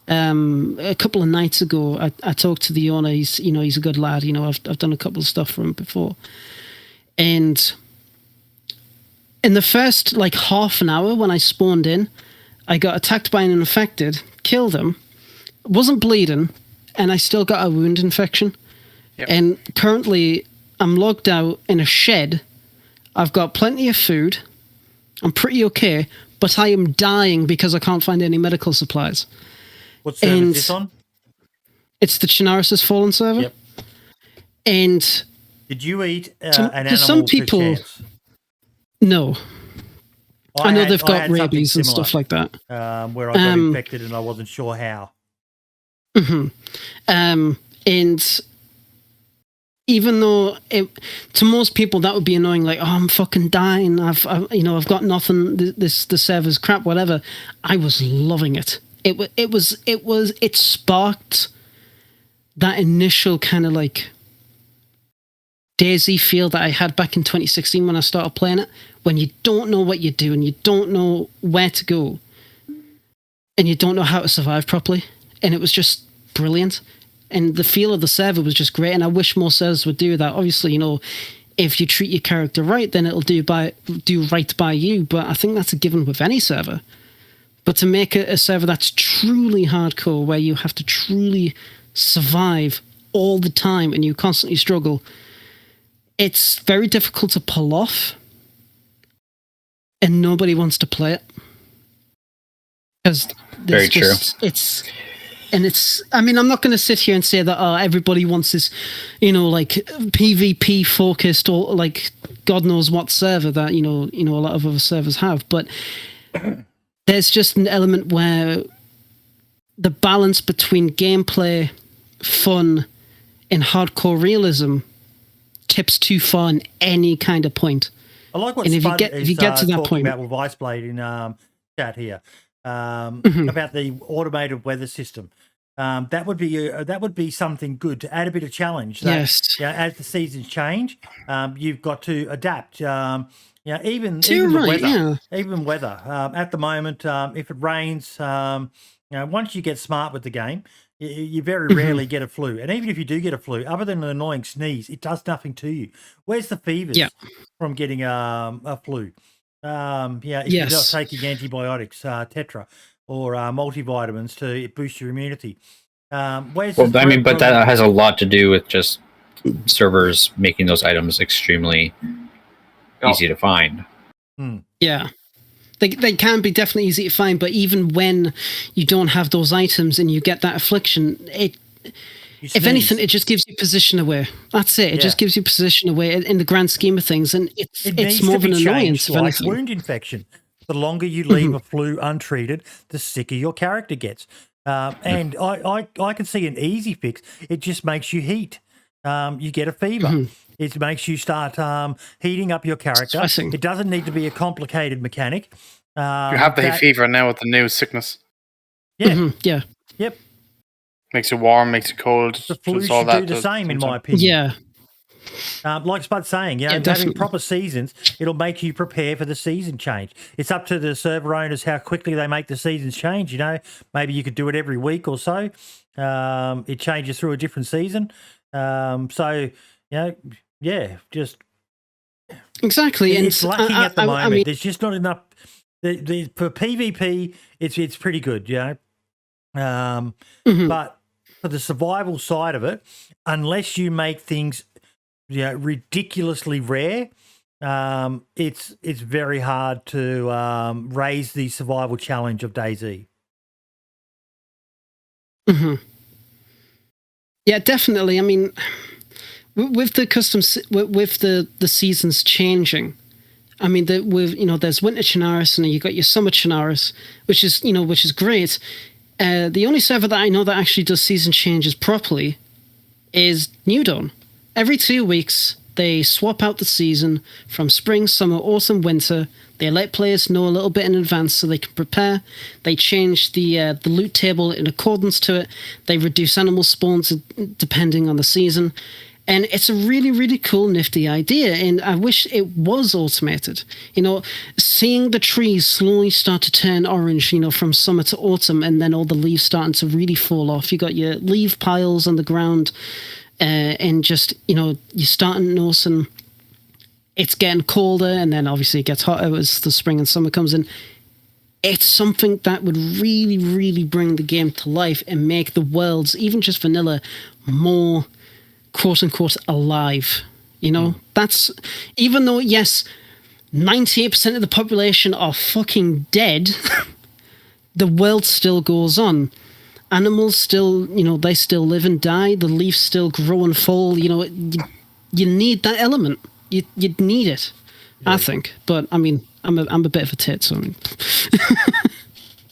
a couple of nights ago. I talked to the owner. He's a good lad. I've done a couple of stuff for him before, and in the first half an hour when I spawned in, I got attacked by an infected, killed him, wasn't bleeding, and I still got a wound infection. Yep. And currently I'm logged out in a shed. I've got plenty of food. I'm pretty okay, but I am dying because I can't find any medical supplies. What server is this on? It's the Chernarus Has Fallen server. Yep. And did you eat an animal some people? Chance? No. I know they've got rabies and stuff like that. Where I got infected and I wasn't sure how. Mm-hmm. And even though to most people that would be annoying, like, oh, I'm fucking dying, I've got nothing, the server's crap, whatever, I was loving it. It sparked that initial kind of DayZ feel that I had back in 2016 when I started playing it, when you don't know what you do and you don't know where to go and you don't know how to survive properly. And it was just brilliant. And the feel of the server was just great. And I wish more servers would do that. Obviously, if you treat your character right, then it'll do right by you. But I think that's a given with any server. But to make a server that's truly hardcore, where you have to truly survive all the time and you constantly struggle, it's very difficult to pull off, and nobody wants to play it because very true. I mean, I'm not going to sit here and say that everybody wants this, PvP focused or God knows what server that a lot of other servers have, but there's just an element where the balance between gameplay, fun, and hardcore realism tips too far in any kind of point. I like what if you get to that point about with IceBlade in chat here about the automated weather system. That would be something good to add a bit of challenge. Yes. As the seasons change, you've got to adapt. Even weather. At the moment, if it rains, once you get smart with the game, you very rarely get a flu. And even if you do get a flu, other than an annoying sneeze, it does nothing to you. Where's the fevers from getting a flu? If you're not taking antibiotics, tetra, or multivitamins to boost your immunity. But that has a lot to do with just servers making those items extremely easy to find. Yeah. They can be definitely easy to find, but even when you don't have those items and you get that affliction, if anything, it just gives you position away. That's it. It just gives you position away in the grand scheme of things, and it's more of an annoyance. Like wound infection. The longer you leave a flu untreated, the sicker your character gets. And I can see an easy fix. It just makes you heat. You get a fever. It makes you start heating up your character. Stressing. It doesn't need to be a complicated mechanic. You have the hay fever now with the new sickness. Yeah. Yeah. Yep. Makes you warm, makes you cold. The flu just all should that do the does same, in sometimes. my opinion. Yeah. Like Spud's saying, having definitely. proper seasons, it'll make you prepare for the season change. It's up to the server owners how quickly they make the seasons change. Maybe you could do it every week or so. It changes through a different season. Just exactly. And it's lacking at the moment. I mean, There's just not enough. For PvP, it's pretty good, But for the survival side of it, unless you make things ridiculously rare, it's very hard to raise the survival challenge of DayZ. Yeah, definitely. I mean, with the with the seasons changing, I mean, there's winter Chernarus and you got your summer Chernarus, which is great. The only server that I know that actually does season changes properly is New Dawn. Every 2 weeks, they swap out the season from spring, summer, autumn, winter. They let players know a little bit in advance so they can prepare. They change the loot table in accordance to it. They reduce animal spawns depending on the season. And it's a really, really cool, nifty idea. And I wish it was automated. Seeing the trees slowly start to turn orange, from summer to autumn, and then all the leaves starting to really fall off. You got your leaf piles on the ground, and just, you're starting noticing it's getting colder, and then obviously it gets hotter as the spring and summer comes in. It's something that would really, really bring the game to life and make the worlds, even just vanilla, more quote-unquote alive. That's, even though, yes, 98% of the population are fucking dead, the world still goes on. Animals still, they still live and die. The leaves still grow and fall. You need that element. You'd need it, I think. But, I mean, I'm a bit of a tit, so I mean...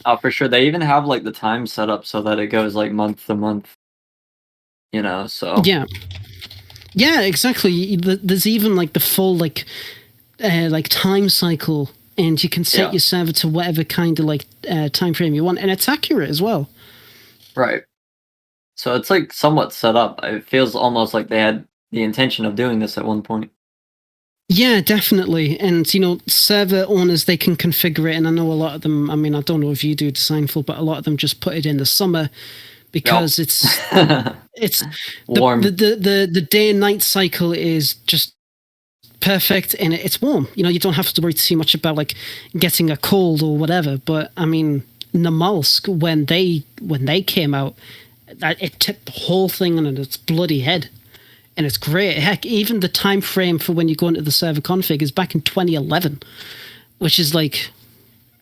Oh, for sure. They even have, the time set up so that it goes, month to month. So... Yeah, exactly. There's even, the full, time cycle, and you can set your server to whatever kind of, time frame you want, and it's accurate as well. Right. So it's, somewhat set up. It feels almost like they had the intention of doing this at one point. Yeah, definitely. And, server owners, they can configure it, and I know a lot of them, I mean, I don't know if you do Designful, but a lot of them just put it in the summer, because it's warm. The day and night cycle is just perfect, and it's warm. You don't have to worry too much about getting a cold or whatever. But I mean, Namalsk, when they came out, it tipped the whole thing on its bloody head, and it's great. Heck, even the time frame for when you go into the server config is back in 2011, which is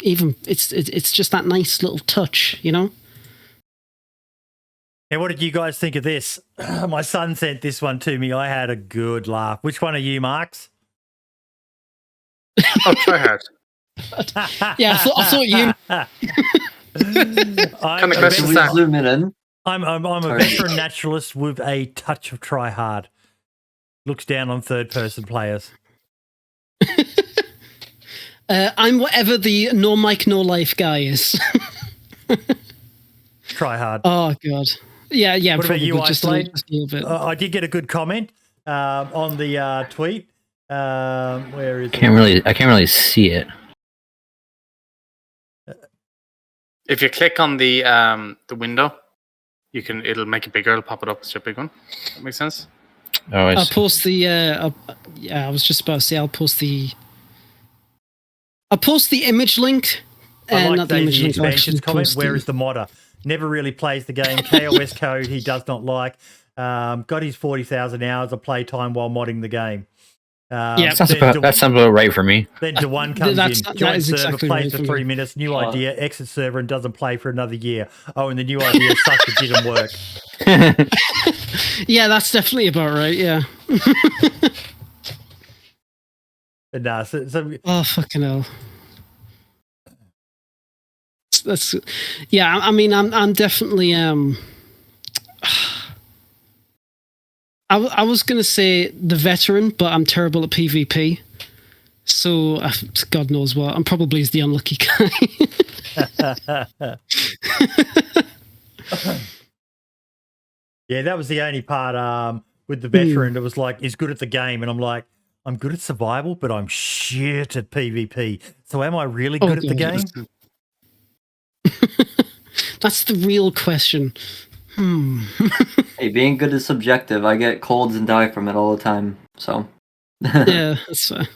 it's just that nice little touch, Now, what did you guys think of this? My son sent this one to me. I had a good laugh. Which one are you, Marks? Oh, try hard. Yeah, I thought you. Kind of question that. Zoom it in. I'm a veteran naturalist with a touch of try hard. Looks down on third-person players. I'm whatever the no mic, no life guy is. Try hard. Oh, God. Yeah. What probably about you, just IceBlade? a little bit. I did get a good comment on the tweet. Where is I can't really see it. If you click on the window, it'll make it bigger. It'll pop it up as a big one. That makes sense. Oh, I I'll see. post the. I was just about to say I'll post the image link. I like not the DayZ image link. I'll Expansion's actually comment. post Where is the modder? Never really plays the game. KOS code he does not like. Got his 40,000 hours of playtime while modding the game. Yeah, that sounds about right for me. Then Daone comes in, joins server, exactly plays right for for 3 me. minutes, new idea, exits server and doesn't play for another year. Oh, and the new idea sucks, it didn't work. Yeah, that's definitely about right, yeah. But nah, so Oh, fucking hell. that's yeah. I mean, I'm definitely I was gonna say the veteran, but I'm terrible at PvP. So God knows what. I'm probably the unlucky guy. Yeah, that was the only part with the veteran. It was like, he's good at the game. And I'm like, I'm good at survival, but I'm shit at PvP. So am I really good at the game? That's the real question. Hey, being good is subjective. I get colds and die from it all the time. So yeah, that's fair.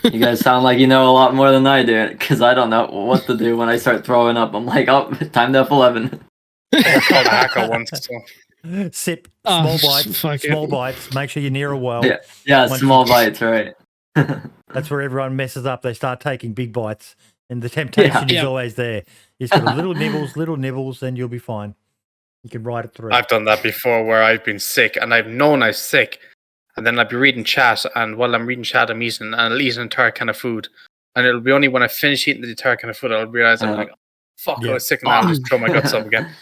you guys sound like you know a lot more than I do, because I don't know what to do when I start throwing up. I'm like, oh, time to F11. I called a hacker once. So. Sip small bites. Make sure you're near a well. Yeah, small bites, right? That's where everyone messes up. They start taking big bites, and the temptation is always there. You just got little nibbles, and you'll be fine. You can ride it through. I've done that before, where I've been sick, and I've known I'm sick, and then I'll be reading chat, and while I'm reading chat, I'm eating, and I'll eat an entire can of food, and it'll be only when I finish eating the entire can of food I'll realize I'm like, fuck, I was sick, and I'll just throw my guts up again.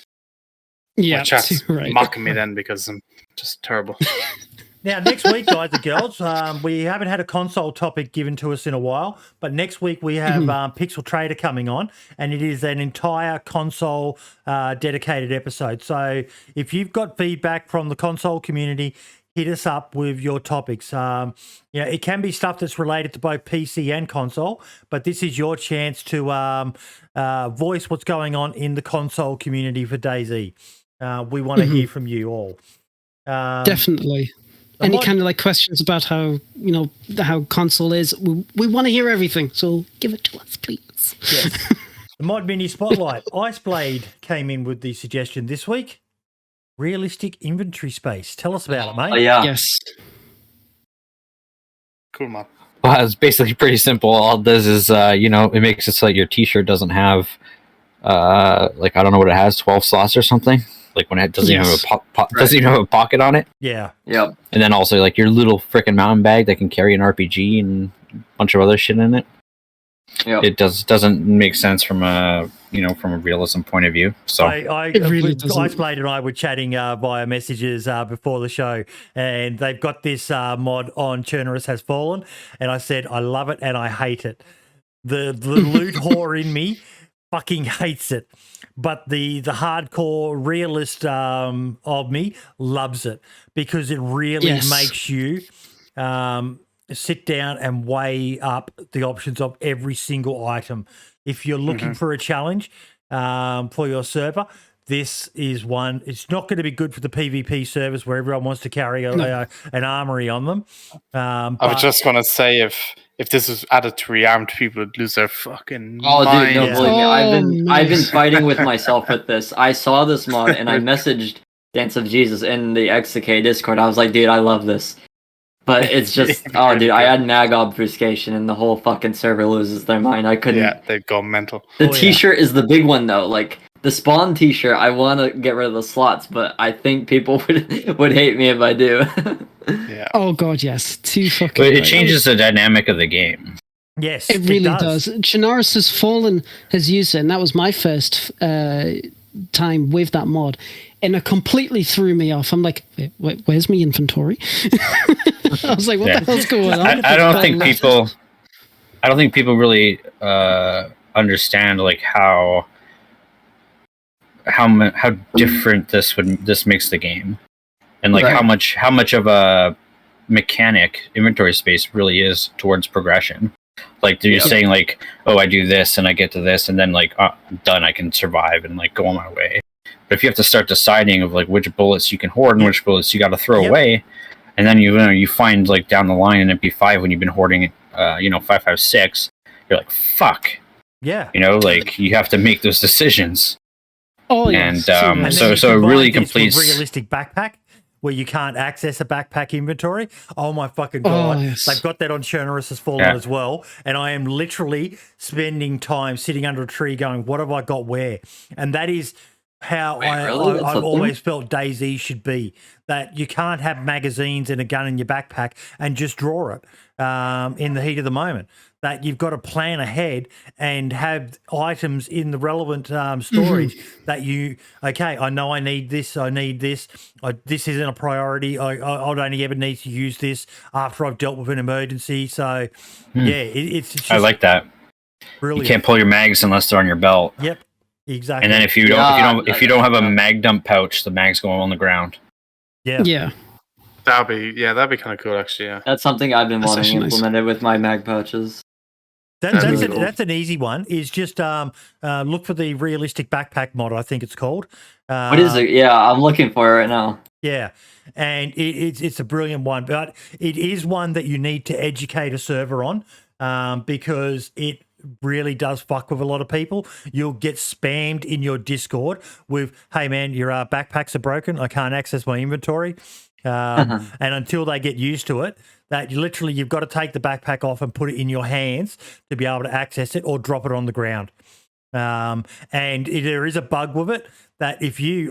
Yeah, my chat's mocking me then because I'm just terrible. Now, next week, guys and girls, we haven't had a console topic given to us in a while, but next week we have Pixel Trader coming on, and it is an entire console dedicated episode. So if you've got feedback from the console community, hit us up with your topics. It can be stuff that's related to both PC and console, but this is your chance to voice what's going on in the console community for DayZ. We want to hear from you all. Definitely. Any kind of like questions about how how console is, we want to hear everything. So give it to us, please. Yes. The Mod Mini Spotlight. IceBlade came in with the suggestion this week. Realistic inventory space. Tell us about it, mate. Oh, yeah. Yes. Cool, man. Well, it's basically pretty simple. All it does is, it makes it so that your T-shirt doesn't have, I don't know what it has, 12 slots or something. Like when it doesn't even have doesn't even have a pocket on it. Yeah. Yep. And then also like your little freaking mountain bag that can carry an RPG and a bunch of other shit in it. Yep. It doesn't make sense from a realism point of view. So It really doesn't. IceBlade and I were chatting via messages before the show, and they've got this mod on Chernobyl Has Fallen, and I said I love it and I hate it. The loot whore in me fucking hates it, but the hardcore realist of me loves it, because it really makes you sit down and weigh up the options of every single item. If you're looking for a challenge for your server, this is one. It's not going to be good for the PvP servers where everyone wants to carry an armory on them. I was just going to say, if this was added to rearmed, people would lose their fucking Dude, mind. no, believe me, I've been fighting with myself with this. I saw this mod and I messaged Dance of Jesus in the Esseker Discord. I was like, dude, I love this. But it's just, dude, I had mag obfuscation and the whole fucking server loses their mind. I couldn't. Yeah, they've gone mental. The T-shirt is the big one though. Like the spawn T-shirt, I want to get rid of the slots, but I think people would hate me if I do. Yeah. Oh god, yes. Too fucking. But it changes the dynamic of the game. Yes, it really does. Chernobyl Has Fallen has used it, and that was my first time with that mod, and it completely threw me off. I'm like, wait, where's my inventory? I was like, what the hell's going on? I don't think people really understand like how different this makes the game, and like how much of a mechanic inventory space really is towards progression. Like you're saying like, oh, I do this and I get to this and then like I'm done, I can survive and like go on my way. But if you have to start deciding of like which bullets you can hoard and which bullets you got to throw away, and then you find like down the line in MP5 when you've been hoarding 5.56, you're like, fuck. Yeah. Like you have to make those decisions. Oh yeah. And so it really completes realistic backpack where you can't access a backpack inventory. Oh my fucking god. Oh, yes. They've got that on Chernobyl Has Fallen as well. And I am literally spending time sitting under a tree going, what have I got where? And that is how Wait, really? That's I've a thing? always felt DayZ should be, that you can't have magazines and a gun in your backpack and just draw it in the heat of the moment. That you've got to plan ahead and have items in the relevant storage that I know I need this, this isn't a priority, I'd only ever need to use this after I've dealt with an emergency. So, it's just I like that. brilliant. You can't pull your mags unless they're on your belt. Yep, exactly. And then if you don't have a mag dump pouch, the mags go on the ground. Yeah. That'd be kind of cool, actually. Yeah. That's something I've been That's wanting actually nice. implemented with my mag pouches. That's an easy one. Is just look for the realistic backpack mod. I think it's called. What is it? Yeah, I'm looking for it right now. Yeah, and it's a brilliant one, but it is one that you need to educate a server on because it really does fuck with a lot of people. You'll get spammed in your Discord with, "Hey man, your backpacks are broken. I can't access my inventory." And until they get used to it, that you've got to take the backpack off and put it in your hands to be able to access it, or drop it on the ground. And there is a bug with it that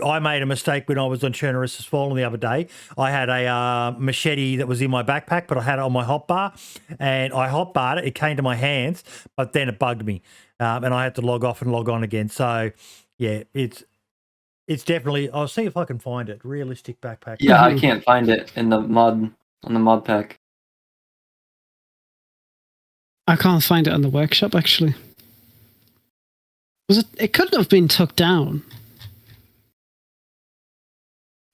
I made a mistake when I was on Chernobyl Fallen the other day. I had a machete that was in my backpack, but I had it on my hotbar, and I hotbarred it. It came to my hands, but then it bugged me, and I had to log off and log on again. So yeah, it's definitely. I'll see if I can find it. Realistic backpack. Yeah, I can't find it in the mod on the mod pack. I can't find it on the workshop, actually. It couldn't have been took down.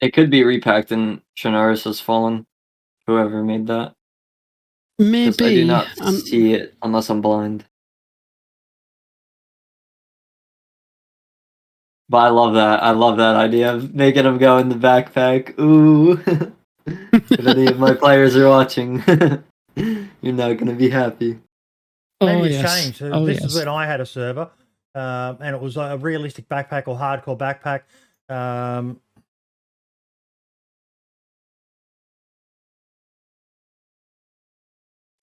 It could be repacked in Chernobyl has Fallen. Whoever made that. 'Cause Maybe. I do not see it unless I'm blind. But I love that. I love that idea of making them go in the backpack. Ooh. If any of my players are watching, you're not going to be happy. Maybe it's changed. This is when I had a server, and it was a realistic backpack or hardcore backpack.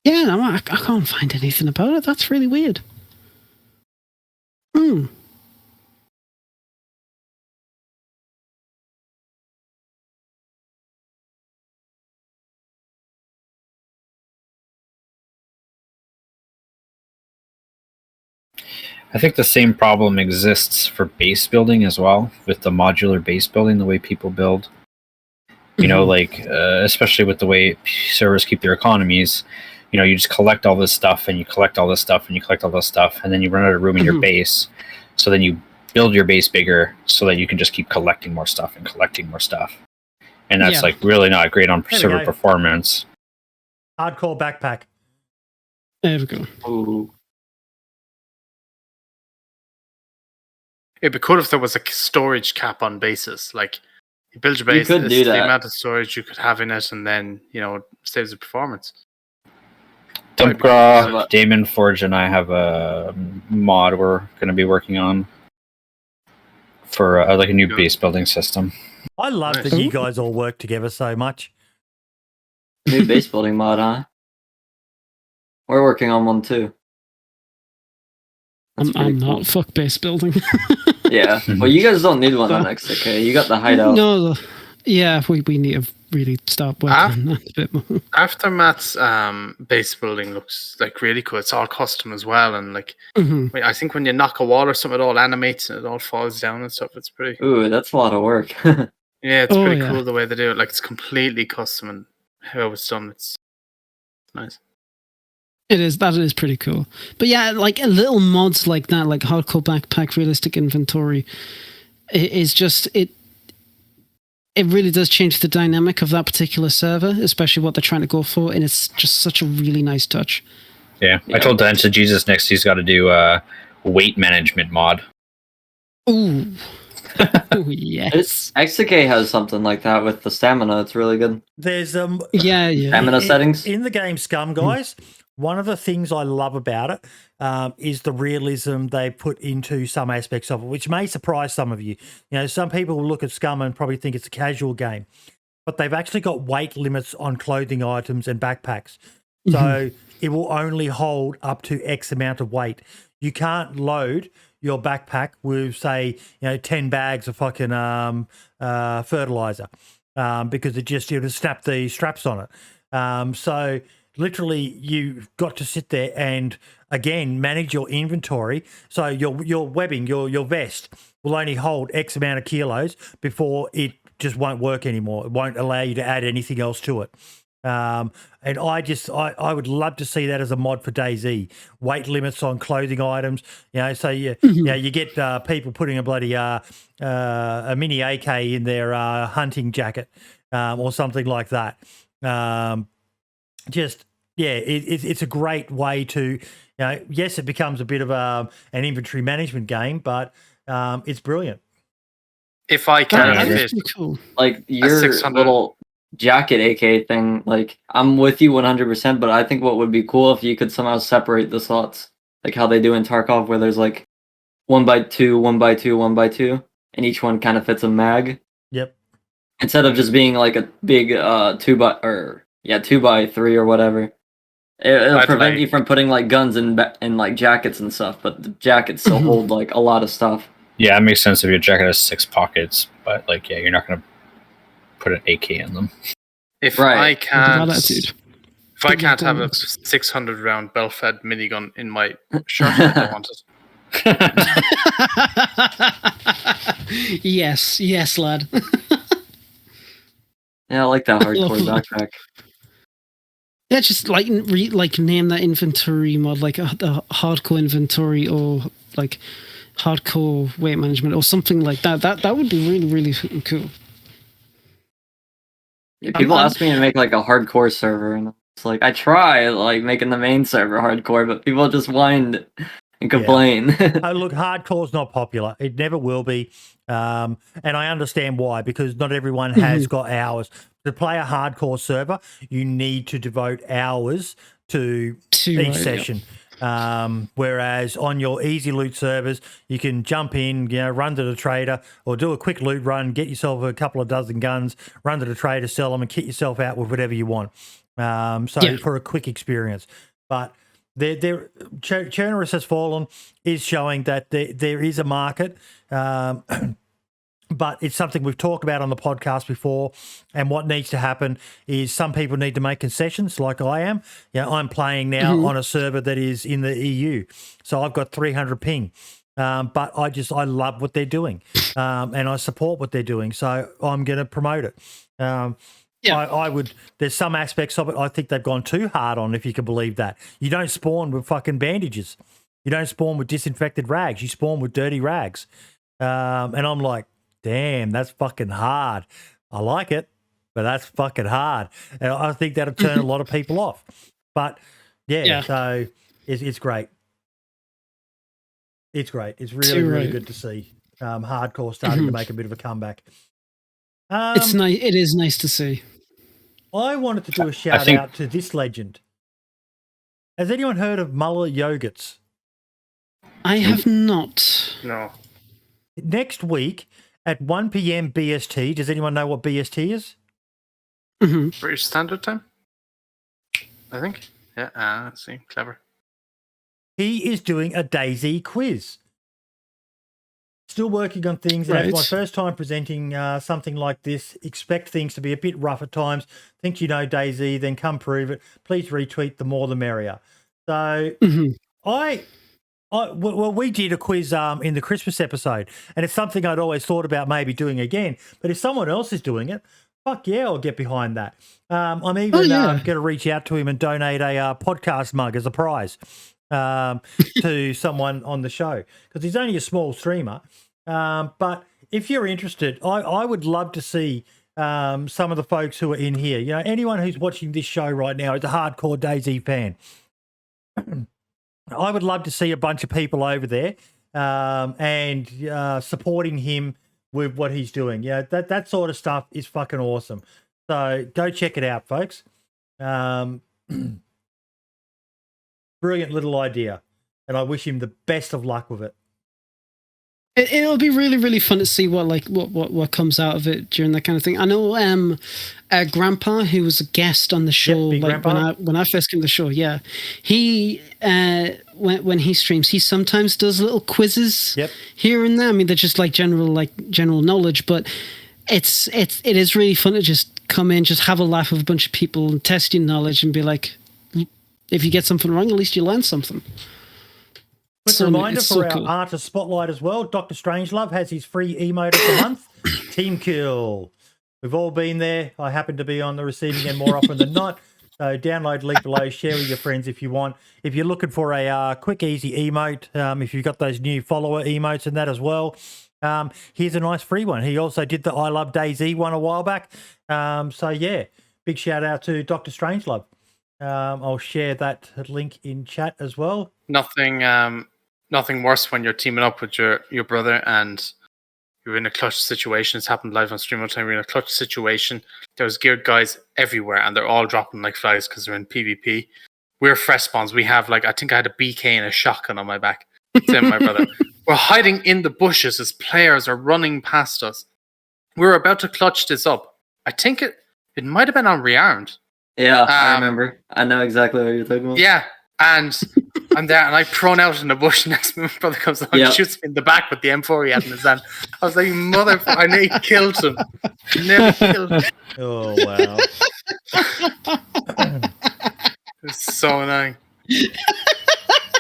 Yeah, no, I can't find anything about it. That's really weird. I think the same problem exists for base building as well, with the modular base building, the way people build. You know, like, especially with the way servers keep their economies, you know, you just collect all this stuff, and you collect all this stuff, and you collect all this stuff, and then you run out of room in your base. So then you build your base bigger so that you can just keep collecting more stuff and collecting more stuff. And that's like really not great on server performance. Hardcore backpack. There we go. Ooh. It'd be cool if there was a storage cap on bases. Like, you build your base, You could do the that. amount of storage you could have in it, and then, you know, it saves the performance. Dumpgraph, Damon Forge, and I have a mod we're going to be working on for like a new base building system. I love that you guys all work together so much. New base building mod, huh? We're working on one too. I'm not fuck base building. Yeah. Well, you guys don't need one on Esseker. You got the hideout. No, yeah, we need to really start working on that a bit more. Aftermath's base building looks like really cool. It's all custom as well, and like I think when you knock a wall or something, it all animates and it all falls down and stuff. It's pretty. Ooh, that's a lot of work. Yeah, it's pretty cool the way they do it. Like, it's completely custom and how it's done. It's nice. That is pretty cool. But yeah, like little mods like that, like hardcore backpack, realistic inventory, is just it really does change the dynamic of that particular server, especially what they're trying to go for, and it's just such a really nice touch. Yeah. I told Dan to Jesus next he's got to do a weight management mod. Ooh. Oh, yes. Esseker has something like that with the stamina. It's really good. There's stamina settings in the game Scum, guys. One of the things I love about it is the realism they put into some aspects of it, which may surprise some of you. You know, some people will look at Scum and probably think it's a casual game, but they've actually got weight limits on clothing items and backpacks. So it will only hold up to X amount of weight. You can't load your backpack with, say, 10 bags of fucking fertilizer because it'll snap the straps on it. So literally you've got to sit there and, again, manage your inventory. So your webbing, your vest will only hold X amount of kilos before it just won't work anymore. It won't allow you to add anything else to it. And I would love to see that as a mod for DayZ. Weight limits on clothing items, so you get people putting a bloody a mini AK in their hunting jacket or something like that. It's a great way to, yes, it becomes a bit of an inventory management game, but it's brilliant. If I can fit, cool. Like your 600 little jacket AK thing, like I'm with you 100%, but I think what would be cool if you could somehow separate the slots, like how they do in Tarkov, where there's like 1x2, 1x2, 1x2, and each one kind of fits a mag. Yep. Instead of just being like a big 2x3 or whatever. It'll prevent you from putting like guns in like jackets and stuff, but the jackets still hold like a lot of stuff. Yeah, it makes sense if your jacket has 6 pockets, but like, yeah, you're not going to put an AK in them. If I can't have a 600 round bell-fed minigun in my shirt, I don't want it. Yes, lad. Yeah, I like that hardcore backpack. Yeah, just like name that inventory mod like a hardcore inventory or like hardcore weight management or something like that. That would be really, really cool. Yeah, people ask me to make like a hardcore server, and it's like I try like making the main server hardcore, but people just whine and complain. Yeah. Look, hardcore's not popular. It never will be, and I understand why, because not everyone has got hours to play a hardcore server. You need to devote hours to each session. Whereas on your easy loot servers, you can jump in, run to the trader or do a quick loot run, get yourself a couple of dozen guns, run to the trader, sell them, and kit yourself out with whatever you want. For a quick experience. But Chernobyl Has Fallen is showing that there is a market. But it's something we've talked about on the podcast before, and what needs to happen is some people need to make concessions like I am. I'm playing now on a server that is in the EU, so I've got 300 ping, but I love what they're doing, and I support what they're doing, so I'm going to promote it. I would. There's some aspects of it I think they've gone too hard on, if you can believe that. You don't spawn with fucking bandages. You don't spawn with disinfected rags. You spawn with dirty rags. And I'm like, damn, that's fucking hard. I like it, but that's fucking hard. And I think that'll turn a lot of people off. But, so it's great. It's great. It's really, really good to see hardcore starting to make a bit of a comeback. It's nice. It is nice to see. I wanted to do a shout out to this legend. Has anyone heard of SSMullerYoghurts? I have not. No. Next week at 1 p.m. BST, does anyone know what BST is? British Standard Time, I think. Yeah, let's see. Clever. He is doing a DayZ quiz. Still working on things. Right. It's my first time presenting something like this. Expect things to be a bit rough at times. Think you know DayZ, then come prove it. Please retweet, the more the merrier. So we did a quiz in the Christmas episode, and it's something I'd always thought about maybe doing again. But if someone else is doing it, fuck yeah, I'll get behind that. I'm even going to reach out to him and donate a podcast mug as a prize to someone on the show, because he's only a small streamer. But if you're interested, I would love to see some of the folks who are in here. Anyone who's watching this show right now is a hardcore DayZ fan. I would love to see a bunch of people over there and supporting him with what he's doing. That sort of stuff is fucking awesome. So go check it out, folks. Brilliant little idea, and I wish him the best of luck with it. It'll be really, really fun to see what comes out of it during that kind of thing. I know Grandpa, who was a guest on the show, when I first came to the show, he when he streams, he sometimes does little quizzes here and there. I mean, they're just general knowledge, but it is really fun to just come in, just have a laugh with a bunch of people and test your knowledge and be like, if you get something wrong, at least you learn something. Quick reminder for our artist spotlight as well. DokterStrangelove has his free emote of the month, Team Kill. We've all been there. I happen to be on the receiving end more often than not. So download the link below, share with your friends if you want. If you're looking for a quick, easy emote, if you've got those new follower emotes and that as well, here's a nice free one. He also did the I Love DayZ one a while back. So yeah, big shout out to DokterStrangelove. I'll share that link in chat as well. Nothing worse when you're teaming up with your brother and you're in a clutch situation. It's happened live on stream all the time. You're in a clutch situation. There's geared guys everywhere and they're all dropping like flies because they're in PvP. We're fresh spawns. We have I think I had a BK and a shotgun on my back. Same my brother. We're hiding in the bushes as players are running past us. We're about to clutch this up. I think it might have been on Rearmed. Yeah, I remember. I know exactly what you're talking about. Yeah, and I'm there, and I prone out in the bush. Next minute, my brother comes along and shoots me in the back with the M4 he had in his hand. I was like, motherfucker, I nearly killed him. Nearly killed him. Oh, wow. It's so annoying.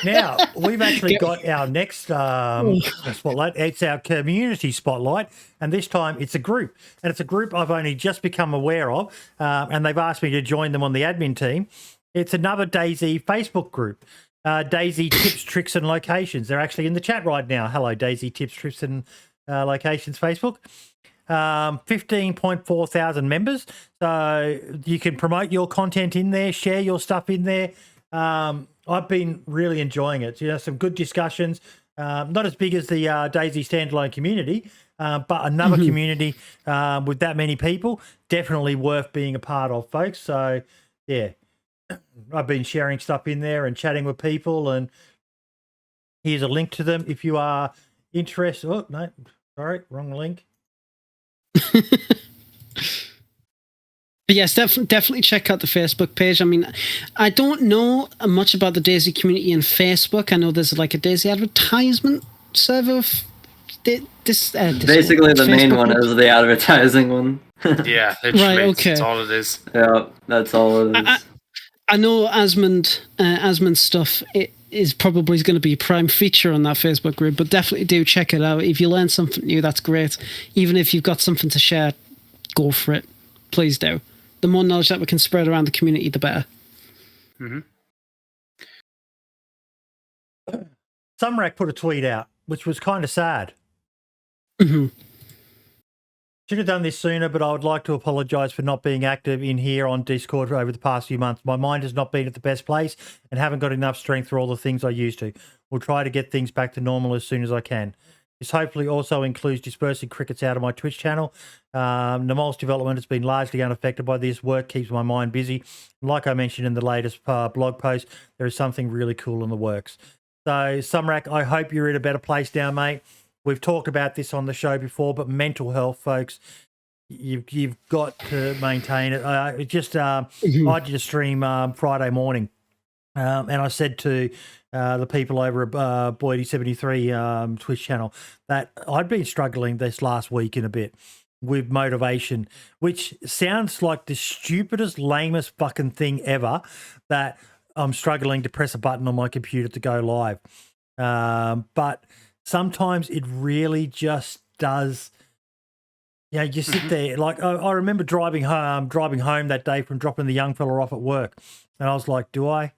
Now, we've actually got our next spotlight. It's our community spotlight, and this time it's a group. And it's a group I've only just become aware of, and they've asked me to join them on the admin team. It's another DayZ Facebook group, DayZ Tips, Tricks, and Locations. They're actually in the chat right now. Hello, DayZ Tips, Tricks, and Locations Facebook. 15.4 thousand members. So you can promote your content in there, share your stuff in there. I've been really enjoying it. Some good discussions. Not as big as the DayZ Standalone community, but another community with that many people, definitely worth being a part of, folks. So, yeah, I've been sharing stuff in there and chatting with people, and here's a link to them if you are interested. Oh, no, sorry, wrong link. But yes, definitely check out the Facebook page. I mean, I don't know much about the DayZ community in Facebook. I know there's a DayZ advertisement server. Basically, the main one is the advertising one. Yeah, literally, that's all it is. Yeah, that's all it is. I know Asmund's stuff is probably going to be a prime feature on that Facebook group, but definitely do check it out. If you learn something new, that's great. Even if you've got something to share, go for it. Please do. The more knowledge that we can spread around the community, the better. Sumrak put a tweet out, which was kind of sad. Should have done this sooner, but I would like to apologise for not being active in here on Discord over the past few months. My mind has not been at the best place and haven't got enough strength for all the things I used to. We'll try to get things back to normal as soon as I can. This hopefully also includes dispersing crickets out of my Twitch channel. Namol's development has been largely unaffected by this. Work keeps my mind busy. Like I mentioned in the latest blog post, there is something really cool in the works. So, Sumrak, I hope you're in a better place now, mate. We've talked about this on the show before, but mental health, folks, you've got to maintain it. I did a stream Friday morning, and I said to the people over at Boydie73 Twitch channel that I'd been struggling this last week in a bit with motivation, which sounds like the stupidest, lamest fucking thing ever, that I'm struggling to press a button on my computer to go live. But sometimes it really just does. Yeah, you sit there. I remember driving home that day from dropping the young fella off at work, and I was like, do I?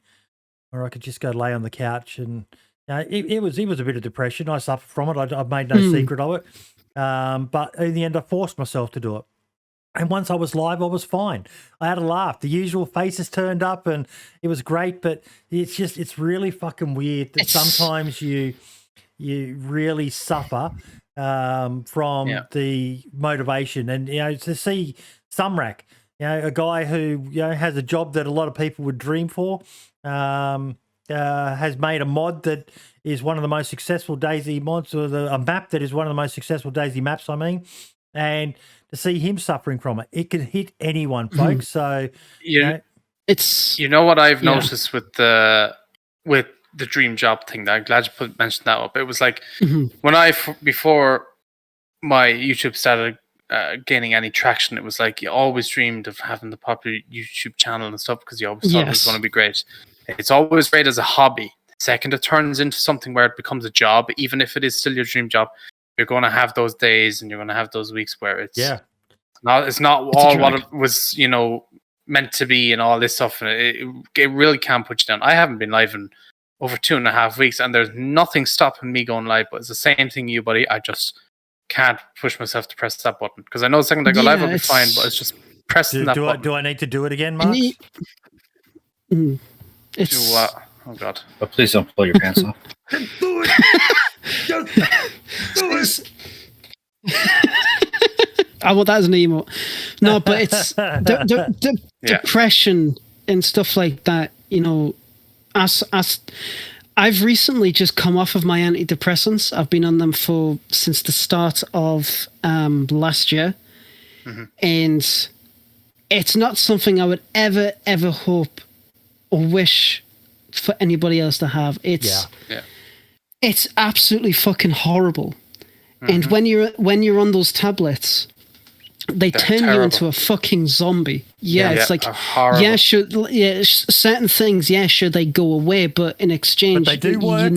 Or I could just go lay on the couch. And it was a bit of depression. I suffer from it. I've made no secret of it. But in the end, I forced myself to do it. And once I was live, I was fine. I had a laugh. The usual faces turned up, and it was great. But it's really fucking weird that sometimes you really suffer from the motivation. And to see Sumrak, a guy who has a job that a lot of people would dream for, has made a mod that is one of the most successful DayZ mods, or a map that is one of the most successful DayZ maps, I mean. And to see him suffering from it, it could hit anyone, folks. So, it's... You know what I've noticed with the dream job thing, that I'm glad you mentioned that up. It was like when before my YouTube started gaining any traction, it was like you always dreamed of having the popular YouTube channel and stuff because you always thought it was going to be great. It's always great as a hobby. The second it turns into something where it becomes a job, even if it is still your dream job, you're going to have those days and you're going to have those weeks where it's not all what it was, meant to be and all this stuff. And it really can put you down. I haven't been live in over 2.5 weeks, and there's nothing stopping me going live. But it's the same thing, you buddy. I just can't push myself to press that button because I know the second I go live, I'll be fine. But it's just pressing that button. Do I need to do it again, Mark? It's... Oh God! But please don't pull your pants off. Do it. Do it. Well, that's an emote. No, but it's depression and stuff like that. I've recently just come off of my antidepressants. I've been on them since the start of last year, and it's not something I would ever hope or wish for anybody else to have. It's absolutely fucking horrible. And when you're on those tablets, they turn you into a fucking zombie. It's like certain things. Should they go away? But in exchange, they do work.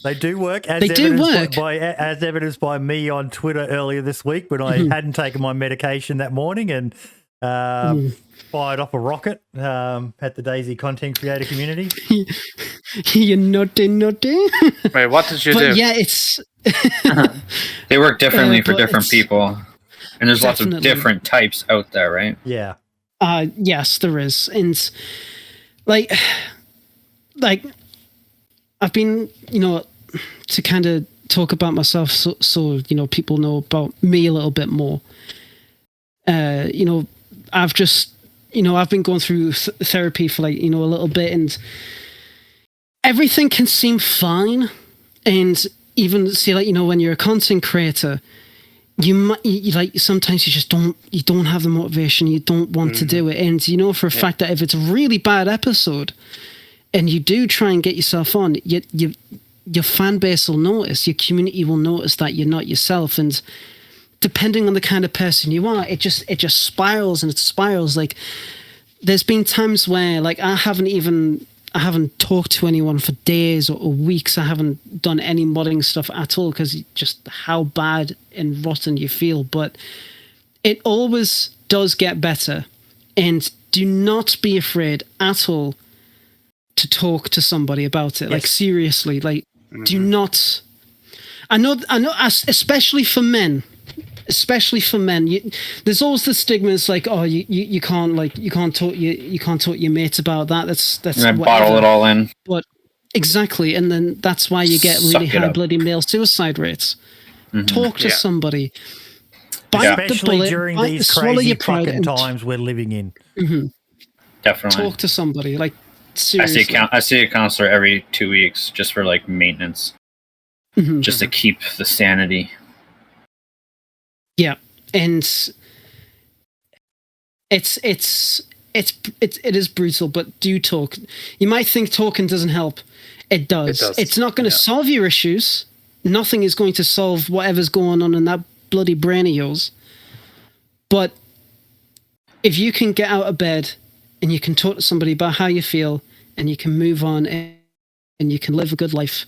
They do work. As evidenced by me on Twitter earlier this week when I hadn't taken my medication that morning and fired off a rocket at the DayZ content creator community. You naughty. Wait, what did you do? Yeah, it's they work differently for different people, and there's lots of different types out there, right? Yeah. Yes, there is, and like I've been, to kind of talk about myself, so people know about me a little bit more. I've just, I've been going through therapy for a little bit, and everything can seem fine. And even see, when you're a content creator, sometimes you just don't have the motivation. You don't want to do it. And for a fact that if it's a really bad episode and you do try and get yourself on, your fan base will notice, your community will notice that you're not yourself. And depending on the kind of person you are, it just spirals and it spirals. Like, there's been times where I haven't talked to anyone for days or weeks. I haven't done any modding stuff at all because just how bad and rotten you feel. But it always does get better. And do not be afraid at all to talk to somebody about it. Yes. Seriously, do not. I know, especially for men. There's always the stigma. It's like, oh, you can't talk to your mates about that. That's and bottle it all in. But exactly, and then that's why you get really high bloody male suicide rates. Talk to somebody. Especially during these crazy fucking times we're living in. Definitely talk to somebody. Seriously. I see a counselor every 2 weeks just for maintenance, just to keep the sanity. Yeah, and it is brutal, but do talk. You might think talking doesn't help. It does. It's not going to solve your issues. Nothing is going to solve whatever's going on in that bloody brain of yours. But if you can get out of bed and you can talk to somebody about how you feel and you can move on and you can live a good life,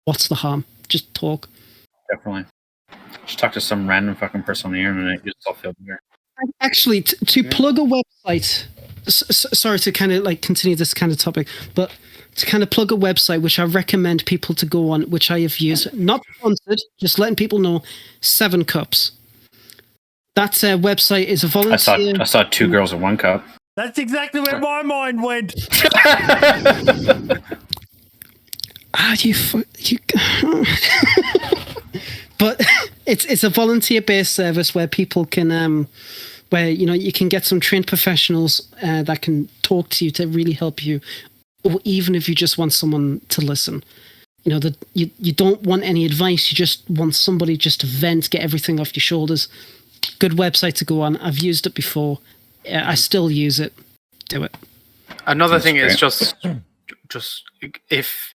what's the harm? Just talk. Definitely. Just talk to some random fucking person on the internet. You just feel better. Actually, to plug a website. Sorry to kind of continue this kind of topic, but to kind of plug a website which I recommend people to go on, which I have used, not sponsored, just letting people know. 7 Cups. That website is a volunteer. I saw 2 girls in 1 cup. That's exactly where my mind went. But it's a volunteer-based service where people can, where you can get some trained professionals that can talk to you to really help you or even if you just want someone to listen. You know, that you don't want any advice, you just want somebody just to vent, get everything off your shoulders. Good website to go on. I've used it before. I still use it. Do it. Another thing is just if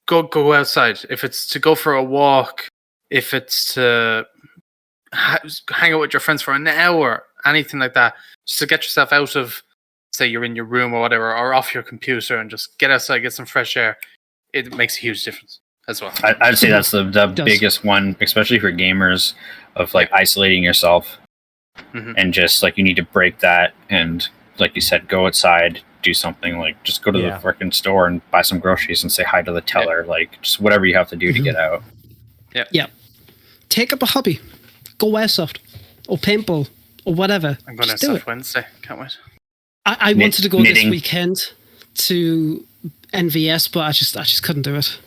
go outside. If it's to go for a walk, if it's to hang out with your friends for an hour, anything like that, just to get yourself out of, say you're in your room or whatever, or off your computer, and just get outside, get some fresh air. It makes a huge difference as well. I'd say that's the biggest one, especially for gamers, of like isolating yourself, and just like you need to break that, and like you said, go outside, do something, like just go to the freaking store and buy some groceries and say hi to the teller, like just whatever you have to do to get out. Yeah. Take up a hobby, go airsoft or paintball or whatever. I'm going to airsoft Wednesday. Can't wait. I wanted to go this weekend to NVS, but I just couldn't do it.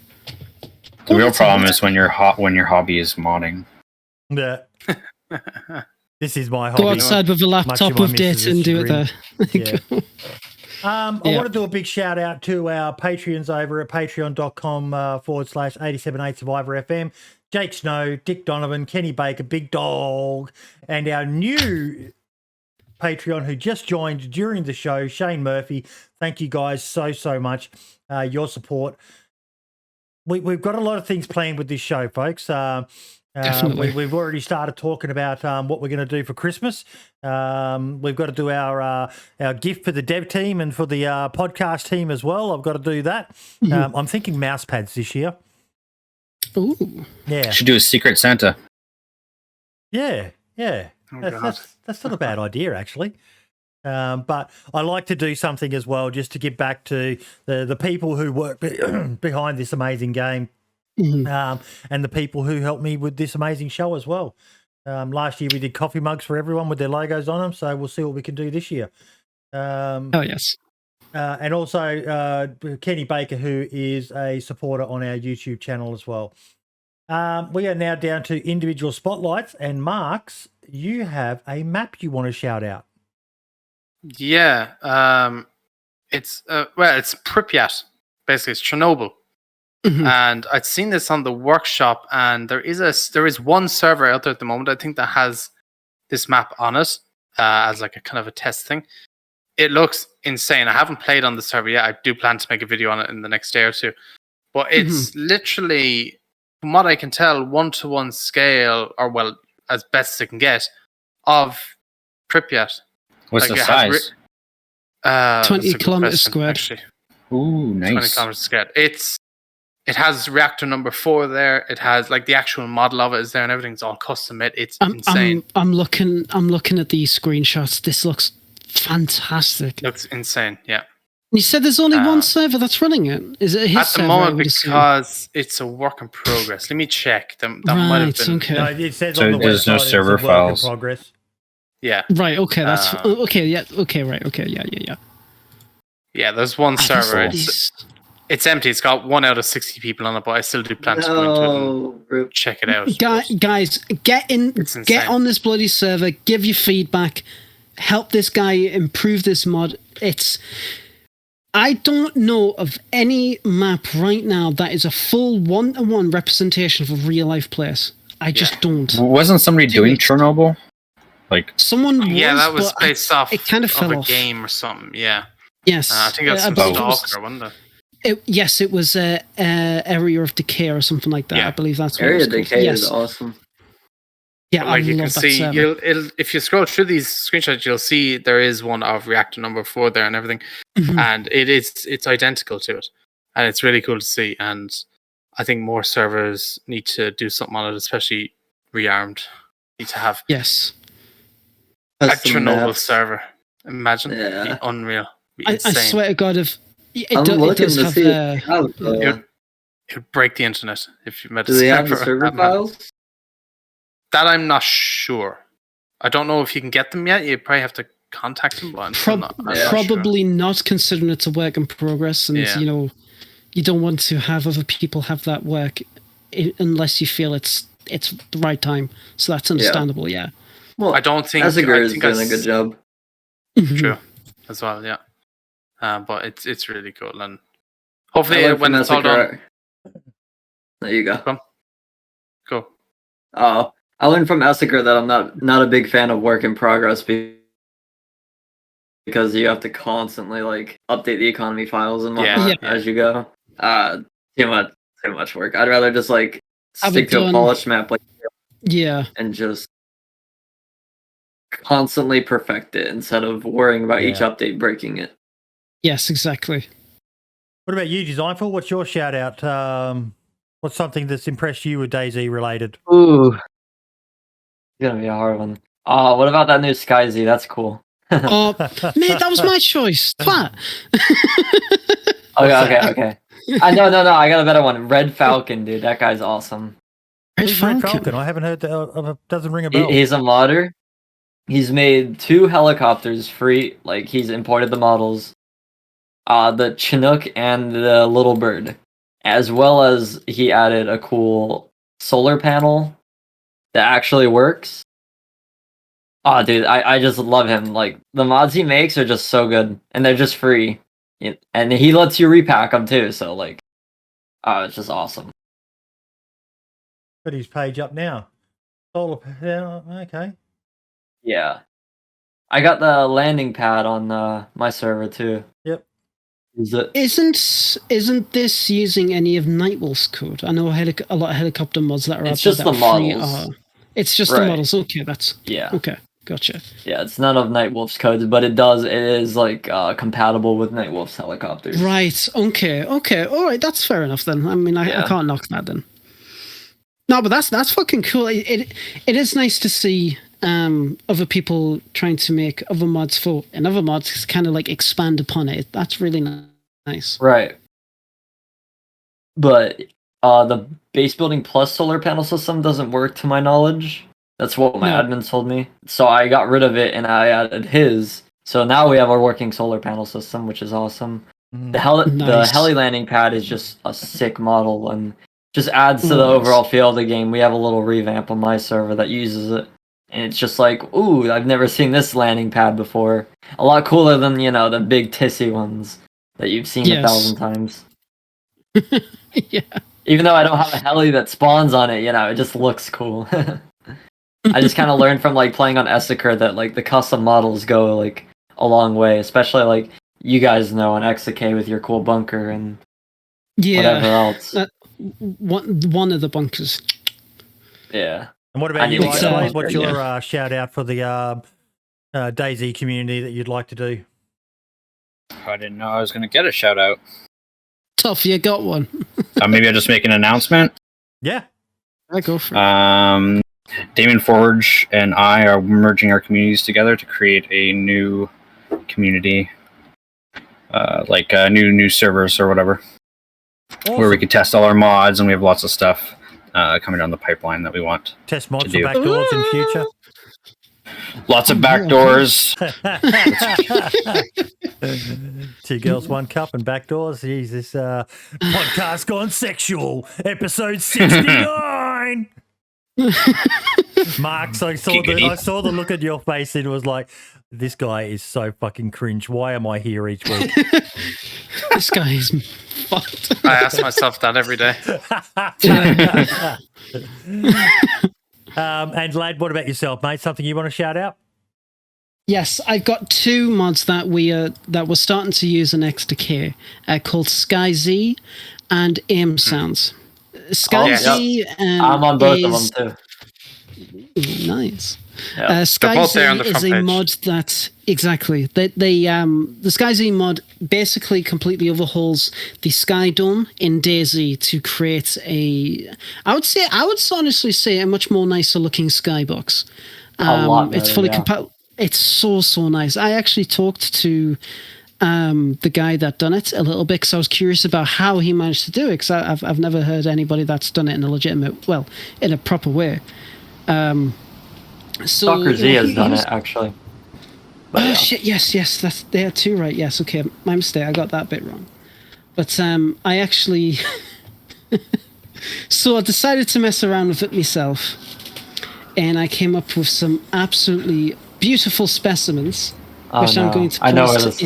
The real problem is when your hobby is modding. Yeah. This is my hobby. Go outside with a laptop with data and do it there. Yeah. I want to do a big shout out to our Patreons over at patreon.com/878 Survivor FM. Jake Snow, Dick Donovan, Kenny Baker, Big Dog, and our new Patreon who just joined during the show, Shane Murphy. Thank you guys so much. Your support. We've got a lot of things planned with this show, folks. Definitely. We've already started talking about what we're going to do for Christmas. We've got to do our gift for the dev team and for the podcast team as well. I've got to do that. I'm thinking mouse pads this year. Ooh. Yeah. You should do a Secret Santa. Yeah. That's not a bad idea, actually. But I like to do something as well just to give back to the people who work behind this amazing game. And the people who helped me with this amazing show as well. Last year we did coffee mugs for everyone with their logos on them, so we'll see what we can do this year. Yes. And also Kenny Baker, who is a supporter on our YouTube channel as well. We are now down to individual spotlights, and Marks, you have a map you want to shout out. Yeah, it's Pripyat. Basically, it's Chernobyl. And I'd seen this on the workshop, and there is one server out there at the moment, I think, that has this map on it as like a kind of a test thing. It looks insane. I haven't played on the server yet. I do plan to make a video on it in the next day or two. But it's literally, from what I can tell, 1-to-1 scale, or well, as best it can get, of Pripyat. What's the size? 20 kilometers squared. Actually. Ooh, nice. 20 kilometers squared. It has reactor number 4 there. It has like the actual model of it is there, and everything's all custom made. It's insane. I'm looking at these screenshots. This looks fantastic. Looks insane. Yeah. You said there's only one server that's running it. Is it his at server? The moment, because it's a work in progress. Let me check. That might have been. Okay. No, it says so on the there's website no server it's a files. work in progress. Yeah. Right. Okay. That's okay. Yeah. Okay. Right. Okay. Yeah. Yeah. There's one server. It's empty. It's got 1 out of 60 people on it, but I still do plan to go into it and check it out. Guys, get on this bloody server. Give your feedback. Help this guy improve this mod. I don't know of any map right now that is a full 1-to-1 representation of a real life place. I just don't. Wasn't somebody doing Chernobyl? Like someone was, that was based off it kind of fell a off. Game or something. Yeah. Yes. I think it was some Stalker, wasn't it? Yes, it was Area of Decay or something like that. Yeah. I believe that's what Area it was called. Decay is awesome. Yeah, like you can love that see, server. if you scroll through these screenshots, you'll see there is one of reactor number 4 there and everything, and it's identical to it, and it's really cool to see. And I think more servers need to do something on it, especially rearmed. Need to have a Chernobyl server. Imagine, it'd be unreal. It'd be insane. I swear to God, if I'm looking to see it would break the internet if you met a server. Do they have the server server files? That I'm not sure. I don't know if you can get them yet. You probably have to contact them. But I'm probably not, considering it's a work in progress, and you don't want to have other people have that work unless you feel it's the right time. So that's understandable. Yeah. Well, I don't think Esseker is doing a good job. True, as well. Yeah. but it's really cool, and hopefully when it's all done. There you go. Cool. Oh, I learned from Esseker that I'm not a big fan of work in progress because you have to constantly like update the economy files and whatnot as you go. Too much work. I'd rather just like stick to a polished map and just constantly perfect it instead of worrying about each update breaking it. Yes, exactly. What about you, Designful? What's your shout out? What's something that's impressed you with DayZ related? Ooh, it's gonna be a hard one. What about that new SkyZ? That's cool. Oh, mate, that was my choice. What? Okay. No, I got a better one. Red Falcon, dude. That guy's awesome. Red Falcon? I haven't heard that. Doesn't ring a bell. He's a modder. He's made 2 helicopters free. Like, he's imported the models. The Chinook and the Little Bird. As well as he added a cool solar panel that actually works. Oh, dude, I just love him. Like, the mods he makes are just so good. And they're just free. And he lets you repack them, too. So, like, it's just awesome. Got his page up now. Solar panel, okay. Yeah. I got the landing pad on my server, too. Yep. Isn't this using any of Nightwolf's code? I know a lot of helicopter mods that are it's just the models. It's just the models. Okay, yeah. Okay, gotcha. Yeah, it's none of Nightwolf's codes, but it is like compatible with Nightwolf's helicopters. Right. Okay. All right. That's fair enough then. I mean, I can't knock that then. No, but that's fucking cool. It is nice to see other people trying to make other mods for and other mods kind of like expand upon it. That's really nice. Right. But the base building plus solar panel system doesn't work to my knowledge. That's what my admin told me. So I got rid of it and I added his. So now we have our working solar panel system, which is awesome. The heli landing pad is just a sick model and just adds to the overall feel of the game. We have a little revamp on my server that uses it. And it's just like, ooh, I've never seen this landing pad before. A lot cooler than, the big tissy ones that you've seen 1,000 times. Yeah. Even though I don't have a heli that spawns on it, it just looks cool. I just kind of learned from like playing on Esseker that like the custom models go like a long way, especially like you guys know on XK with your cool bunker and whatever else. One of the bunkers. Yeah. And what about you, IceBlade? What's your shout out for the DayZ community that you'd like to do? I didn't know I was going to get a shout out. Tough, you got one. Maybe I'll just make an announcement. Yeah. I go for it. Damon Forge and I are merging our communities together to create a new community, like new servers or whatever, where we could test all our mods, and we have lots of stuff coming down the pipeline that we want. Test mods for backdoors in future. Lots of backdoors. 2 girls, 1 cup, and backdoors. Jeez, this podcast gone sexual. Episode 69. Mark, so I saw the look at your face and it was like, this guy is so fucking cringe. Why am I here each week? This guy is fucked. I ask myself that every day. And Lad, what about yourself, mate? Something you want to shout out? Yes, I've got 2 mods that we're starting to use in XK called SkyZ and Aim Sounds. SkyZ I'm on both of them too. Nice. Yeah. SkyZ is a mod that the SkyZ mod basically completely overhauls the Sky Dome in DayZ to create I would honestly say a much more nicer looking skybox. It's fully compatible. It's so nice. I actually talked to the guy that done it a little bit because I was curious about how he managed to do it because I've never heard anybody that's done it in a legitimate, in a proper way. Stalker Z has done it actually. But shit! Yes, that's there too, right? Yes, okay, my mistake. I got that bit wrong. But I actually, so I decided to mess around with it myself, and I came up with some absolutely beautiful specimens, which I'm going to post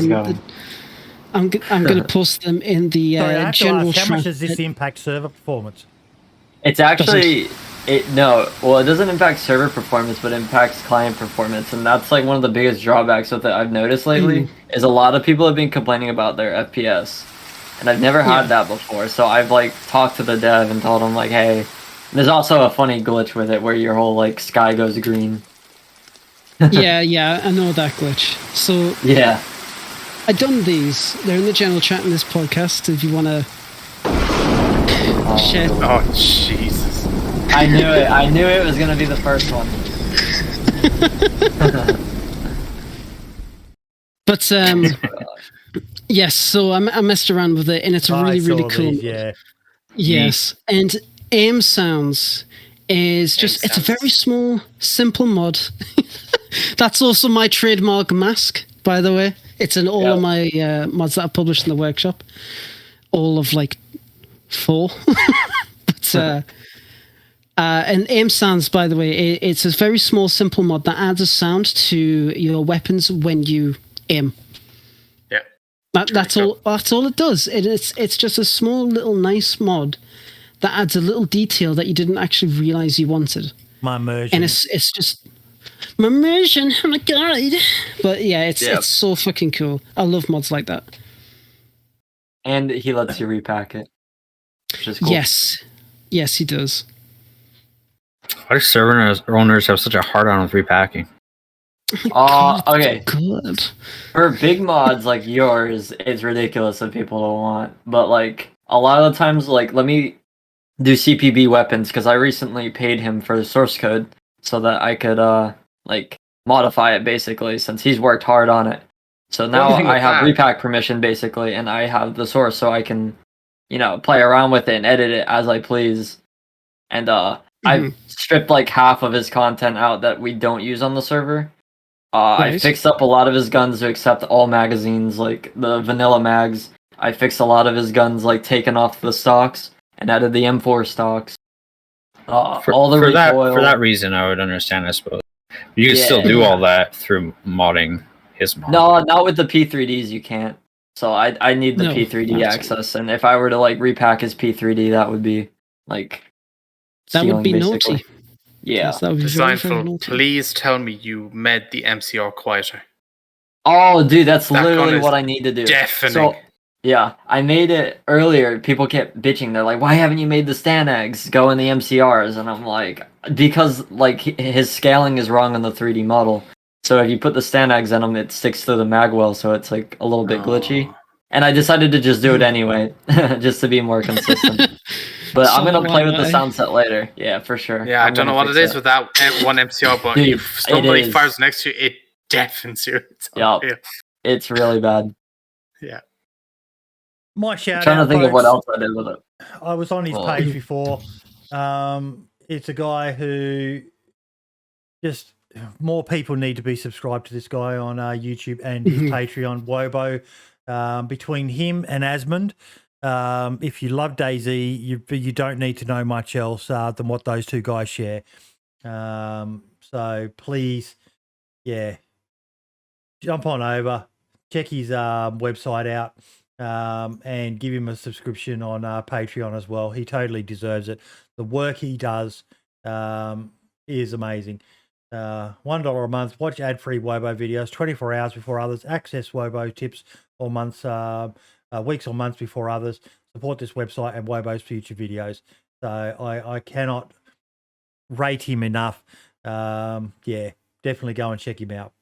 I'm going to post them in the Sorry, I have to general ask, how much chat. does this impact server performance? It's actually it doesn't impact server performance, but impacts client performance, and that's like one of the biggest drawbacks with it I've noticed lately. Is a lot of people have been complaining about their FPS, and I've never had that before. So I've like talked to the dev and told him like, hey, there's also a funny glitch with it where your whole like sky goes green. yeah, I know that glitch. So Yeah. I done these. They're in the general chat in this podcast. If you want to share. Oh Jesus! I knew it was gonna be the first one. But yes. So I messed around with it, and it's really cool. These, yeah. Yes, and AIM Sounds is just it's a very small, simple mod. That's also my trademark mask, by the way. It's in all of my mods that I published in the workshop. All of like 4. But and AIM Sounds, by the way, it's a very small, simple mod that adds a sound to your weapons when you aim. Yeah. That's all. That's all it does. It's just a small, little, nice mod that adds a little detail that you didn't actually realize you wanted. My immersion. And it's just my immersion. Oh my god! But yeah, it's so fucking cool. I love mods like that. And he lets you repack it, which is cool. Yes, he does. Why do server owners have such a hard on with repacking? Okay. Good. For big mods like yours, it's ridiculous that people don't want. But like a lot of the times, like let me do CPB weapons because I recently paid him for the source code so that I could like modify it basically since he's worked hard on it. So now I have repack permission basically, and I have the source so I can, play around with it and edit it as I please. And I've stripped like half of his content out that we don't use on the server. I fixed up a lot of his guns to accept all magazines, like the vanilla mags. I fixed a lot of his guns, like taking off the stocks and added the M4 stocks. All the recoil. For that reason, I would understand, I suppose. You can still do all that through modding his mod. No, not with the P3Ds. You can't. So I need the P3D access, and if I were to like repack his P3D, that would be like that would be basically. naughty. Yeah. Yes, that would be Designful, please tell me you made the MCR quieter. Oh, dude, that's literally what I need to do. Deafening. So, yeah, I made it earlier. People kept bitching. They're like, "Why haven't you made the Stanags go in the MCRs?" And I'm like, because like his scaling is wrong on the 3D model. So if you put the Stanags in them, it sticks to the magwell, so it's like a little bit glitchy. And I decided to just do it anyway, just to be more consistent. But I'm gonna play with the sound set later. Yeah, for sure. Yeah, I don't know what it is with that one MCR, but Dude, if somebody fires next to you, it deafens you. It's really bad. Yeah. My shout I'm trying out, to think folks, of what else I did with it. I was on his page before. It's a guy who just more people need to be subscribed to this guy on YouTube and his Patreon, WOBO. Between him and Asmund, if you love DayZ, you don't need to know much else than what those two guys share. So please, jump on over, check his website out, and give him a subscription on Patreon as well. He totally deserves it. The work he does is amazing. $1 a month, watch ad-free WOBO videos 24 hours before others, access WOBO tips or months, weeks or months before others, support this website and WOBO's future videos. So I cannot rate him enough. Definitely go and check him out.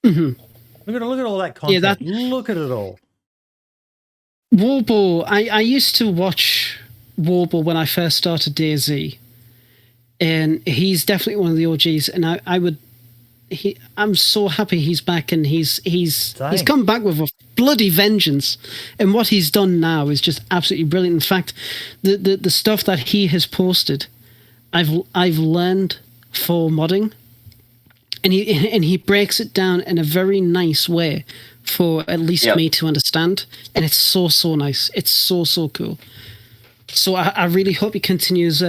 Look at all that content. Look at it all. WOBO, I used to watch WOBO when I first started DayZ. And he's definitely one of the OGs, and I'm so happy he's back, and he's come back with a bloody vengeance, and what he's done now is just absolutely brilliant. In fact, the stuff that he has posted, I've learned for modding, and he breaks it down in a very nice way for at least me to understand, and it's so nice. It's so cool. So I really hope he continues.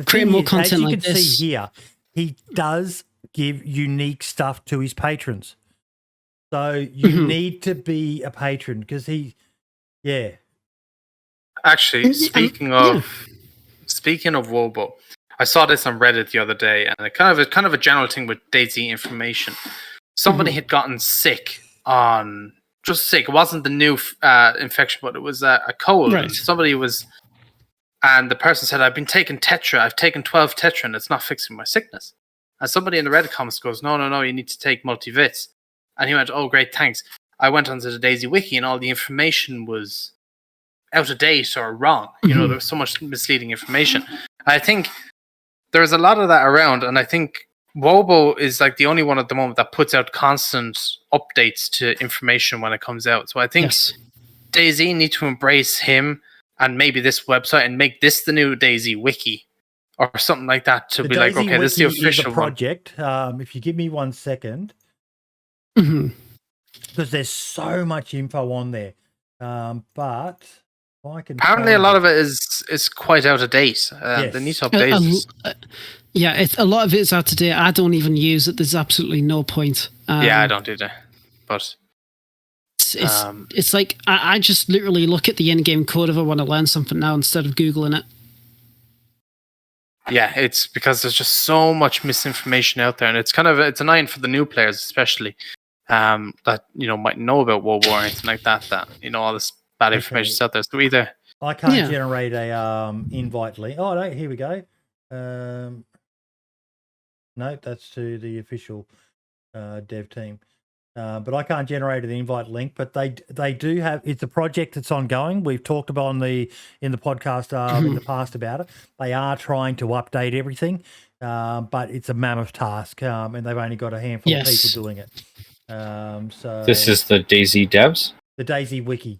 Create more content like this. As you can see here, he does give unique stuff to his patrons. So you need to be a patron because Actually, speaking of WOBO, I saw this on Reddit the other day, and kind of a general thing with DayZ information. Somebody had gotten sick just sick. It wasn't the new infection, but it was a cold. Right. And the person said, "I've been taking Tetra. I've taken 12 Tetra, and it's not fixing my sickness." And somebody in the Reddit comments goes, "No, you need to take multivits." And he went, "Oh, great, thanks." I went onto the DayZ wiki, and all the information was out of date or wrong. There was so much misleading information. I think there's a lot of that around, and I think WOBO is like the only one at the moment that puts out constant updates to information when it comes out. So I think DayZ need to embrace him and maybe this website and make this the new DayZ wiki or something like that to be like, okay, this is the official project. If you give me 1 second, because there's so much info on there. But I can apparently a lot of it is quite out of date. They need to update it. It's a lot of it is out of date. I don't even use it. There's absolutely no point. I don't either. But it's like I just literally look at the in-game code if I want to learn something now instead of Googling it. Yeah, it's because there's just so much misinformation out there, and it's annoying for the new players especially that might know about WOBO or anything like that. All this bad information is out there. So either I can't generate a invite link. Oh no, here we go. No, that's to the official dev team. But I can't generate an invite link. But they do have. It's a project that's ongoing. We've talked about in the podcast in the past about it. They are trying to update everything, but it's a mammoth task, and they've only got a handful of people doing it. So this is the DayZ devs, the DayZ wiki.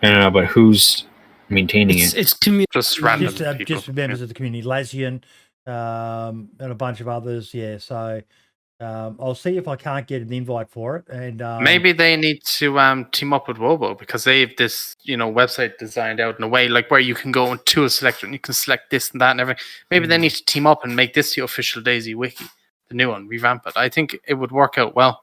No, but who's maintaining it? It's community. Just random people. Just members of the community, Lazian, and a bunch of others. Yeah, so I'll see if I can't get an invite for it, and maybe they need to team up with WOBO because they have this website designed out in a way like where you can go and tool selector and you can select this and that and everything. Maybe they need to team up and make this the official DayZ wiki, the new one, revamp it. I think it would work out well.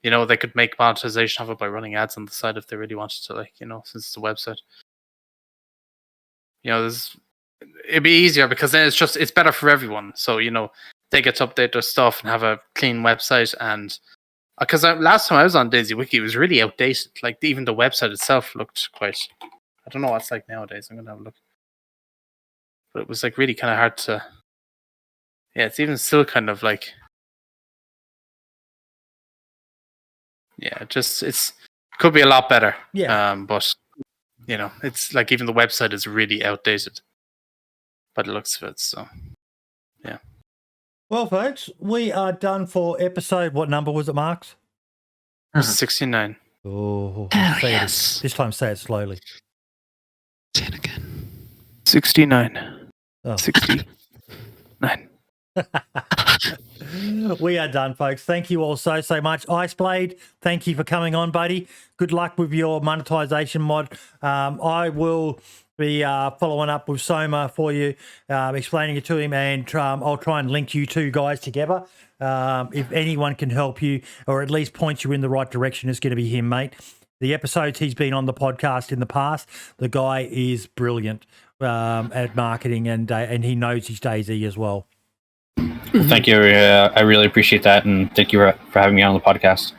They could make monetization of it by running ads on the side if they really wanted to, since it's a website. It'd be easier because then it's better for everyone. So, they get to update their stuff and have a clean website. And because last time I was on DayZ Wiki, it was really outdated. Like even the website itself looked quite. I don't know what it's like nowadays. I'm gonna have a look. But it was like really kind of hard to. Yeah, it's even still kind of like. Yeah, it could be a lot better. Yeah. But it's like even the website is really outdated. By the looks of it, so yeah. Well, folks, we are done for episode. What number was it, Marks? 69. Oh, yes. This time say it slowly. Say it again. 69. Oh. 69. We are done, folks. Thank you all so much. IceBlade, thank you for coming on, buddy. Good luck with your monetization mod. I will be following up with Soma for you, explaining it to him, and I'll try and link you two guys together. If anyone can help you or at least point you in the right direction, it's going to be him, mate. The episodes he's been on the podcast in the past, the guy is brilliant at marketing, and he knows his DayZ as well. Well, thank you. I really appreciate that, and thank you for having me on the podcast.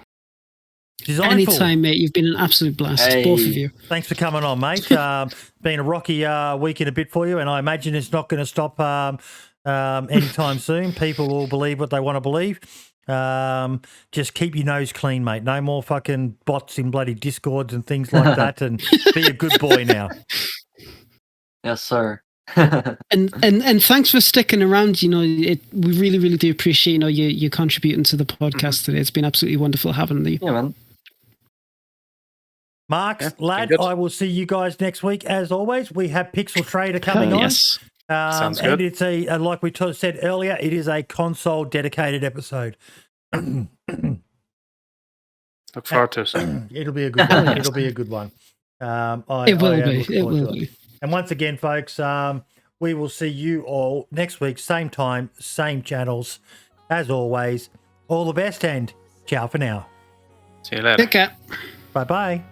Designful. Anytime, mate. You've been an absolute blast, both of you. Thanks for coming on, mate. Been a rocky week and a bit for you, and I imagine it's not going to stop anytime soon. People will believe what they want to believe. Just keep your nose clean, mate. No more fucking bots in bloody Discords and things like that, and be a good boy now. Yes, sir. and thanks for sticking around. We really, really do appreciate you contributing to the podcast today. It's been absolutely wonderful having you. Yeah, man. Marks, lad, I will see you guys next week. As always, we have Pixel Trader coming on. Yes. Sounds good. And it's like we said earlier, it is a console dedicated episode. Look forward to it. It'll be a good one. It'll be a good one. It will be. And once again, folks, we will see you all next week, same time, same channels. As always, All the best and ciao for now. See you later. Take care. Bye-bye.